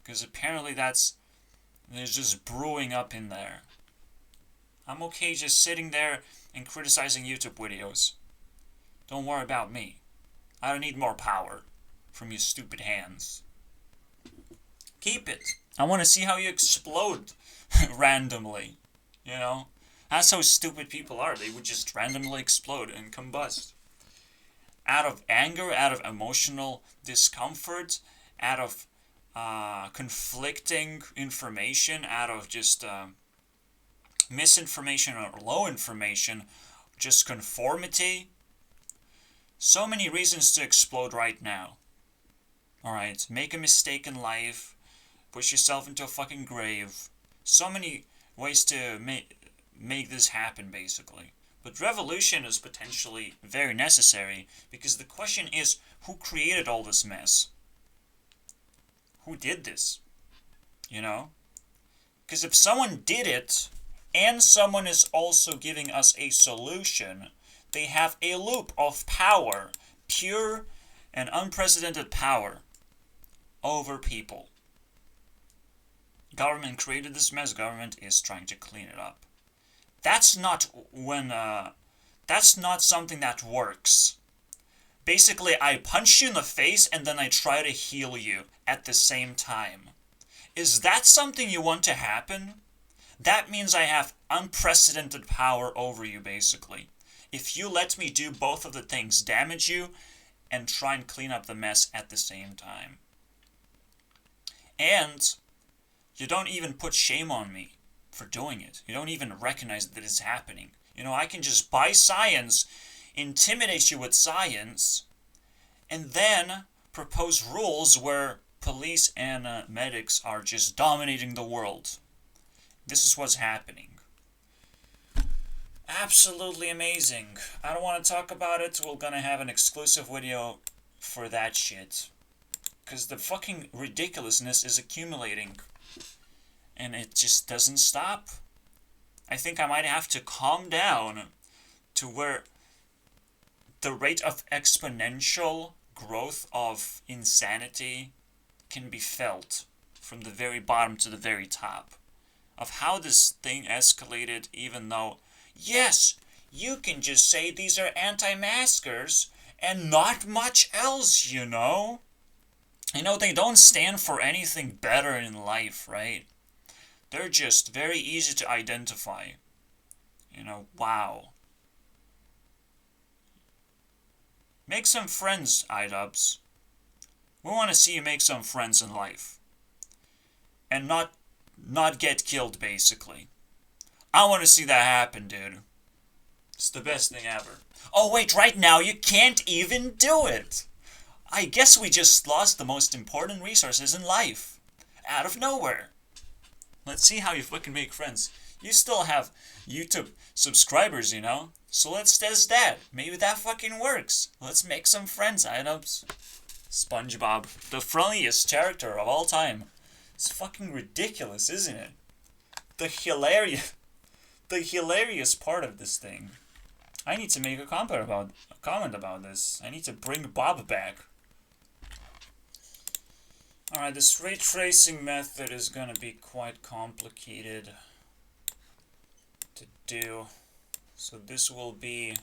Because apparently there's just brewing up in there. I'm okay just sitting there and criticizing YouTube videos. Don't worry about me. I don't need more power from your stupid hands. Keep it. I want to see how you explode randomly. You know? That's how stupid people are. They would just randomly explode and combust. Out of anger, out of emotional discomfort, out of conflicting information, out of just misinformation or low information, just conformity. So many reasons to explode right now. Alright, make a mistake in life, push yourself into a fucking grave. So many ways to make this happen, basically. But revolution is potentially very necessary, because the question is, who created all this mess? Who did this? You know? Because if someone did it, and someone is also giving us a solution, they have a loop of power, pure and unprecedented power, over people. Government created this mess, government is trying to clean it up. That's not something that works. Basically, I punch you in the face and then I try to heal you at the same time. Is that something you want to happen? That means I have unprecedented power over you, basically. If you let me do both of the things, damage you and try and clean up the mess at the same time. And you don't even put shame on me for doing it. You don't even recognize that it's happening. You know, I can just buy science, intimidate you with science, and then propose rules where police and medics are just dominating the world. This is what's happening. Absolutely amazing. I don't want to talk about it. We're gonna have an exclusive video for that shit. Because the fucking ridiculousness is accumulating. And it just doesn't stop. I think I might have to calm down to where the rate of exponential growth of insanity can be felt from the very bottom to the very top. Of how this thing escalated, even though, yes, you can just say these are anti-maskers and not much else, you know? You know, they don't stand for anything better in life, right? They're just very easy to identify. You know, wow. Make some friends, iDubbbz. We want to see you make some friends in life. And not get killed, basically. I want to see that happen, dude. It's the best thing ever. Oh, wait, right now you can't even do it. I guess we just lost the most important resources in life. Out of nowhere. Let's see how you fucking make friends. You still have YouTube subscribers, you know? So let's test that. Maybe that fucking works. Let's make some friends, iDubbbz. SpongeBob, the friendliest character of all time. It's fucking ridiculous, isn't it? The hilarious part of this thing. I need to make a comment about this. I need to bring Bob back. Alright, this ray tracing method is gonna be quite complicated to do. So this will be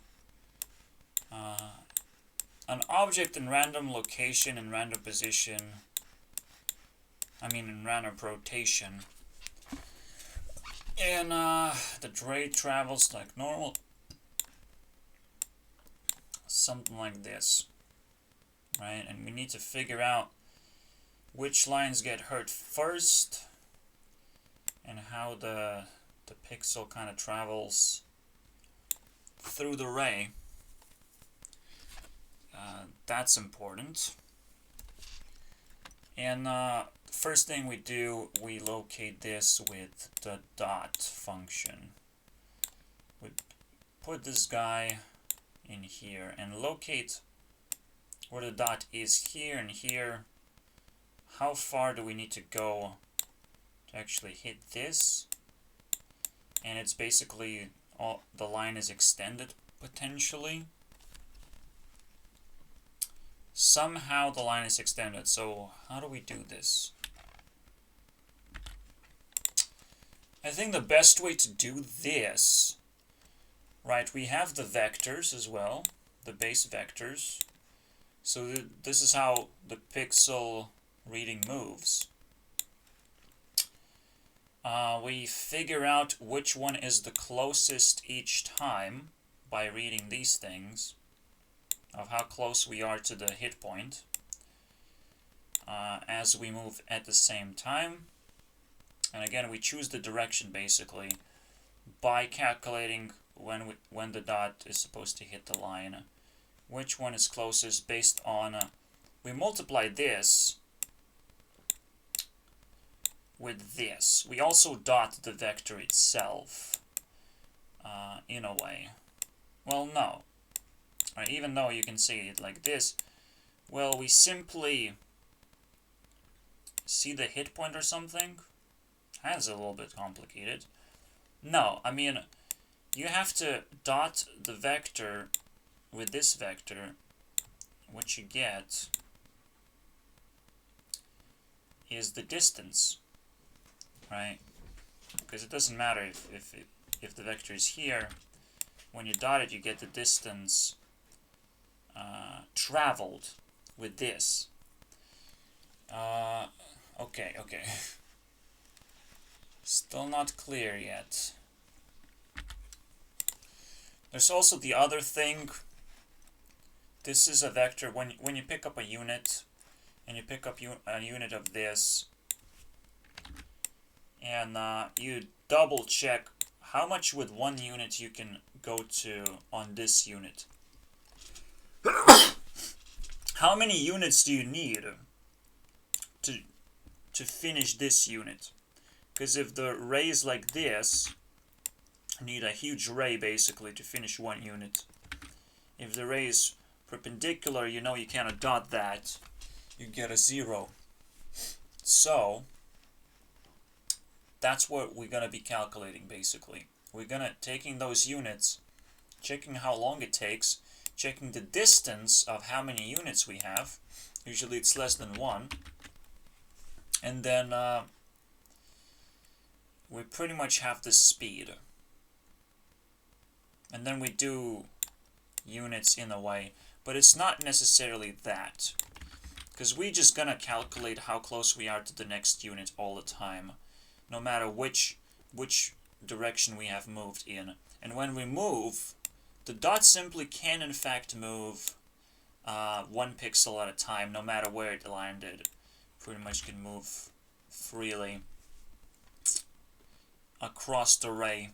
an object in random location and random position. In random rotation. And the ray travels like normal. Something like this. right? And we need to figure out which lines get hurt first and how the pixel kind of travels through the ray. That's important. And first thing we do, we locate this with the dot function. We put this guy in here and locate where the dot is here and here. How far do we need to go to actually hit this? And it's basically the line is extended potentially. Somehow the line is extended. So how do we do this? I think the best way to do this, right, we have the vectors as well, the base vectors. So this is how the pixel reading moves. We figure out which one is the closest each time by reading these things, of how close we are to the hit point as we move at the same time. And again, we choose the direction basically by calculating when the dot is supposed to hit the line. Which one is closest based on, we multiply this with this. We also dot the vector itself, in a way. Well, no. Right, even though you can see it like this, well, we simply see the hit point or something. That's a little bit complicated. No, I mean, you have to dot the vector with this vector. What you get is the distance, right? Because it doesn't matter if the vector is here. When you dot it, you get the distance traveled with this. Okay. Still not clear yet. There's also the other thing. This is a vector. When you pick up a unit, and you pick up a unit of this, and you double check how much with one unit you can go to on this unit. How many units do you need to finish this unit? Because if the ray is like this, you need a huge ray basically to finish one unit. If the ray is perpendicular, you know you cannot dot that. You get a 0. So that's what we're gonna be calculating basically. We're gonna taking those units, checking how long it takes, checking the distance of how many units we have. Usually it's less than 1. And then we pretty much have the speed. And then we do units in a way, but it's not necessarily that. Because we're just gonna calculate how close we are to the next unit all the time, no matter which direction we have moved in. And when we move, the dot simply can in fact move 1 pixel at a time, no matter where it landed. Pretty much can move freely across the ray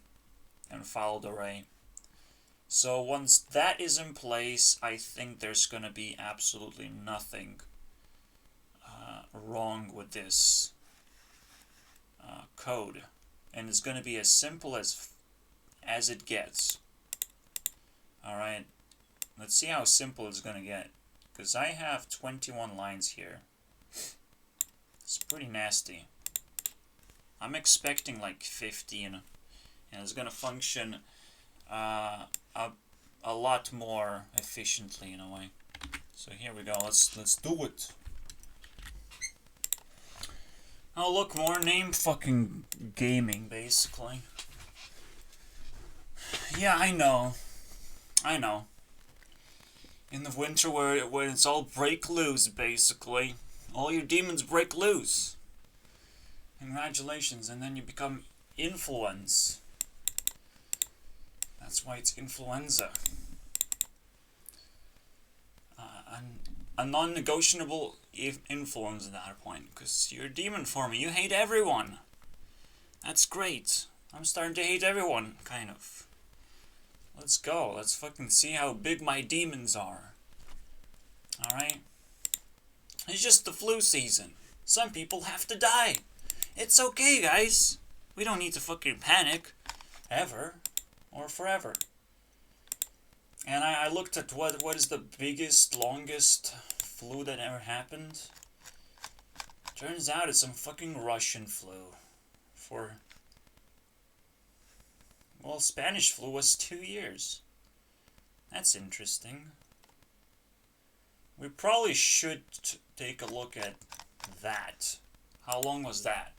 and follow the ray. So once that is in place, I think there's gonna be absolutely nothing wrong with this code, and it's gonna be as simple as it gets. All right, let's see how simple it's gonna get, because I have 21 lines here. It's pretty nasty. I'm expecting like 15, and it's gonna function a lot more efficiently in a way. So here we go. Let's do it. Oh look, more name fucking gaming basically. Yeah, I know. In the winter where it's all break loose basically. All your demons break loose. Congratulations, and then you become influence. That's why it's influenza. a non-negotiable influence at that point, because you're a demon for me. You hate everyone. That's great. I'm starting to hate everyone, kind of. Let's go. Let's fucking see how big my demons are. Alright? It's just the flu season. Some people have to die. It's okay, guys. We don't need to fucking panic. Ever. Or forever. And I looked at what is the biggest, longest flu that ever happened. Turns out it's some fucking Russian flu. Well, Spanish flu was 2 years. That's interesting. We probably should take a look at that. How long was that?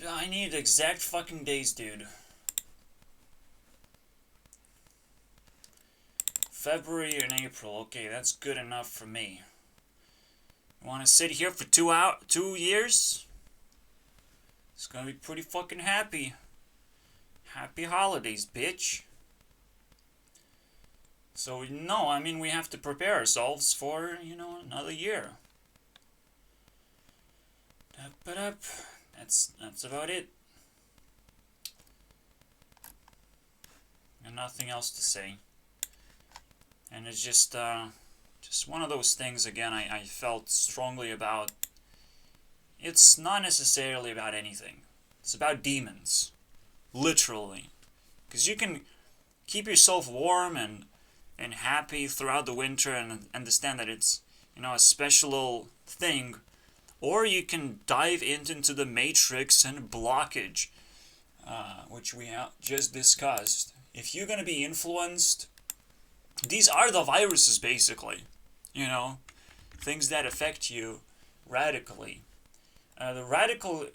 I need exact fucking days, dude. February and April. Okay, that's good enough for me. You want to sit here for 2 years? It's gonna be pretty fucking happy. Happy holidays, bitch. So, no, I mean, we have to prepare ourselves for, another year. That's about it. And nothing else to say. And it's just one of those things, again, I felt strongly about. It's not necessarily about anything. It's about demons. Literally. Because you can keep yourself warm and happy throughout the winter and understand that it's, a special thing. Or you can dive into the matrix and blockage, which we just discussed. If you're going to be influenced, these are the viruses, basically. Things that affect you radically. The radical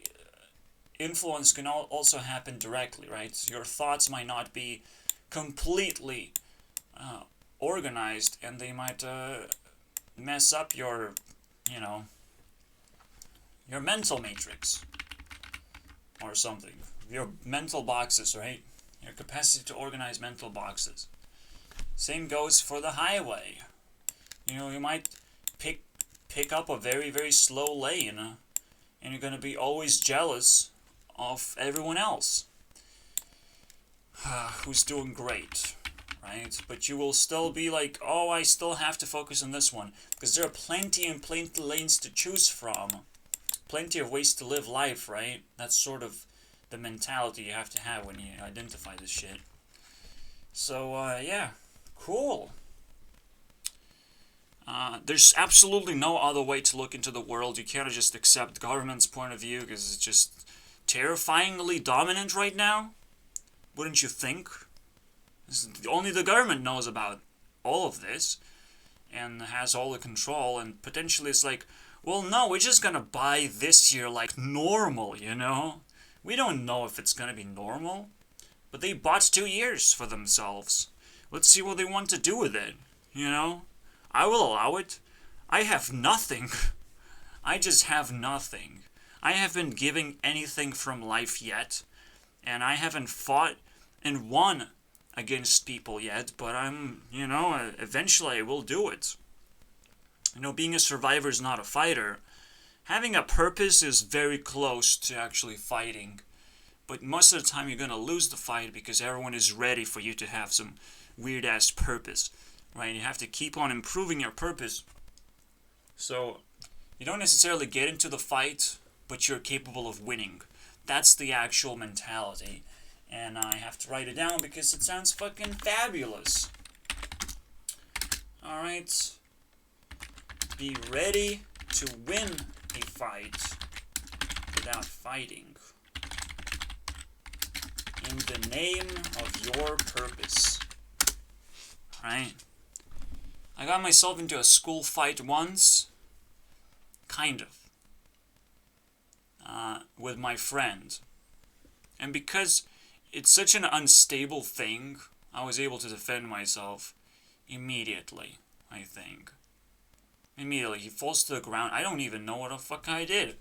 influence can also happen directly, right? Your thoughts might not be completely organized, and they might mess up your mental matrix or something. Your mental boxes, right? Your capacity to organize mental boxes. Same goes for the highway. You might pick up a very, very slow lane, and you're going to be always jealous of everyone else who's doing great, right? But you will still be like, oh, I still have to focus on this one, because there are plenty lanes to choose from. Plenty of ways to live life, right? That's sort of the mentality you have to have when you identify this shit. So, yeah. Cool. There's absolutely no other way to look into the world. You can't just accept government's point of view, because it's just terrifyingly dominant right now. Wouldn't you think? Only the government knows about all of this and has all the control, and potentially it's like, well, no, we're just gonna buy this year like normal, We don't know if it's gonna be normal, but they bought 2 years for themselves. Let's see what they want to do with it, I will allow it. I have nothing. I just have nothing. I haven't given anything from life yet, and I haven't fought and won against people yet, but I'm, eventually I will do it. Being a survivor is not a fighter. Having a purpose is very close to actually fighting, but most of the time you're going to lose the fight because everyone is ready for you to have some weird-ass purpose, right? You have to keep on improving your purpose. So, you don't necessarily get into the fight, but you're capable of winning. That's the actual mentality. And I have to write it down because it sounds fucking fabulous. Alright. Be ready to win a fight without fighting. In the name of your purpose. Right? I got myself into a school fight once. Kind of. With my friend. And because it's such an unstable thing, I was able to defend myself immediately, I think. Immediately. He falls to the ground. I don't even know what the fuck I did.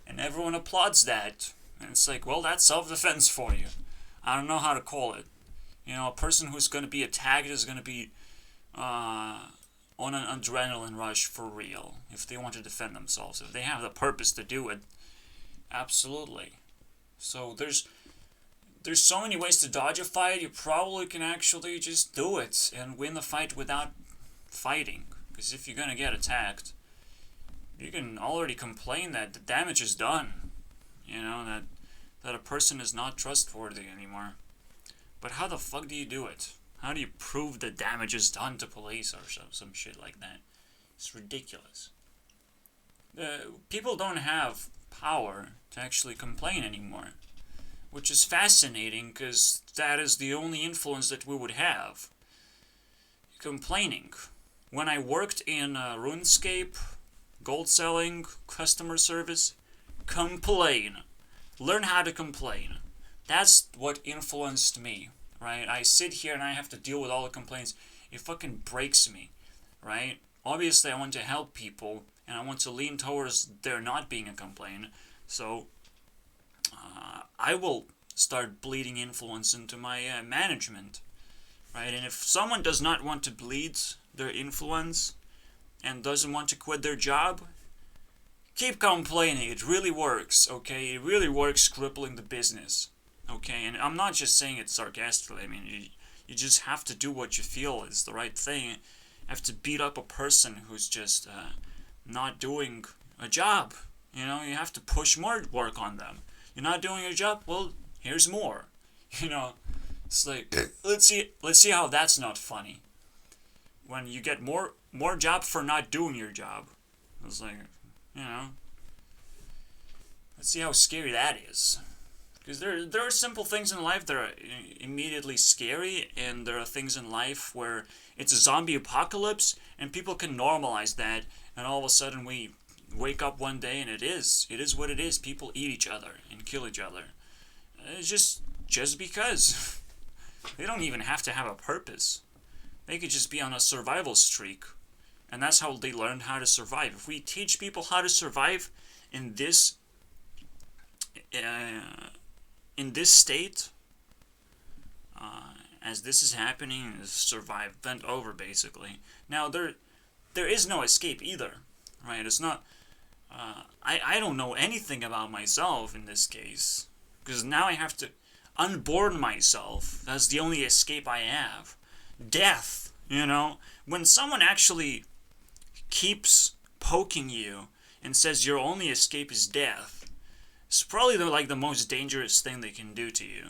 And everyone applauds that. And it's like, well, that's self-defense for you. I don't know how to call it. You know, a person who's going to be attacked is going to be on an adrenaline rush for real if they want to defend themselves. If they have the purpose to do it, absolutely. So there's so many ways to dodge a fight. You probably can actually just do it and win the fight without fighting. Because if you're gonna get attacked, you can already complain that the damage is done. You know, that a person is not trustworthy anymore. But how the fuck do you do it? How do you prove that damage is done to police or some shit like that? It's ridiculous. People don't have power to actually complain anymore. Which is fascinating, because that is the only influence that we would have. Complaining. When I worked in RuneScape, gold selling, customer service, complain. Learn how to complain. That's what influenced me, right? I sit here and I have to deal with all the complaints. It fucking breaks me, right? Obviously, I want to help people, and I want to lean towards there not being a complaint. So, I will start bleeding influence into my management, right? And if someone does not want to bleed their influence and doesn't want to quit their job, keep complaining. It really works, okay? It really works crippling the business, okay? And I'm not just saying it sarcastically. I mean, you just have to do what you feel is the right thing. You have to beat up a person who's just not doing a job. You know, you have to push more work on them. You're not doing your job? Well, here's more. You know, it's like, let's see how that's not funny. When you get more job for not doing your job. It's like, you know, let's see how scary that is. Because there are simple things in life that are immediately scary, and there are things in life where it's a zombie apocalypse, and people can normalize that, and all of a sudden we wake up one day and it is what it is. People eat each other and kill each other. It's just because. They don't even have to have a purpose. They could just be on a survival streak. And that's how they learn how to survive. If we teach people how to survive in this state, as this is happening, is survive, bent over basically. Now there is no escape either, right? It's not. I don't know anything about myself in this case, because now I have to unborn myself. That's the only escape I have. Death, you know? When someone actually keeps poking you and says your only escape is death, it's probably the most dangerous thing they can do to you.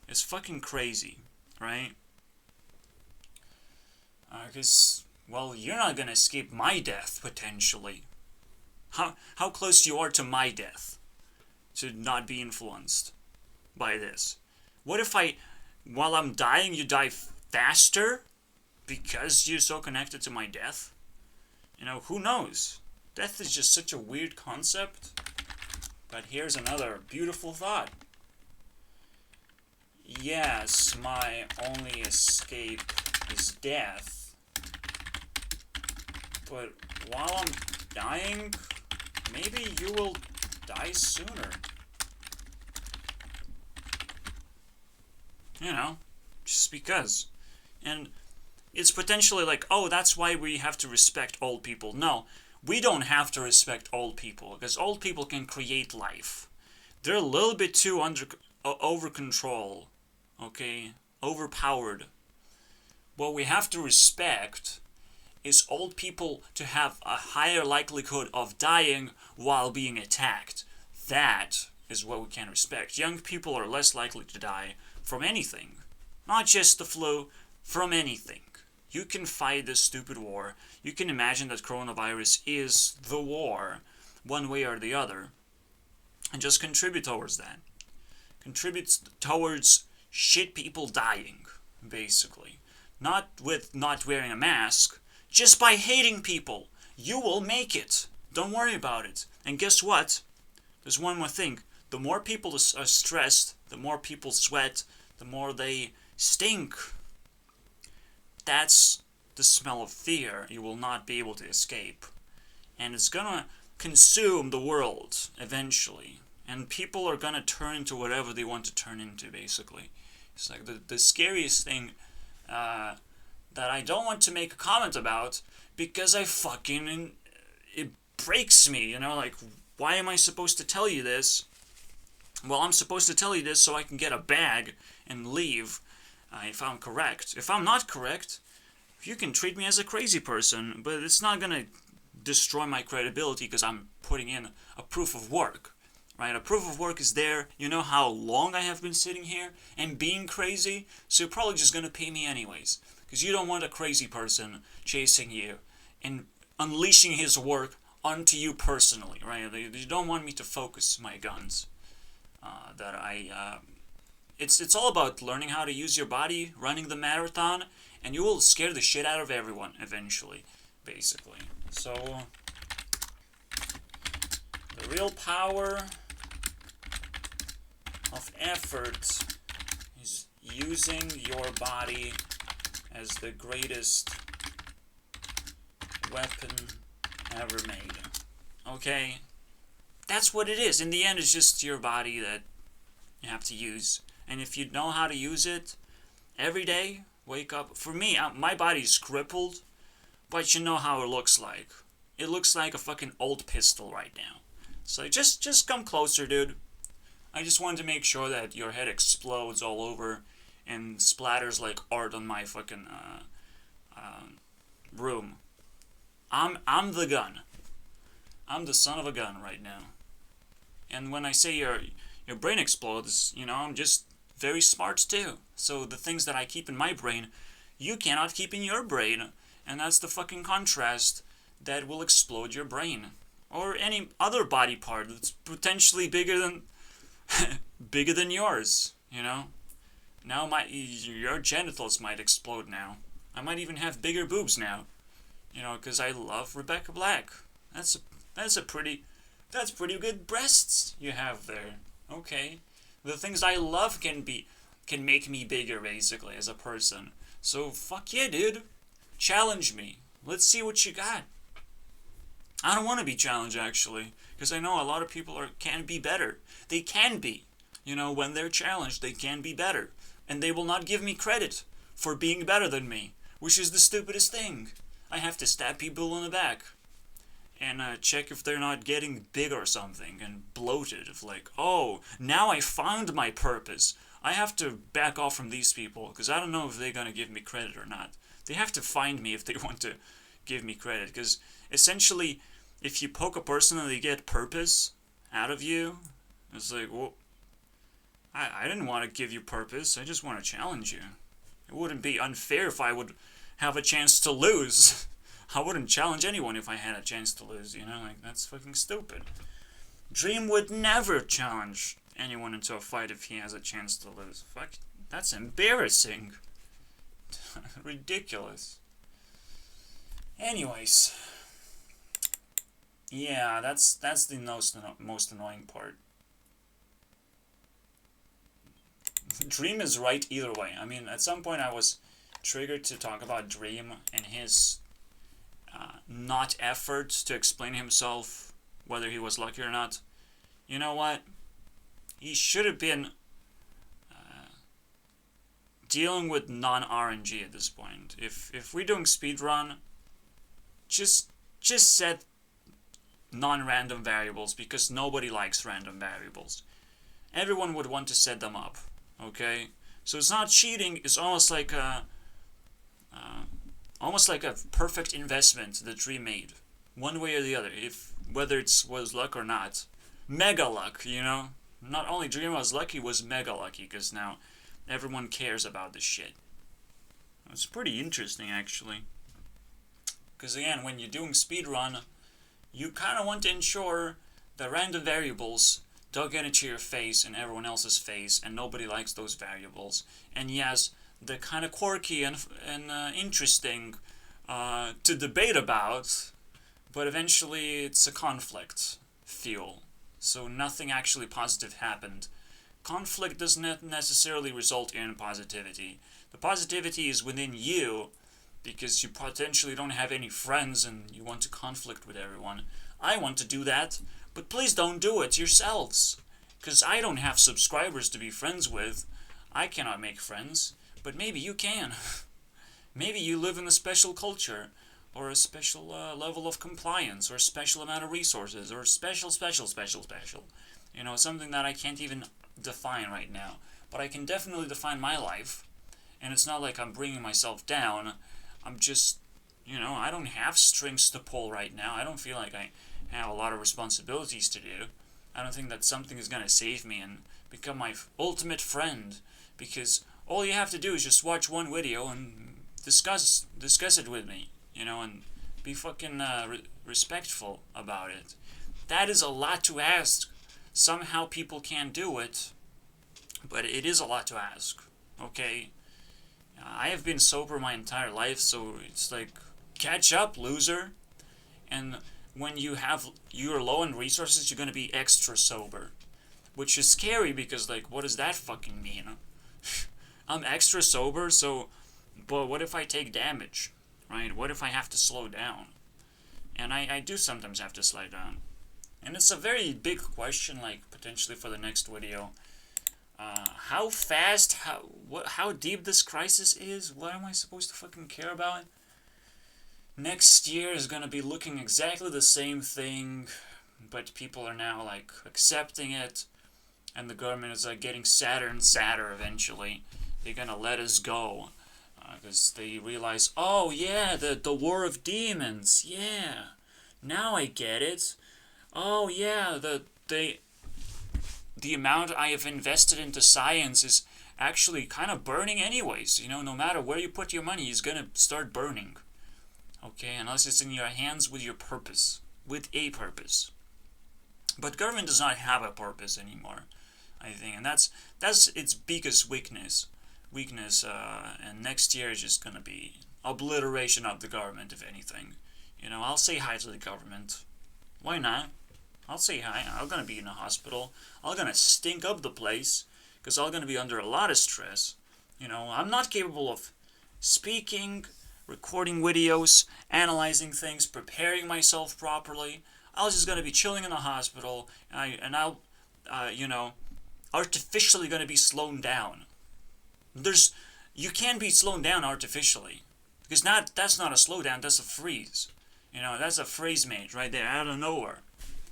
It's fucking crazy, right? Because, well, you're not gonna escape my death, potentially. How close you are to my death to not be influenced by this? What if while I'm dying, you die faster because you're so connected to my death? You know, who knows? Death is just such a weird concept. But here's another beautiful thought. Yes, my only escape is death. But while I'm dying, maybe you will die sooner. You know, just because. And it's potentially like, oh, that's why we have to respect old people. No, we don't have to respect old people, because old people can create life. They're a little bit too over control, okay? Overpowered. What we have to respect is old people to have a higher likelihood of dying while being attacked. That is what we can respect. Young people are less likely to die from anything. Not just the flu, from anything. You can fight this stupid war. You can imagine that coronavirus is the war, one way or the other, and just contribute towards that. Contribute towards shit people dying, basically. Not with not wearing a mask, just by hating people. You will make it. Don't worry about it. And guess what? There's one more thing. The more people are stressed, the more people sweat, the more they stink. That's the smell of fear you will not be able to escape. And it's gonna consume the world, eventually. And people are gonna turn into whatever they want to turn into, basically. It's like the scariest thing that I don't want to make a comment about, because it breaks me, you know, like, why am I supposed to tell you this? Well, I'm supposed to tell you this so I can get a bag and leave if I'm correct. If I'm not correct, you can treat me as a crazy person, but it's not gonna destroy my credibility because I'm putting in a proof of work. Right, a proof of work is there. You know how long I have been sitting here and being crazy, so you're probably just gonna pay me anyways, because you don't want a crazy person chasing you and unleashing his work onto you personally, right? You don't want me to focus my guns. It's all about learning how to use your body, running the marathon, and you will scare the shit out of everyone eventually, basically. So, the real power of effort is using your body as the greatest weapon ever made. Okay? That's what it is. In the end, it's just your body that you have to use. And if you know how to use it, every day, wake up. For me, my body's crippled, but you know how it looks like. It looks like a fucking old pistol right now. So just come closer, dude. I just wanted to make sure that your head explodes all over and splatters like art on my fucking room. I'm the gun. I'm the son of a gun right now. And when I say your brain explodes, you know, I'm just very smart too. So the things that I keep in my brain, you cannot keep in your brain. And that's the fucking contrast that will explode your brain. Or any other body part that's potentially bigger than yours, you know? Now your genitals might explode now. I might even have bigger boobs now, you know, because I love Rebecca Black. That's pretty good breasts you have there. Okay, the things I love can make me bigger, basically, as a person. So fuck yeah, dude. Challenge me. Let's see what you got. I don't want to be challenged, actually, because I know a lot of people can be better. They can be. You know, when they're challenged, they can be better. And they will not give me credit for being better than me, which is the stupidest thing. I have to stab people in the back and check if they're not getting big or something and bloated. Of like, oh, now I found my purpose. I have to back off from these people because I don't know if they're going to give me credit or not. They have to find me if they want to give me credit, because essentially, if you poke a person and they get purpose out of you, it's like, well, I didn't want to give you purpose. I just want to challenge you. It wouldn't be unfair if I would have a chance to lose. I wouldn't challenge anyone if I had a chance to lose, you know? Like, that's fucking stupid. Dream would never challenge anyone into a fight if he has a chance to lose. Fuck, that's embarrassing. Ridiculous. Anyways. Yeah, that's the most annoying part. Dream is right either way. I mean, at some point I was triggered to talk about Dream and his not effort to explain himself, whether he was lucky or not. You know what? He should have been dealing with non-RNG at this point. If we're doing speedrun, just set non-random variables, because nobody likes random variables. Everyone would want to set them up. Okay, so it's not cheating. It's almost like a perfect investment that Dream made, one way or the other. Whether it was luck or not, mega luck. You know, not only Dream was lucky, was mega lucky, because now everyone cares about this shit. It's pretty interesting, actually, because again, when you're doing speedrun, you kind of want to ensure the random variables don't get into your face and everyone else's face, and nobody likes those variables. And yes, they're kind of quirky and interesting to debate about, but eventually it's a conflict fuel. So nothing actually positive happened. Conflict does not necessarily result in positivity. The positivity is within you, because you potentially don't have any friends and you want to conflict with everyone. I want to do that, but please don't do it yourselves. Because I don't have subscribers to be friends with. I cannot make friends. But maybe you can. Maybe you live in a special culture, or a special level of compliance, or a special amount of resources, or special. You know, something that I can't even define right now. But I can definitely define my life. And it's not like I'm bringing myself down. I'm just, you know, I don't have strings to pull right now. I don't feel like I have a lot of responsibilities to do. I don't think that something is going to save me and become my ultimate friend. Because all you have to do is just watch one video and discuss it with me, you know, and be fucking respectful about it. That is a lot to ask. Somehow people can't do it, but it is a lot to ask, okay? I have been sober my entire life, so it's like, catch up, loser. And when you're low on resources, you're gonna be extra sober. Which is scary because, like, what does that fucking mean? I'm extra sober, so, but what if I take damage, right? What if I have to slow down? And I do sometimes have to slow down. And it's a very big question, like, potentially for the next video. How fast, how deep this crisis is? What am I supposed to fucking care about? Next year is gonna be looking exactly the same thing, but people are now, like, accepting it, and the government is, like, getting sadder and sadder eventually. They're gonna let us go, because they realize, oh yeah, the war of demons, yeah, now I get it. Oh yeah, the amount I have invested into science is actually kind of burning anyways. You know, no matter where you put your money, it's gonna start burning. Okay, unless it's in your hands with your purpose, with a purpose. But government does not have a purpose anymore, I think, and that's its biggest weakness. And next year is just gonna be obliteration of the government, if anything. You know, I'll say hi to the government. Why not? I'll say hi. I'm gonna be in a hospital. I'm gonna stink up the place, because I'm gonna be under a lot of stress. You know, I'm not capable of speaking, recording videos, analyzing things, preparing myself properly. I was just gonna be chilling in the hospital, and I'll, you know, artificially gonna be slowed down. You can be slowed down artificially, because that's not a slowdown, that's a freeze. You know, that's a freeze mage right there, out of nowhere.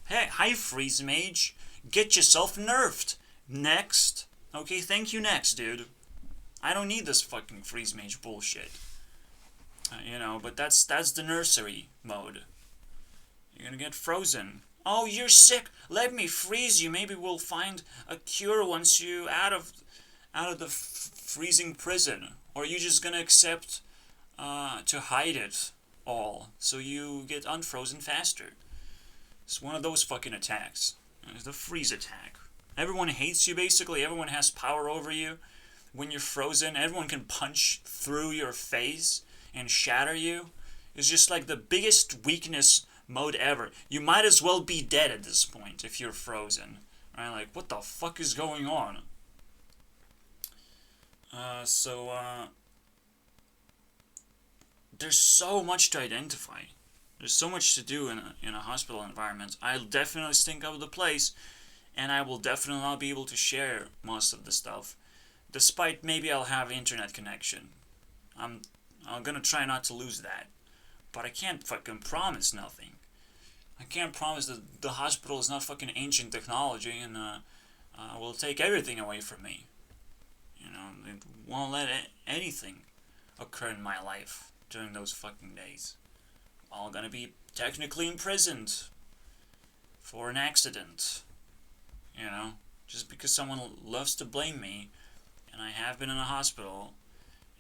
Hey, hi freeze mage, get yourself nerfed. Next. Okay, thank you next, dude. I don't need this fucking freeze mage bullshit. You know, but that's the nursery mode. You're gonna get frozen. Oh, you're sick. Let me freeze you. Maybe we'll find a cure once you out of the freezing prison. Or you're just gonna accept to hide it all, so you get unfrozen faster. It's one of those fucking attacks. It's the freeze attack. Everyone hates you, basically. Everyone has power over you. When you're frozen, everyone can punch through your face and shatter you. It's just like the biggest weakness mode ever. You might as well be dead at this point if you're frozen. Right? Like, what the fuck is going on? There's so much to identify. There's so much to do in a hospital environment. I'll definitely stink up the place, and I will definitely not be able to share most of the stuff. Despite maybe I'll have internet connection. I'm gonna try not to lose that. But I can't fucking promise nothing. I can't promise that the hospital is not fucking ancient technology and will take everything away from me. You know, it won't let anything occur in my life during those fucking days. I'm gonna be technically imprisoned for an accident. You know, just because someone loves to blame me, and I have been in a hospital,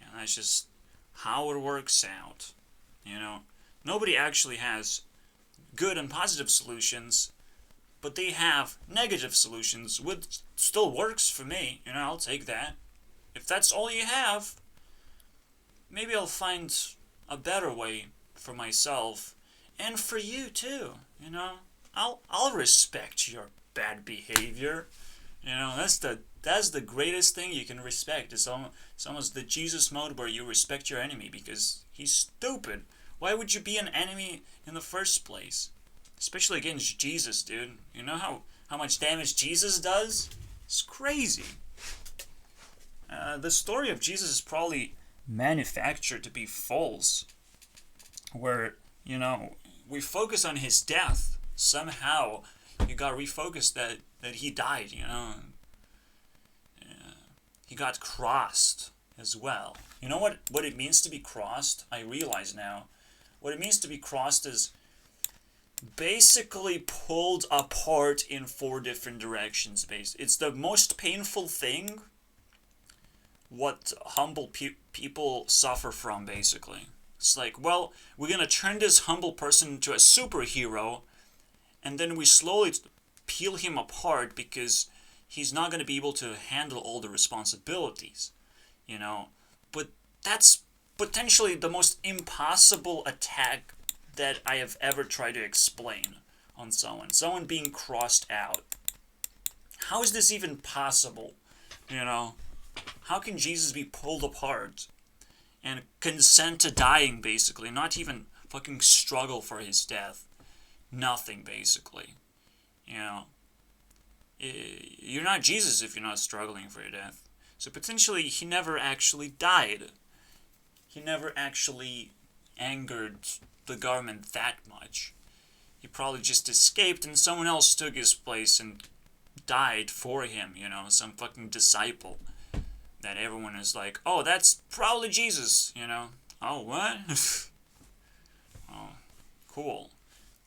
and that's just how it works out. You know, nobody actually has good and positive solutions, but they have negative solutions, which still works for me. You know, I'll take that. If that's all you have, maybe I'll find a better way for myself and for you too. You know, I'll respect your bad behavior. You know, that's the greatest thing you can respect. It's almost the Jesus mode where you respect your enemy because he's stupid. Why would you be an enemy in the first place? Especially against Jesus, dude. You know how how much damage Jesus does? It's crazy. The story of Jesus is probably manufactured to be false, where, you know, we focus on his death. Somehow you got refocused that he died, you know. He got crossed as well. You know what it means to be crossed? I realize now. What it means to be crossed is basically pulled apart in 4 different directions. It's the most painful thing what humble people suffer from, basically. It's like, well, we're gonna turn this humble person into a superhero, and then we slowly peel him apart because he's not gonna be able to handle all the responsibilities, you know. But that's potentially the most impossible attack that I have ever tried to explain on someone. Someone being crossed out. How is this even possible, you know? How can Jesus be pulled apart and consent to dying, basically? Not even fucking struggle for his death. Nothing, basically. You know? You're not Jesus if you're not struggling for your death. So potentially, he never actually died. He never actually angered the government that much. He probably just escaped and someone else took his place and died for him, you know? Some fucking disciple. That everyone is like, oh, that's probably Jesus, you know? Oh, what? Oh, cool.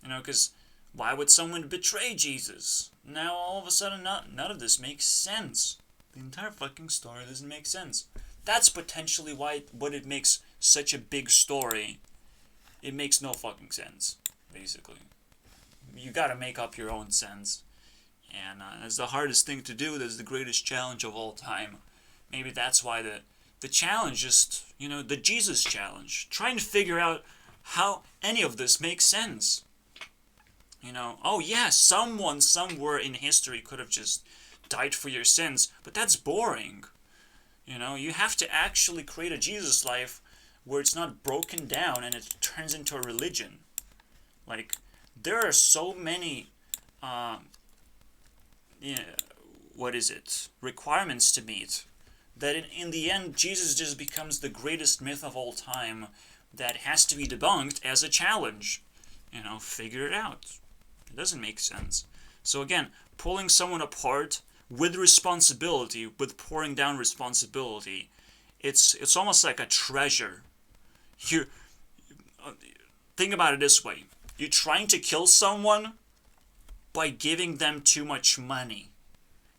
You know, because why would someone betray Jesus? Now, all of a sudden, none of this makes sense. The entire fucking story doesn't make sense. That's potentially what it makes such a big story. It makes no fucking sense, basically. You gotta make up your own sense. And that's the hardest thing to do. That's the greatest challenge of all time. Maybe that's why the challenge is, you know, the Jesus challenge. Trying to figure out how any of this makes sense. You know, oh yeah, someone somewhere in history could have just died for your sins, but that's boring. You know, you have to actually create a Jesus life where it's not broken down and it turns into a religion. Like, there are so many, requirements to meet, that in the end, Jesus just becomes the greatest myth of all time that has to be debunked as a challenge. You know, figure it out. It doesn't make sense. So again, pulling someone apart with responsibility, with pouring down responsibility, it's almost like a treasure. Think about it this way. You're trying to kill someone by giving them too much money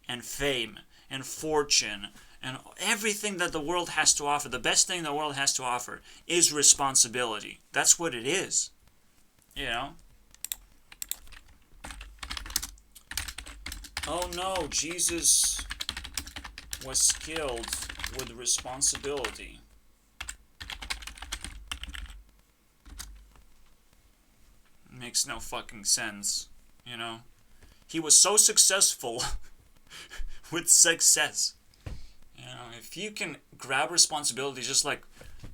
and fame and fortune and everything that the world has to offer. The best thing the world has to offer is responsibility. That's what it is. You know? Oh no, Jesus was killed with responsibility. Makes no fucking sense, you know? He was so successful with success. You know, if you can grab responsibility, just like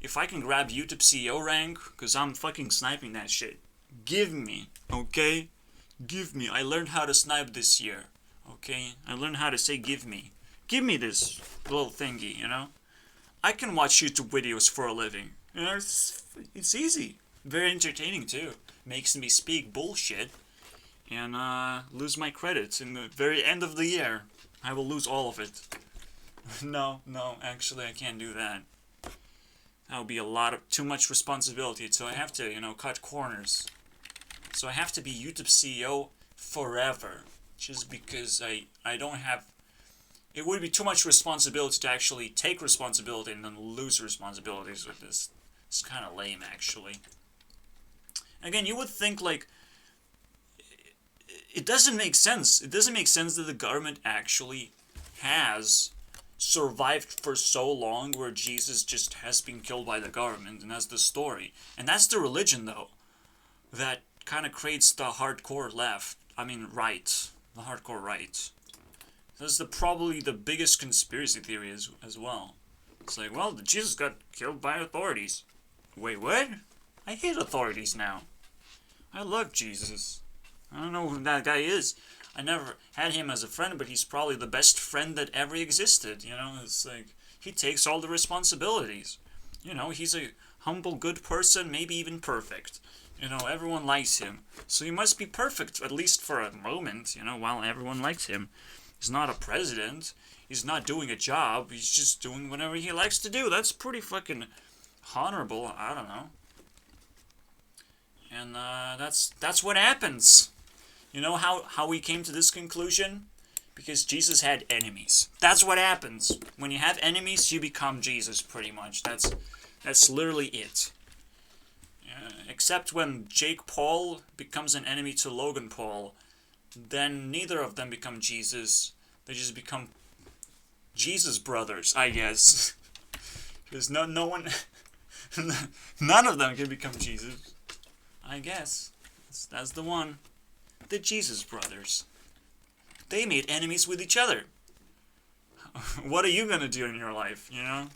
if I can grab YouTube CEO rank, because I'm fucking sniping that shit. Give me, okay? Give me. I learned how to snipe this year, okay? I learned how to say give me. Give me this little thingy, you know? I can watch YouTube videos for a living. You know, it's easy. Very entertaining, too. Makes me speak bullshit and lose my credits in the very end of the year. I will lose all of it. No, actually I can't do that. That would be too much responsibility, so I have to, you know, cut corners. So I have to be YouTube CEO forever, just because I don't have... It would be too much responsibility to actually take responsibility and then lose responsibilities with this. It's kind of lame, actually. Again, you would think, like, it doesn't make sense. It doesn't make sense that the government actually has survived for so long where Jesus just has been killed by the government, and that's the story. And that's the religion, though, that kind of creates the hardcore left. I mean, right. The hardcore right. That's probably the biggest conspiracy theory as well. It's like, well, Jesus got killed by authorities. Wait, what? I hate authorities now. I love Jesus. I don't know who that guy is. I never had him as a friend, but he's probably the best friend that ever existed. You know, it's like he takes all the responsibilities. You know, he's a humble, good person, maybe even perfect. You know, everyone likes him. So he must be perfect, at least for a moment, you know, while everyone likes him. He's not a president. He's not doing a job. He's just doing whatever he likes to do. That's pretty fucking honorable. I don't know. And that's what happens. You know how we came to this conclusion? Because Jesus had enemies. That's what happens. When you have enemies, you become Jesus, pretty much. That's literally it. Except when Jake Paul becomes an enemy to Logan Paul, then neither of them become Jesus. They just become Jesus brothers, I guess. Because no one, none of them can become Jesus. I guess that's the one. The Jesus brothers. They made enemies with each other. What are you gonna do in your life? You know,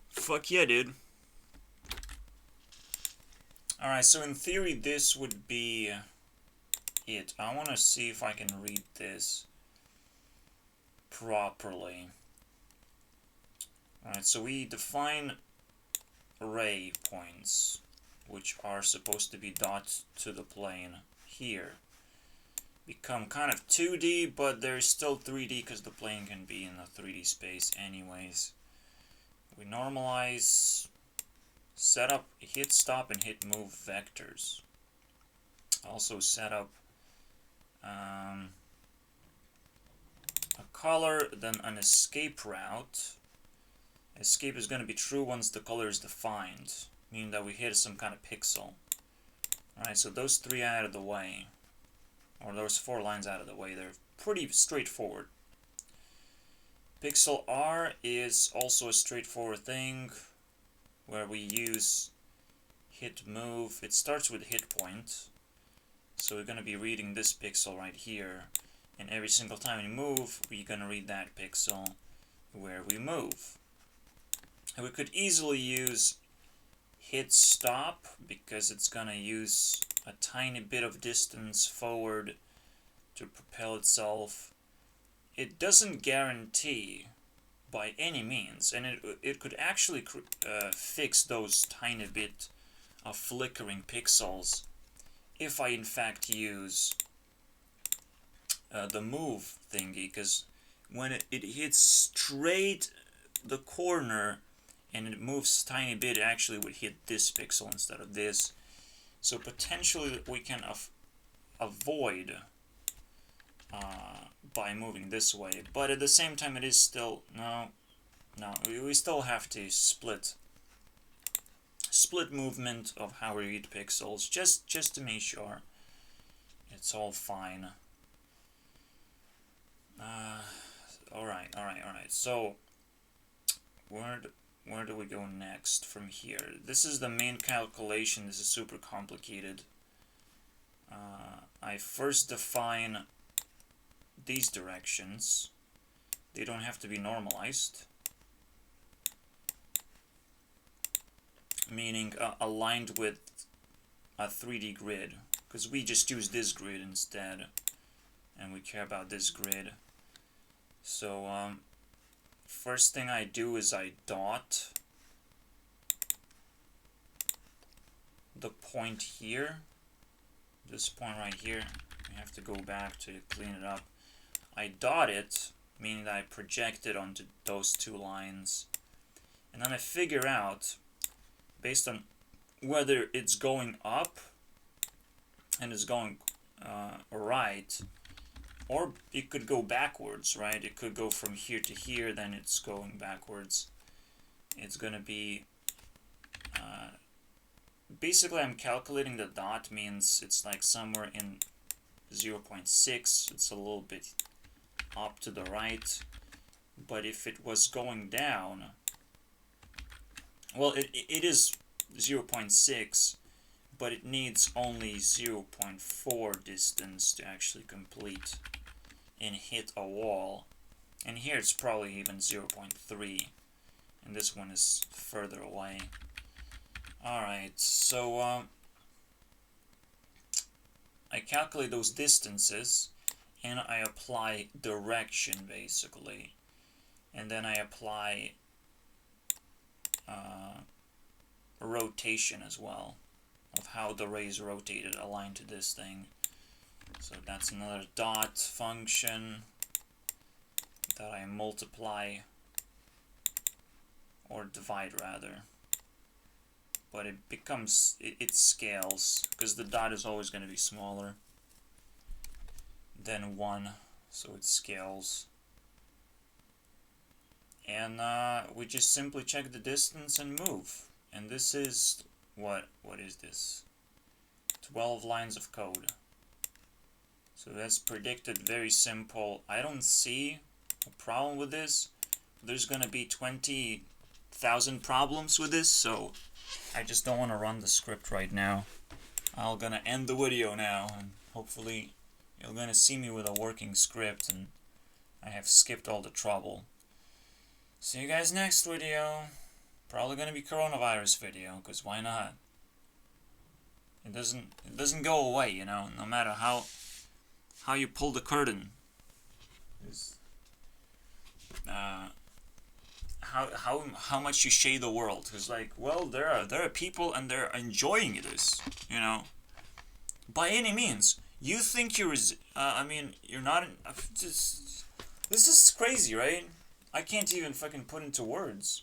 fuck yeah, dude. Alright, so in theory this would be it. I want to see if I can read this properly. Alright, so we define array points, which are supposed to be dots to the plane here. Become kind of 2D, but they're still 3D because the plane can be in a 3D space anyways. We normalize, set up hit stop and hit move vectors. Also set up a color, then an escape route. Escape is going to be true once the color is defined, meaning that we hit some kind of pixel. Alright, so those three out of the way, or those 4 lines out of the way, they're pretty straightforward. Pixel R is also a straightforward thing, where we use hit move. It starts with hit point, so we're going to be reading this pixel right here, and every single time we move, we're going to read that pixel where we move. And we could easily use hit stop, because it's going to use a tiny bit of distance forward to propel itself. It doesn't guarantee by any means, and it could actually fix those tiny bit of flickering pixels if I in fact use the move thingy, because when it hits straight the corner and it moves a tiny bit, it actually would hit this pixel instead of this. So potentially we can avoid by moving this way, but at the same time it is still, no, we still have to split movement of how we read pixels, just to make sure it's all fine. Alright, so where do we go next from here? This is the main calculation. This is super complicated. I first define these directions. They don't have to be normalized, meaning aligned with a 3D grid, because we just use this grid instead, and we care about this grid. So first thing I do is I dot the point here, this point right here. I have to go back to clean it up. I dot it, meaning that I project it onto those 2 lines, and then I figure out, based on whether it's going up and it's going right, or it could go backwards, right? It could go from here to here, then it's going backwards. It's gonna be basically, I'm calculating the dot, means it's like somewhere in 0.6. It's a little bit up to the right, but if it was going down, well, it is 0.6, but it needs only 0.4 distance to actually complete and hit a wall. And here it's probably even 0.3, and this one is further away. Alright, so I calculate those distances, and I apply direction basically, and then I apply rotation as well, of how the ray is rotated aligned to this thing. So that's another dot function that I multiply, or divide rather, but it becomes, it scales, because the dot is always going to be smaller than 1, so it scales. And we just simply check the distance and move. And this is, what is this? 12 lines of code. So that's predicted, very simple. I don't see a problem with this. There's gonna be 20,000 problems with this, so I just don't want to run the script right now. I'm gonna end the video now, and hopefully you're gonna see me with a working script, and I have skipped all the trouble. See you guys next video. Probably gonna be coronavirus video, cause why not? It doesn't go away, you know, no matter how you pull the curtain. How much you shade the world. Cause like, well, there are people and they're enjoying this, you know. By any means, you think you're you're not. This is crazy, right? I can't even fucking put into words.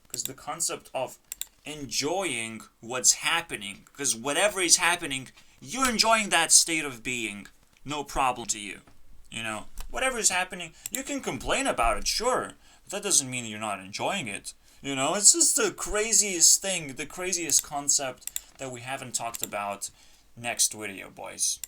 Because the concept of enjoying what's happening, because whatever is happening, you're enjoying that state of being, no problem to you. You know, whatever is happening, you can complain about it, sure, but that doesn't mean you're not enjoying it. You know, it's just the craziest thing, the craziest concept that we haven't talked about. Next video, boys.